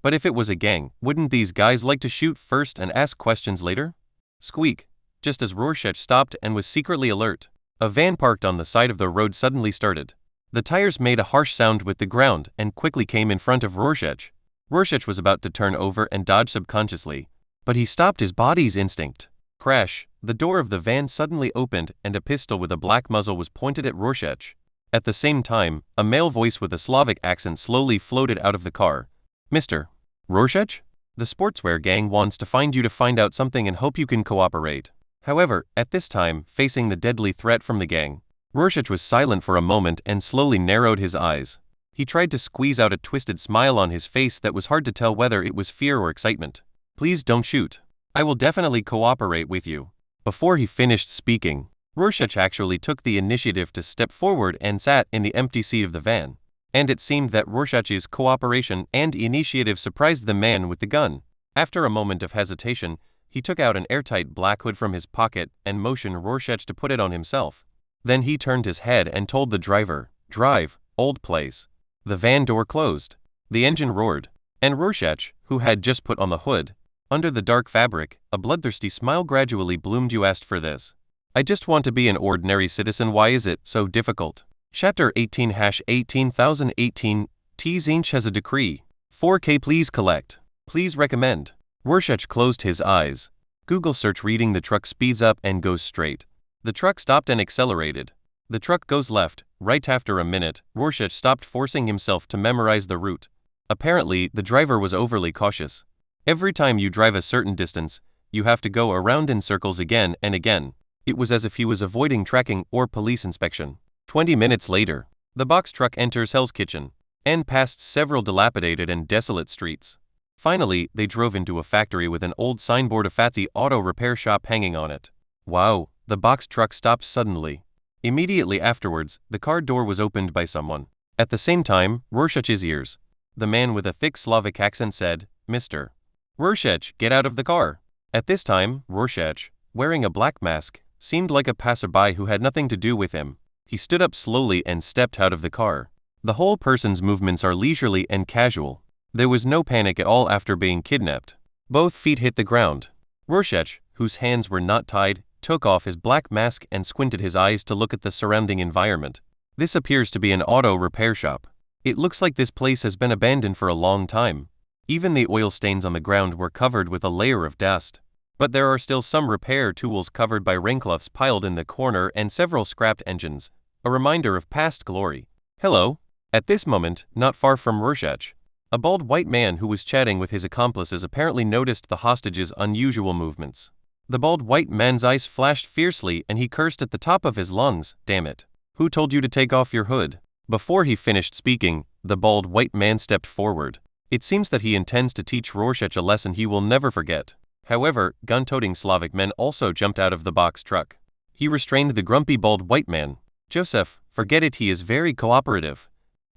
But if it was a gang, wouldn't these guys like to shoot first and ask questions later? Squeak. Just as Rorschach stopped and was secretly alert, a van parked on the side of the road suddenly started. The tires made a harsh sound with the ground and quickly came in front of Rorschach. Rorschach was about to turn over and dodge subconsciously, but he stopped his body's instinct. Crash! The door of the van suddenly opened and a pistol with a black muzzle was pointed at Rorschach. At the same time, a male voice with a Slavic accent slowly floated out of the car. "Mr. Rorschach? The sportswear gang wants to find you to find out something and hope you can cooperate." However, at this time, facing the deadly threat from the gang, Rorschach was silent for a moment and slowly narrowed his eyes. He tried to squeeze out a twisted smile on his face that was hard to tell whether it was fear or excitement. "Please don't shoot. I will definitely cooperate with you." Before he finished speaking, Rorschach actually took the initiative to step forward and sat in the empty seat of the van. And it seemed that Rorschach's cooperation and initiative surprised the man with the gun. After a moment of hesitation, he took out an airtight black hood from his pocket and motioned Rorschach to put it on himself. Then he turned his head and told the driver, "Drive, old place." The van door closed. The engine roared, and Rorschach, who had just put on the hood, Under the dark fabric, a bloodthirsty smile gradually bloomed. You asked for this. I just want to be an ordinary citizen. Why is it so difficult? Chapter 18-18018 T. Zinch has a decree. 4K please collect. Please recommend. Rorschach closed his eyes. Google search reading. The truck speeds up and goes straight. The truck stopped and accelerated. The truck goes left, right. After a minute, Rorschach stopped forcing himself to memorize the route. Apparently, the driver was overly cautious. Every time you drive a certain distance, you have to go around in circles again and again. It was as if he was avoiding tracking or police inspection. 20 minutes later, the box truck enters Hell's Kitchen and past several dilapidated and desolate streets. Finally, they drove into a factory with an old signboard of Fatsy Auto Repair Shop hanging on it. Wow, the box truck stopped suddenly. Immediately afterwards, the car door was opened by someone. At the same time, Rorschach's ears. The man with a thick Slavic accent said, "Mr. Rorschach, get out of the car." At this time, Rorschach, wearing a black mask, seemed like a passerby who had nothing to do with him. He stood up slowly and stepped out of the car. The whole person's movements are leisurely and casual. There was no panic at all after being kidnapped. Both feet hit the ground. Rorschach, whose hands were not tied, took off his black mask and squinted his eyes to look at the surrounding environment. This appears to be an auto repair shop. It looks like this place has been abandoned for a long time. Even the oil stains on the ground were covered with a layer of dust. But there are still some repair tools covered by raincloths piled in the corner and several scrapped engines, a reminder of past glory. Hello. At this moment, not far from Rorschach, a bald white man who was chatting with his accomplices apparently noticed the hostage's unusual movements. The bald white man's eyes flashed fiercely and he cursed at the top of his lungs. "Damn it. Who told you to take off your hood?" Before he finished speaking, the bald white man stepped forward. It seems that he intends to teach Rorschach a lesson he will never forget. However, gun-toting Slavic men also jumped out of the box truck. He restrained the grumpy bald white man. "Joseph, forget it, he is very cooperative."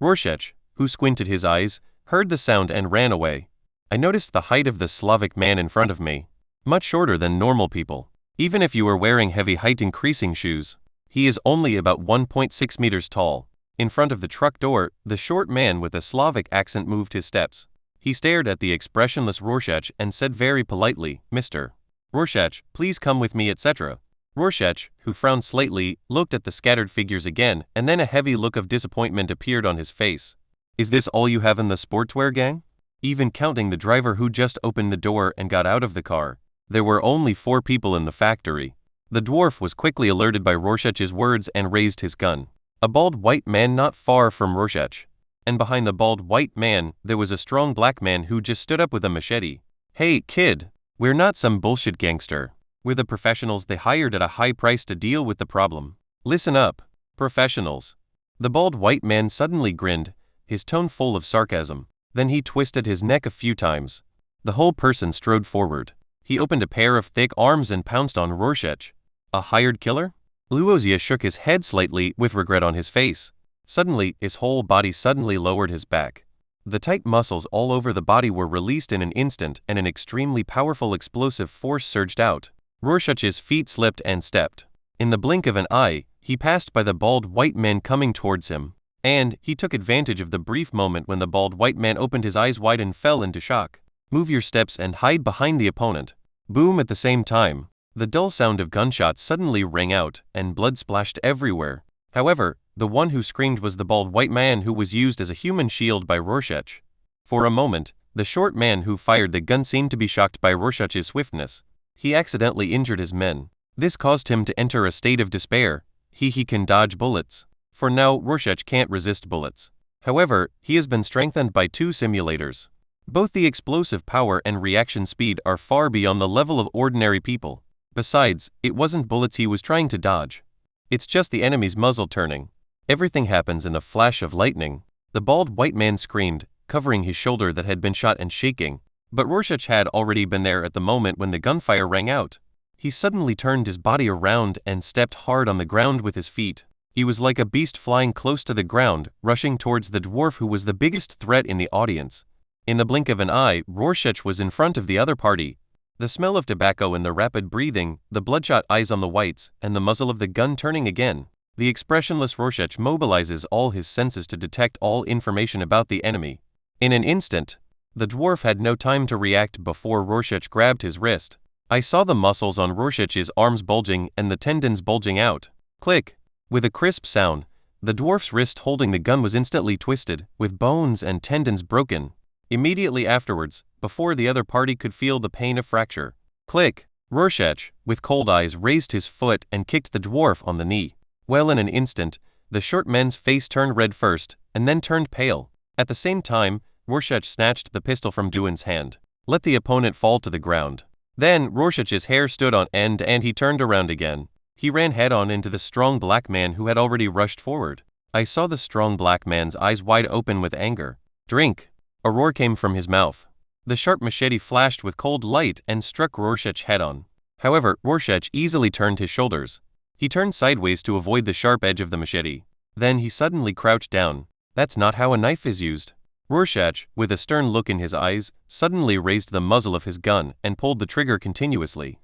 Rorschach, who squinted his eyes, heard the sound and ran away. I noticed the height of the Slavic man in front of me. Much shorter than normal people. Even if you are wearing heavy height-increasing shoes, he is only about 1.6 meters tall. In front of the truck door, the short man with a Slavic accent moved his steps. He stared at the expressionless Rorschach and said very politely, "Mr. Rorschach, please come with me," etc. Rorschach, who frowned slightly, looked at the scattered figures again, and then a heavy look of disappointment appeared on his face. "Is this all you have in the sportswear gang?" Even counting the driver who just opened the door and got out of the car, there were only 4 people in the factory. The dwarf was quickly alerted by Rorschach's words and raised his gun. A bald white man not far from Rorschach. And behind the bald white man, there was a strong black man who just stood up with a machete. "Hey, kid, we're not some bullshit gangster. We're the professionals they hired at a high price to deal with the problem. Listen up, professionals." The bald white man suddenly grinned, his tone full of sarcasm. Then he twisted his neck a few times. The whole person strode forward. He opened a pair of thick arms and pounced on Rorschach. A hired killer? Luozia shook his head slightly with regret on his face. Suddenly, his whole body suddenly lowered his back. The tight muscles all over the body were released in an instant and an extremely powerful explosive force surged out. Rorschach's feet slipped and stepped. In the blink of an eye, he passed by the bald white man coming towards him. And he took advantage of the brief moment when the bald white man opened his eyes wide and fell into shock. "Move your steps and hide behind the opponent." Boom! At the same time, the dull sound of gunshots suddenly rang out, and blood splashed everywhere. However, the one who screamed was the bald white man who was used as a human shield by Rorschach. For a moment, the short man who fired the gun seemed to be shocked by Rorschach's swiftness. He accidentally injured his men. This caused him to enter a state of despair. He can dodge bullets. For now, Rorschach can't resist bullets. However, he has been strengthened by 2 simulators. Both the explosive power and reaction speed are far beyond the level of ordinary people. Besides, it wasn't bullets he was trying to dodge. It's just the enemy's muzzle turning. Everything happens in a flash of lightning. The bald white man screamed, covering his shoulder that had been shot and shaking. But Rorschach had already been there at the moment when the gunfire rang out. He suddenly turned his body around and stepped hard on the ground with his feet. He was like a beast flying close to the ground, rushing towards the dwarf who was the biggest threat in the audience. In the blink of an eye, Rorschach was in front of the other party. The smell of tobacco and the rapid breathing, the bloodshot eyes on the whites, and the muzzle of the gun turning again. The expressionless Rorschach mobilizes all his senses to detect all information about the enemy. In an instant, The dwarf had no time to react before Rorschach grabbed his wrist. I saw the muscles on Rorschach's arms bulging and the tendons bulging out. Click! With a crisp sound, the dwarf's wrist holding the gun was instantly twisted, with bones and tendons broken. Immediately afterwards, before the other party could feel the pain of fracture. Click! Rorschach, with cold eyes, raised his foot and kicked the dwarf on the knee. Well, in an instant, the short man's face turned red first, and then turned pale. At the same time, Rorschach snatched the pistol from Duan's hand. Let the opponent fall to the ground. Then, Rorschach's hair stood on end and he turned around again. He ran head-on into the strong black man who had already rushed forward. I saw the strong black man's eyes wide open with anger. Drink! A roar came from his mouth. The sharp machete flashed with cold light and struck Rorschach head-on. However, Rorschach easily turned his shoulders. He turned sideways to avoid the sharp edge of the machete. Then he suddenly crouched down. That's not how a knife is used. Rorschach, with a stern look in his eyes, suddenly raised the muzzle of his gun and pulled the trigger continuously.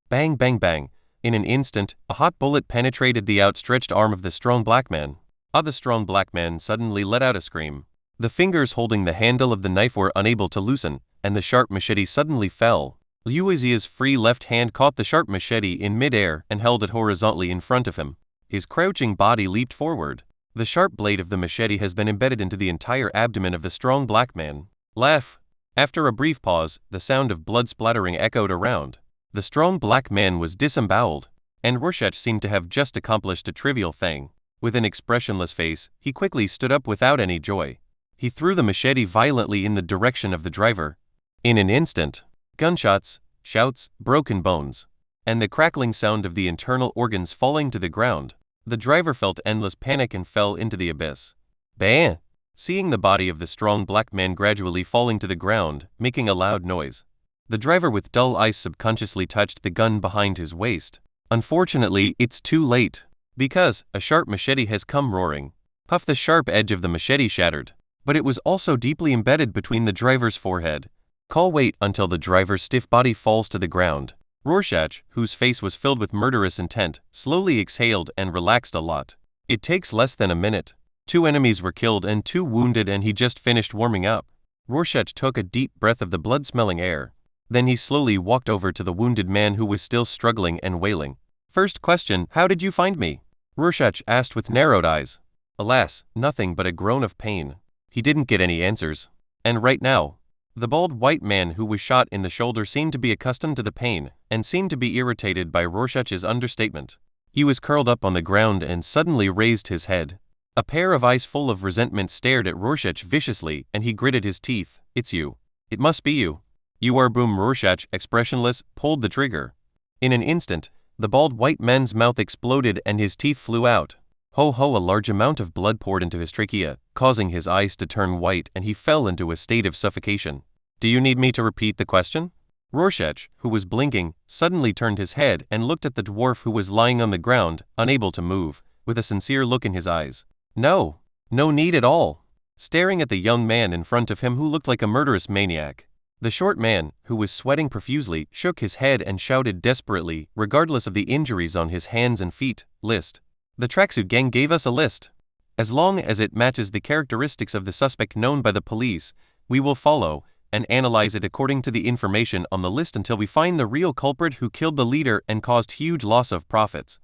Bang, bang, bang. In an instant, a hot bullet penetrated the outstretched arm of the strong black man. The strong black man suddenly let out a scream. The fingers holding the handle of the knife were unable to loosen, and the sharp machete suddenly fell. Liuzia's free left hand caught the sharp machete in mid-air and held it horizontally in front of him. His crouching body leaped forward. The sharp blade of the machete has been embedded into the entire abdomen of the strong black man. Laugh! After a brief pause, the sound of blood splattering echoed around. The strong black man was disemboweled, and Rorschach seemed to have just accomplished a trivial thing. With an expressionless face, he quickly stood up without any joy. He threw the machete violently in the direction of the driver. In an instant, gunshots, shouts, broken bones, and the crackling sound of the internal organs falling to the ground. The driver felt endless panic and fell into the abyss. Bang! Seeing the body of the strong black man gradually falling to the ground, making a loud noise, the driver with dull eyes subconsciously touched the gun behind his waist. Unfortunately, it's too late, because a sharp machete has come roaring. Puff! The sharp edge of the machete shattered, but it was also deeply embedded between the driver's forehead. Wait until the driver's stiff body falls to the ground. Rorschach, whose face was filled with murderous intent, slowly exhaled and relaxed a lot. It takes less than a minute. 2 enemies were killed and 2 wounded, and he just finished warming up. Rorschach took a deep breath of the blood-smelling air. Then he slowly walked over to the wounded man who was still struggling and wailing. First question, how did you find me? Rorschach asked with narrowed eyes. Alas, nothing but a groan of pain. He didn't get any answers. And right now, the bald white man who was shot in the shoulder seemed to be accustomed to the pain, and seemed to be irritated by Rorschach's understatement. He was curled up on the ground and suddenly raised his head. A pair of eyes full of resentment stared at Rorschach viciously, and he gritted his teeth. It's you. It must be you. You are. Boom! Rorschach, expressionless, pulled the trigger. In an instant, the bald white man's mouth exploded and his teeth flew out. Ho ho! A large amount of blood poured into his trachea, causing his eyes to turn white, and he fell into a state of suffocation. Do you need me to repeat the question? Rorschach, who was blinking, suddenly turned his head and looked at the dwarf who was lying on the ground, unable to move, with a sincere look in his eyes. No need at all. Staring at the young man in front of him who looked like a murderous maniac. The short man, who was sweating profusely, shook his head and shouted desperately, regardless of the injuries on his hands and feet. List. The tracksuit gang gave us a list. As long as it matches the characteristics of the suspect known by the police, we will follow and analyze it according to the information on the list until we find the real culprit who killed the leader and caused huge loss of profits.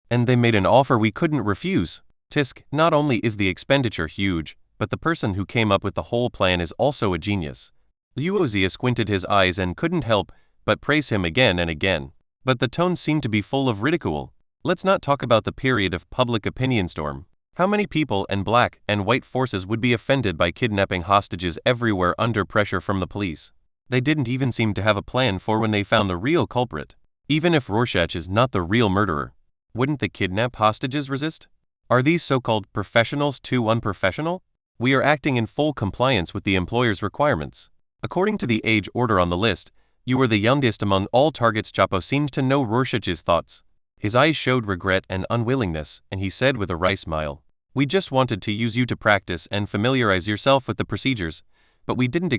And they made an offer we couldn't refuse. Tisk, not only is the expenditure huge, but the person who came up with the whole plan is also a genius. Liuozia squinted his eyes and couldn't help but praise him again and again. But the tone seemed to be full of ridicule. Let's not talk about the period of public opinion storm. How many people and black and white forces would be offended by kidnapping hostages everywhere under pressure from the police? They didn't even seem to have a plan for when they found the real culprit. Even if Rorschach is not the real murderer, wouldn't the kidnapped hostages resist? Are these so-called professionals too unprofessional? We are acting in full compliance with the employer's requirements. According to the age order on the list, you were the youngest among all targets. Chapo seemed to know Rorschach's thoughts. His eyes showed regret and unwillingness, and he said with a wry smile, "We just wanted to use you to practice and familiarize yourself with the procedures, but I didn't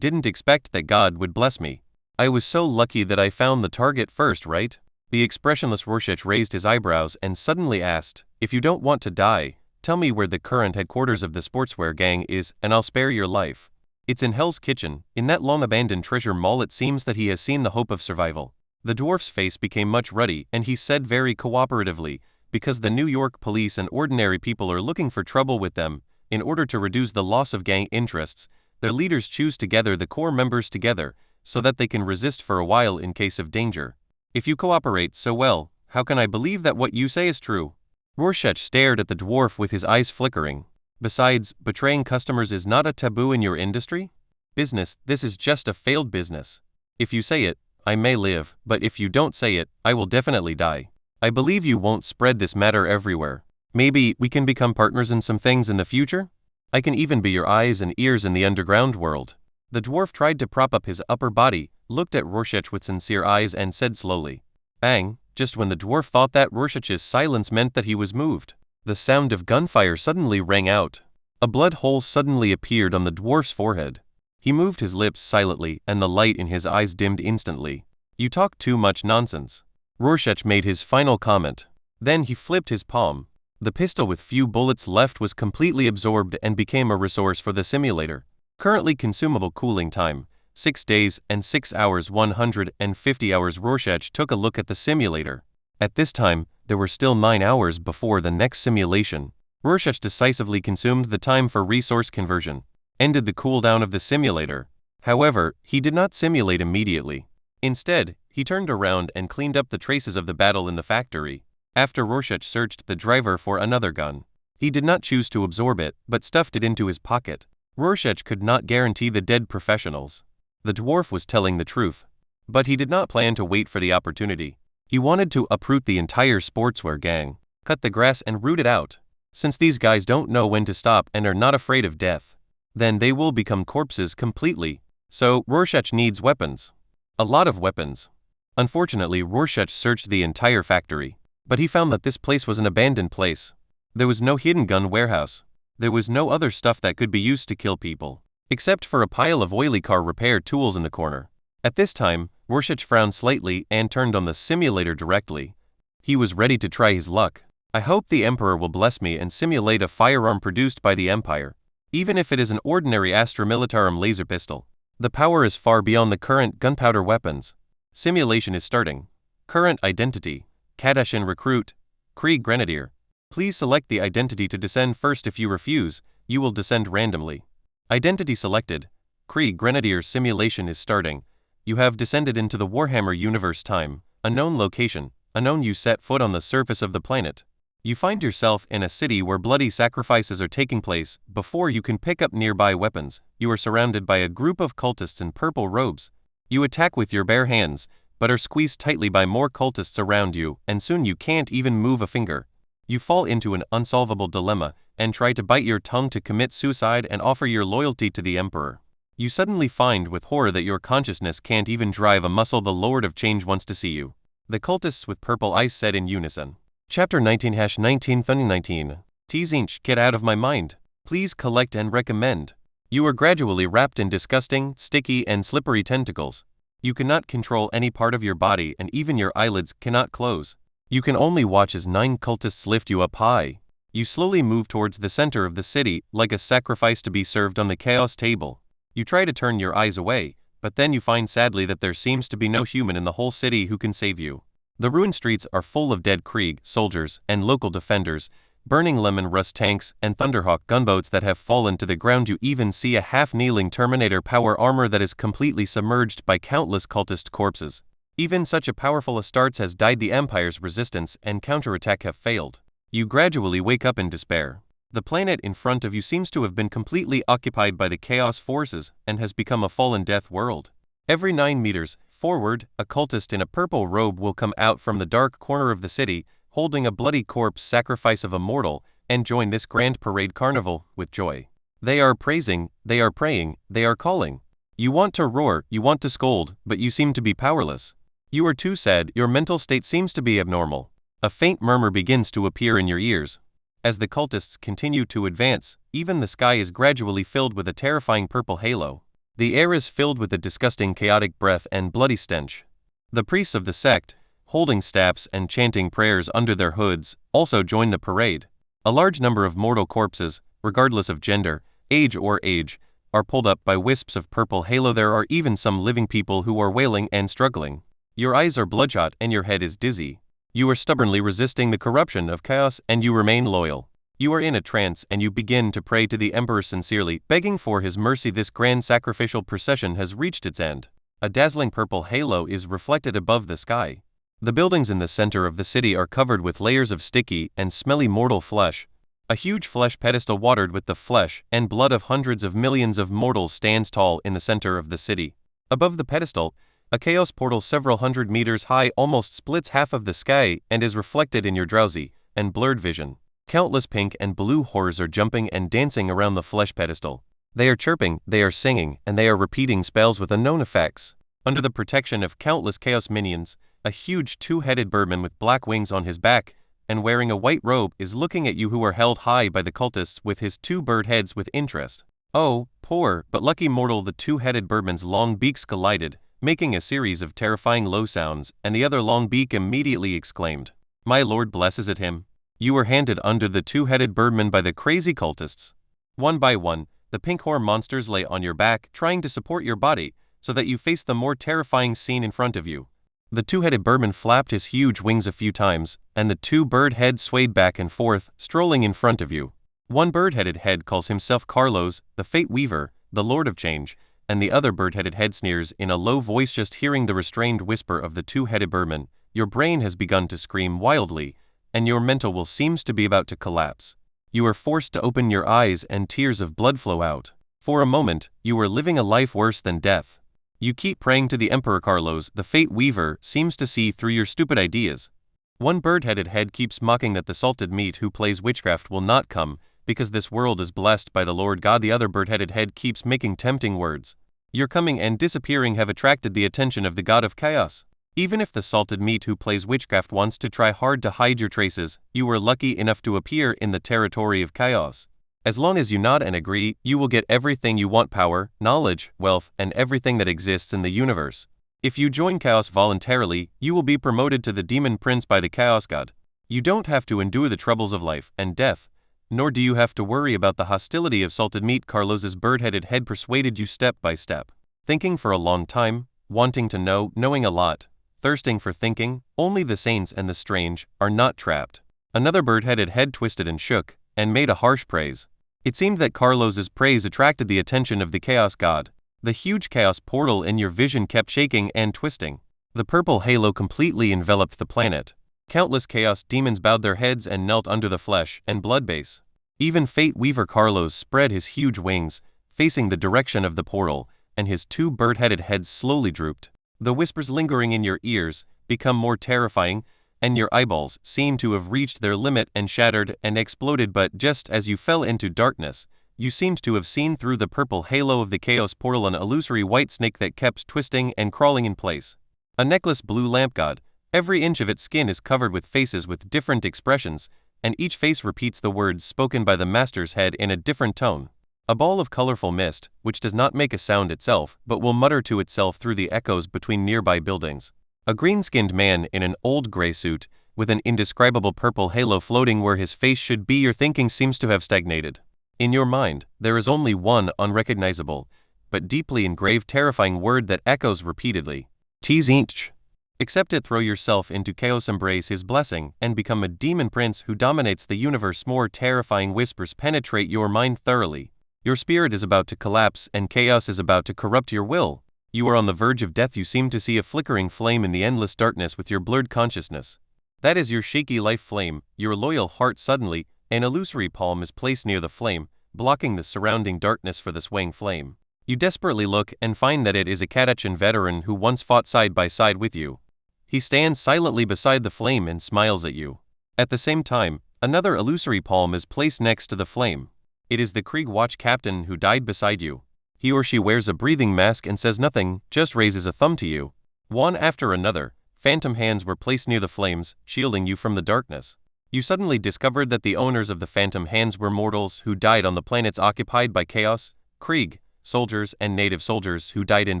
expect that God would bless me. I was so lucky that I found the target first, right?" The expressionless Rorschach raised his eyebrows and suddenly asked, "If you don't want to die, tell me where the current headquarters of the sportswear gang is, and I'll spare your life." It's in Hell's Kitchen, in that long-abandoned treasure mall. It seems that he has seen the hope of survival. The dwarf's face became much ruddy, and he said very cooperatively, because the New York police and ordinary people are looking for trouble with them. In order to reduce the loss of gang interests, their leaders choose to gather the core members together, so that they can resist for a while in case of danger. If you cooperate so well, how can I believe that what you say is true? Rorschach stared at the dwarf with his eyes flickering. Besides, betraying customers is not a taboo in your industry? Business, this is just a failed business. If you say it, I may live, but if you don't say it, I will definitely die. I believe you won't spread this matter everywhere. Maybe we can become partners in some things in the future? I can even be your eyes and ears in the underground world. The dwarf tried to prop up his upper body, looked at Rorschach with sincere eyes and said slowly, "Bang!" Just when the dwarf thought that Rorschach's silence meant that he was moved, the sound of gunfire suddenly rang out. A blood hole suddenly appeared on the dwarf's forehead. He moved his lips silently, and the light in his eyes dimmed instantly. "You talk too much nonsense." Rorschach made his final comment. Then he flipped his palm. The pistol with few bullets left was completely absorbed and became a resource for the simulator. Currently consumable cooling time, 6 days and 6 hours 150 hours. Rorschach took a look at the simulator. At this time, there were still 9 hours before the next simulation. Rorschach decisively consumed the time for resource conversion, ended the cooldown of the simulator. However, he did not simulate immediately. Instead, he turned around and cleaned up the traces of the battle in the factory. After Rorschach searched the driver for another gun. He did not choose to absorb it, but stuffed it into his pocket. Rorschach could not guarantee the dead professionals. The dwarf was telling the truth. But he did not plan to wait for the opportunity. He wanted to uproot the entire sportswear gang, cut the grass and root it out. Since these guys don't know when to stop and are not afraid of death, then they will become corpses completely. So, Rorschach needs weapons. A lot of weapons. Unfortunately, Rorschach searched the entire factory. But he found that this place was an abandoned place. There was no hidden gun warehouse. There was no other stuff that could be used to kill people, except for a pile of oily car repair tools in the corner. At this time, Rorschach frowned slightly and turned on the simulator directly. He was ready to try his luck. I hope the Emperor will bless me and simulate a firearm produced by the Empire. Even if it is an ordinary Astra Militarum laser pistol. The power is far beyond the current gunpowder weapons. Simulation is starting. Current identity. Kadashin Recruit, Krieg Grenadier. Please select the identity to descend first. If you refuse, you will descend randomly. Identity selected. Krieg Grenadier. Simulation is starting. You have descended into the Warhammer universe. Time, unknown location, unknown. You set foot on the surface of the planet. You find yourself in a city where bloody sacrifices are taking place. Before you can pick up nearby weapons, you are surrounded by a group of cultists in purple robes. You attack with your bare hands, but are squeezed tightly by more cultists around you, and soon you can't even move a finger. You fall into an unsolvable dilemma, and try to bite your tongue to commit suicide and offer your loyalty to the Emperor. You suddenly find with horror that your consciousness can't even drive a muscle. The Lord of Change wants to see you. The cultists with purple eyes said in unison. Chapter 19-19 Funny 19. Tzinch, get out of my mind. Please collect and recommend. You are gradually wrapped in disgusting, sticky and slippery tentacles. You cannot control any part of your body and even your eyelids cannot close. You can only watch as 9 cultists lift you up high. You slowly move towards the center of the city, like a sacrifice to be served on the chaos table. You try to turn your eyes away, but then you find sadly that there seems to be no human in the whole city who can save you. The ruined streets are full of dead Krieg soldiers and local defenders, burning lemon rust tanks and Thunderhawk gunboats that have fallen to the ground. You even see a half-kneeling Terminator power armor that is completely submerged by countless cultist corpses. Even such a powerful Astartes has died. The Empire's resistance and counterattack have failed. You gradually wake up in despair. The planet in front of you seems to have been completely occupied by the chaos forces and has become a fallen death world. Every 9 meters forward, a cultist in a purple robe will come out from the dark corner of the city, holding a bloody corpse sacrifice of a mortal, and join this grand parade carnival with joy. They are praising, they are praying, they are calling. You want to roar, you want to scold, but you seem to be powerless. You are too sad. Your mental state seems to be abnormal. A faint murmur begins to appear in your ears. As the cultists continue to advance, even the sky is gradually filled with a terrifying purple halo. The air is filled with a disgusting chaotic breath and bloody stench. The priests of the sect, holding staffs and chanting prayers under their hoods, also join the parade. A large number of mortal corpses, regardless of gender, age, are pulled up by wisps of purple halo. There are even some living people who are wailing and struggling. Your eyes are bloodshot and your head is dizzy. You are stubbornly resisting the corruption of chaos and you remain loyal. You are in a trance and you begin to pray to the Emperor sincerely, begging for his mercy. This grand sacrificial procession has reached its end. A dazzling purple halo is reflected above the sky. The buildings in the center of the city are covered with layers of sticky and smelly mortal flesh. A huge flesh pedestal watered with the flesh and blood of hundreds of millions of mortals stands tall in the center of the city. Above the pedestal, a chaos portal several hundred meters high almost splits half of the sky and is reflected in your drowsy and blurred vision. Countless pink and blue horrors are jumping and dancing around the flesh pedestal. They are chirping, they are singing, and they are repeating spells with unknown effects. Under the protection of countless chaos minions, a huge two-headed birdman with black wings on his back and wearing a white robe is looking at you, who are held high by the cultists with his two bird heads with interest. Oh, poor but lucky mortal! The two-headed birdman's long beaks collided, making a series of terrifying low sounds, and the other long beak immediately exclaimed, "My lord blesses it him." You were handed under the two-headed birdman by the crazy cultists. One by one, the pink horror monsters lay on your back, trying to support your body, so that you face the more terrifying scene in front of you. The two-headed birdman flapped his huge wings a few times, and the two bird heads swayed back and forth, strolling in front of you. One bird-headed head calls himself Carlos, the Fate Weaver, the Lord of Change, and the other bird-headed head sneers in a low voice. Just hearing the restrained whisper of the two-headed birdman, your brain has begun to scream wildly, and your mental will seems to be about to collapse. You are forced to open your eyes and tears of blood flow out. For a moment, you are living a life worse than death. You keep praying to the Emperor. Carlos, the Fate Weaver, seems to see through your stupid ideas. One bird-headed head keeps mocking that the salted meat who plays witchcraft will not come, because this world is blessed by the Lord God. The other bird-headed head keeps making tempting words. Your coming and disappearing have attracted the attention of the God of Chaos. Even if the salted meat who plays witchcraft wants to try hard to hide your traces, you were lucky enough to appear in the territory of chaos. As long as you nod and agree, you will get everything you want: power, knowledge, wealth, and everything that exists in the universe. If you join chaos voluntarily, you will be promoted to the demon prince by the chaos god. You don't have to endure the troubles of life and death, nor do you have to worry about the hostility of salted meat. Carlos's bird-headed head persuaded you step by step. Thinking for a long time, wanting to know, knowing a lot, thirsting for thinking, only the saints and the strange are not trapped. Another bird-headed head twisted and shook, and made a harsh praise. It seemed that Carlos's praise attracted the attention of the chaos god. The huge chaos portal in your vision kept shaking and twisting. The purple halo completely enveloped the planet. Countless chaos demons bowed their heads and knelt under the flesh and blood base. Even Fate Weaver Carlos spread his huge wings, facing the direction of the portal, and his two bird-headed heads slowly drooped. The whispers lingering in your ears become more terrifying, and your eyeballs seem to have reached their limit and shattered and exploded. But just as you fell into darkness, you seemed to have seen through the purple halo of the chaos portal an illusory white snake that kept twisting and crawling in place. A necklace blue lamp god. Every inch of its skin is covered with faces with different expressions, and each face repeats the words spoken by the master's head in a different tone. A ball of colorful mist, which does not make a sound itself, but will mutter to itself through the echoes between nearby buildings. A green-skinned man in an old gray suit, with an indescribable purple halo floating where his face should be. Your thinking seems to have stagnated. In your mind, there is only one unrecognizable, but deeply engraved terrifying word that echoes repeatedly. Tz'inch. Accept it. Throw yourself into chaos, embrace his blessing, and become a demon prince who dominates the universe. More terrifying whispers penetrate your mind thoroughly. Your spirit is about to collapse and chaos is about to corrupt your will. You are on the verge of death. You seem to see a flickering flame in the endless darkness with your blurred consciousness. That is your shaky life flame, your loyal heart. Suddenly, an illusory palm is placed near the flame, blocking the surrounding darkness for the swaying flame. You desperately look and find that it is a Katachan veteran who once fought side by side with you. He stands silently beside the flame and smiles at you. At the same time, another illusory palm is placed next to the flame. It is the Krieg watch captain who died beside you. He or she wears a breathing mask and says nothing, just raises a thumb to you. One after another, phantom hands were placed near the flames, shielding you from the darkness. You suddenly discovered that the owners of the phantom hands were mortals who died on the planets occupied by chaos, Krieg, soldiers and native soldiers who died in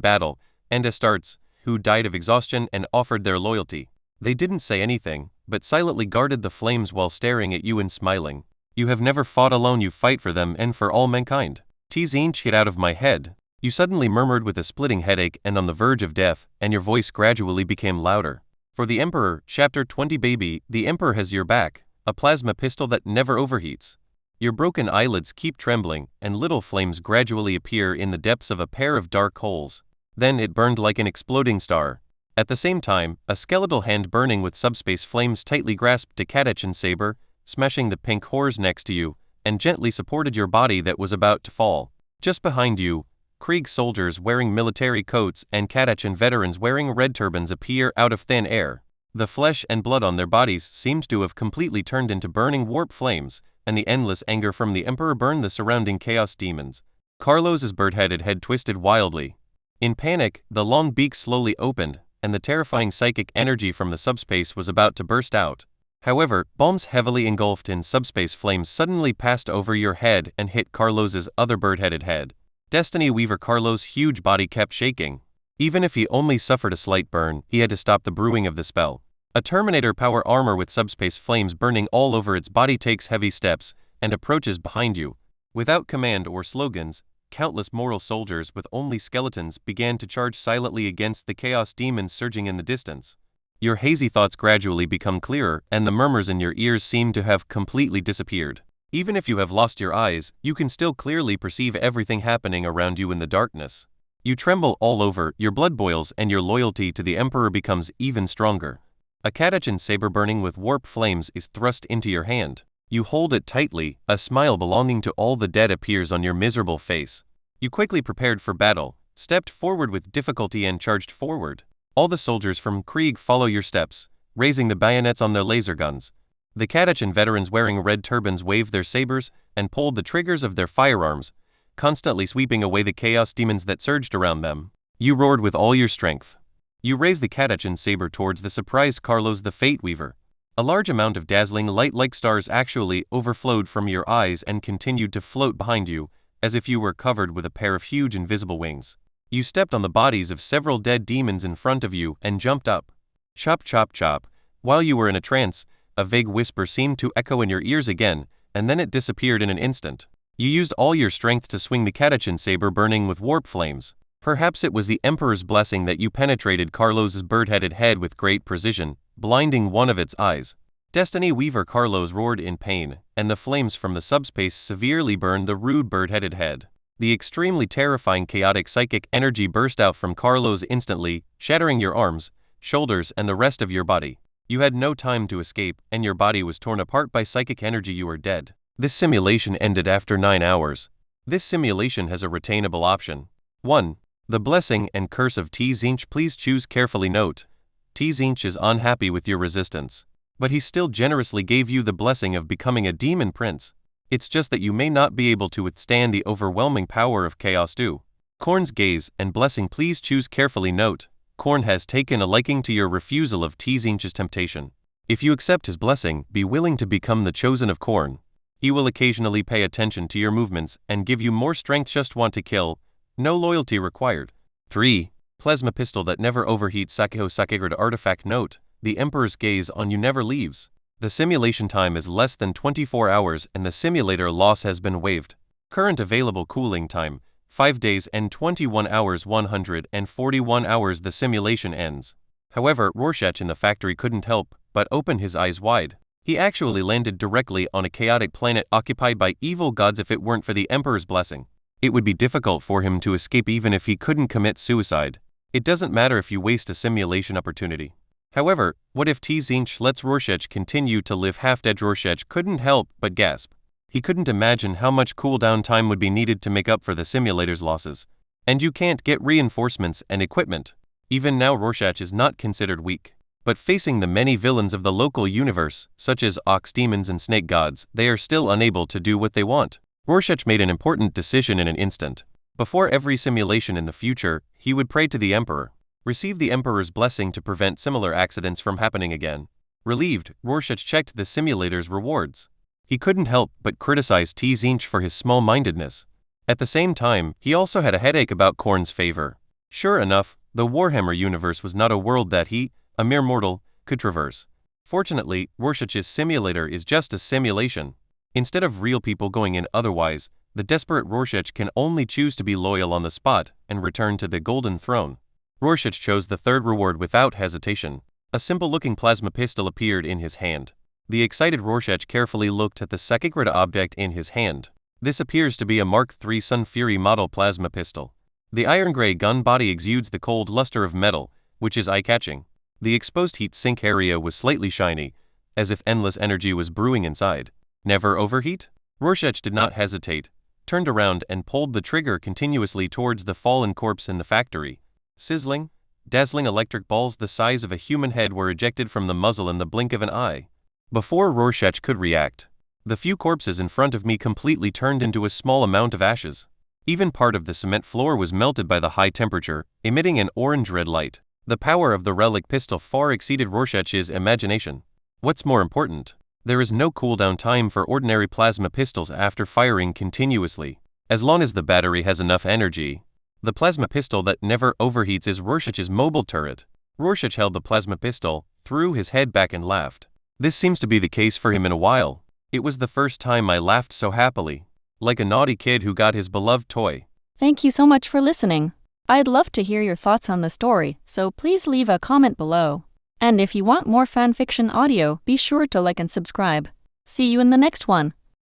battle, and Astartes, who died of exhaustion and offered their loyalty. They didn't say anything, but silently guarded the flames while staring at you and smiling. You have never fought alone, you fight for them and for all mankind. Tzinch, get out of my head, you suddenly murmured with a splitting headache and on the verge of death, and your voice gradually became louder. For the Emperor, Chapter 20 Baby, the Emperor has your back, a plasma pistol that never overheats. Your broken eyelids keep trembling, and little flames gradually appear in the depths of a pair of dark holes. Then it burned like an exploding star. At the same time, a skeletal hand burning with subspace flames tightly grasped a Catachan saber, smashing the pink horrors next to you, and gently supported your body that was about to fall. Just behind you, Krieg soldiers wearing military coats and Catachan veterans wearing red turbans appear out of thin air. The flesh and blood on their bodies seemed to have completely turned into burning warp flames, and the endless anger from the Emperor burned the surrounding chaos demons. Carlos's bird-headed head twisted wildly. In panic, the long beak slowly opened, and the terrifying psychic energy from the subspace was about to burst out. However, bombs heavily engulfed in subspace flames suddenly passed over your head and hit Carlos's other bird-headed head. Destiny Weaver Carlos' huge body kept shaking. Even if he only suffered a slight burn, he had to stop the brewing of the spell. A Terminator power armor with subspace flames burning all over its body takes heavy steps and approaches behind you. Without command or slogans, countless mortal soldiers with only skeletons began to charge silently against the chaos demons surging in the distance. Your hazy thoughts gradually become clearer, and the murmurs in your ears seem to have completely disappeared. Even if you have lost your eyes, you can still clearly perceive everything happening around you in the darkness. You tremble all over, your blood boils, and your loyalty to the Emperor becomes even stronger. A Catachan saber burning with warp flames is thrust into your hand. You hold it tightly, a smile belonging to all the dead appears on your miserable face. You quickly prepared for battle, stepped forward with difficulty and charged forward. All the soldiers from Krieg follow your steps, raising the bayonets on their laser guns. The Catachan veterans wearing red turbans waved their sabers and pulled the triggers of their firearms, constantly sweeping away the chaos demons that surged around them. You roared with all your strength. You raised the Catachan saber towards the surprised Carlos the Fate Weaver. A large amount of dazzling light like stars actually overflowed from your eyes and continued to float behind you, as if you were covered with a pair of huge invisible wings. You stepped on the bodies of several dead demons in front of you and jumped up. Chop chop chop. While you were in a trance, a vague whisper seemed to echo in your ears again, and then it disappeared in an instant. You used all your strength to swing the Catachan saber burning with warp flames. Perhaps it was the Emperor's blessing that you penetrated Carlos's bird-headed head with great precision, blinding one of its eyes. Destiny Weaver Carlos roared in pain, and the flames from the subspace severely burned the rude bird-headed head. The extremely terrifying chaotic psychic energy burst out from Carlos instantly, shattering your arms, shoulders, and the rest of your body. You had no time to escape, and your body was torn apart by psychic energy. You were dead. This simulation ended after 9 hours. This simulation has a retainable option. 1. The blessing and curse of Tzinch. Please choose carefully. Note: Tzinch is unhappy with your resistance, but he still generously gave you the blessing of becoming a demon prince. It's just that you may not be able to withstand the overwhelming power of Chaos 2. Korn's gaze and blessing. Please choose carefully. Note: Korn has taken a liking to your refusal of Tzinch's temptation. If you accept his blessing, be willing to become the chosen of Korn. He will occasionally pay attention to your movements and give you more strength. Just want to kill. No loyalty required. 3. Plasma pistol that never overheats. Sakeho Sakegard artifact. Note: the Emperor's gaze on you never leaves. The simulation time is less than 24 hours and the simulator loss has been waived. Current available cooling time: 5 days and 21 hours. 141 hours the simulation ends. However, Rorschach in the factory couldn't help but open his eyes wide. He actually landed directly on a chaotic planet occupied by evil gods. If it weren't for the Emperor's blessing, it would be difficult for him to escape even if he couldn't commit suicide. It doesn't matter if you waste a simulation opportunity. However, what if Tzinch lets Rorschach continue to live half-dead? Rorschach couldn't help but gasp. He couldn't imagine how much cooldown time would be needed to make up for the simulator's losses. And you can't get reinforcements and equipment. Even now Rorschach is not considered weak. But facing the many villains of the local universe, such as ox demons and snake gods, they are still unable to do what they want. Rorschach made an important decision in an instant. Before every simulation in the future, he would pray to the Emperor. Receive the Emperor's blessing to prevent similar accidents from happening again. Relieved, Rorschach checked the simulator's rewards. He couldn't help but criticize Tzinch for his small-mindedness. At the same time, he also had a headache about Korn's favor. Sure enough, the Warhammer universe was not a world that he, a mere mortal, could traverse. Fortunately, Rorschach's simulator is just a simulation. Instead of real people going in otherwise, The desperate Rorschach can only choose to be loyal on the spot and return to the Golden Throne. Rorschach chose the third reward without hesitation. A simple-looking plasma pistol appeared in his hand. The excited Rorschach carefully looked at the sacred object in his hand. This appears to be a Mark III Sun Fury model plasma pistol. The iron-gray gun body exudes the cold luster of metal, which is eye-catching. The exposed heat sink area was slightly shiny, as if endless energy was brewing inside. Never overheat? Rorschach did not hesitate, turned around and pulled the trigger continuously towards the fallen corpse in the factory. Sizzling, dazzling electric balls the size of a human head were ejected from the muzzle in the blink of an eye. Before Rorschach could react, the few corpses in front of me completely turned into a small amount of ashes. Even part of the cement floor was melted by the high temperature, emitting an orange-red light. The power of the relic pistol far exceeded Rorschach's imagination. What's more important, there is no cooldown time for ordinary plasma pistols after firing continuously. As long as the battery has enough energy, the plasma pistol that never overheats is Rorschach's mobile turret. Rorschach held the plasma pistol, threw his head back and laughed. This seems to be the case for him in a while. It was the first time I laughed so happily, like a naughty kid who got his beloved toy. Thank you so much for listening. I'd love to hear your thoughts on the story, so please leave a comment below. And if you want more fanfiction audio, be sure to like and subscribe. See you in the next one.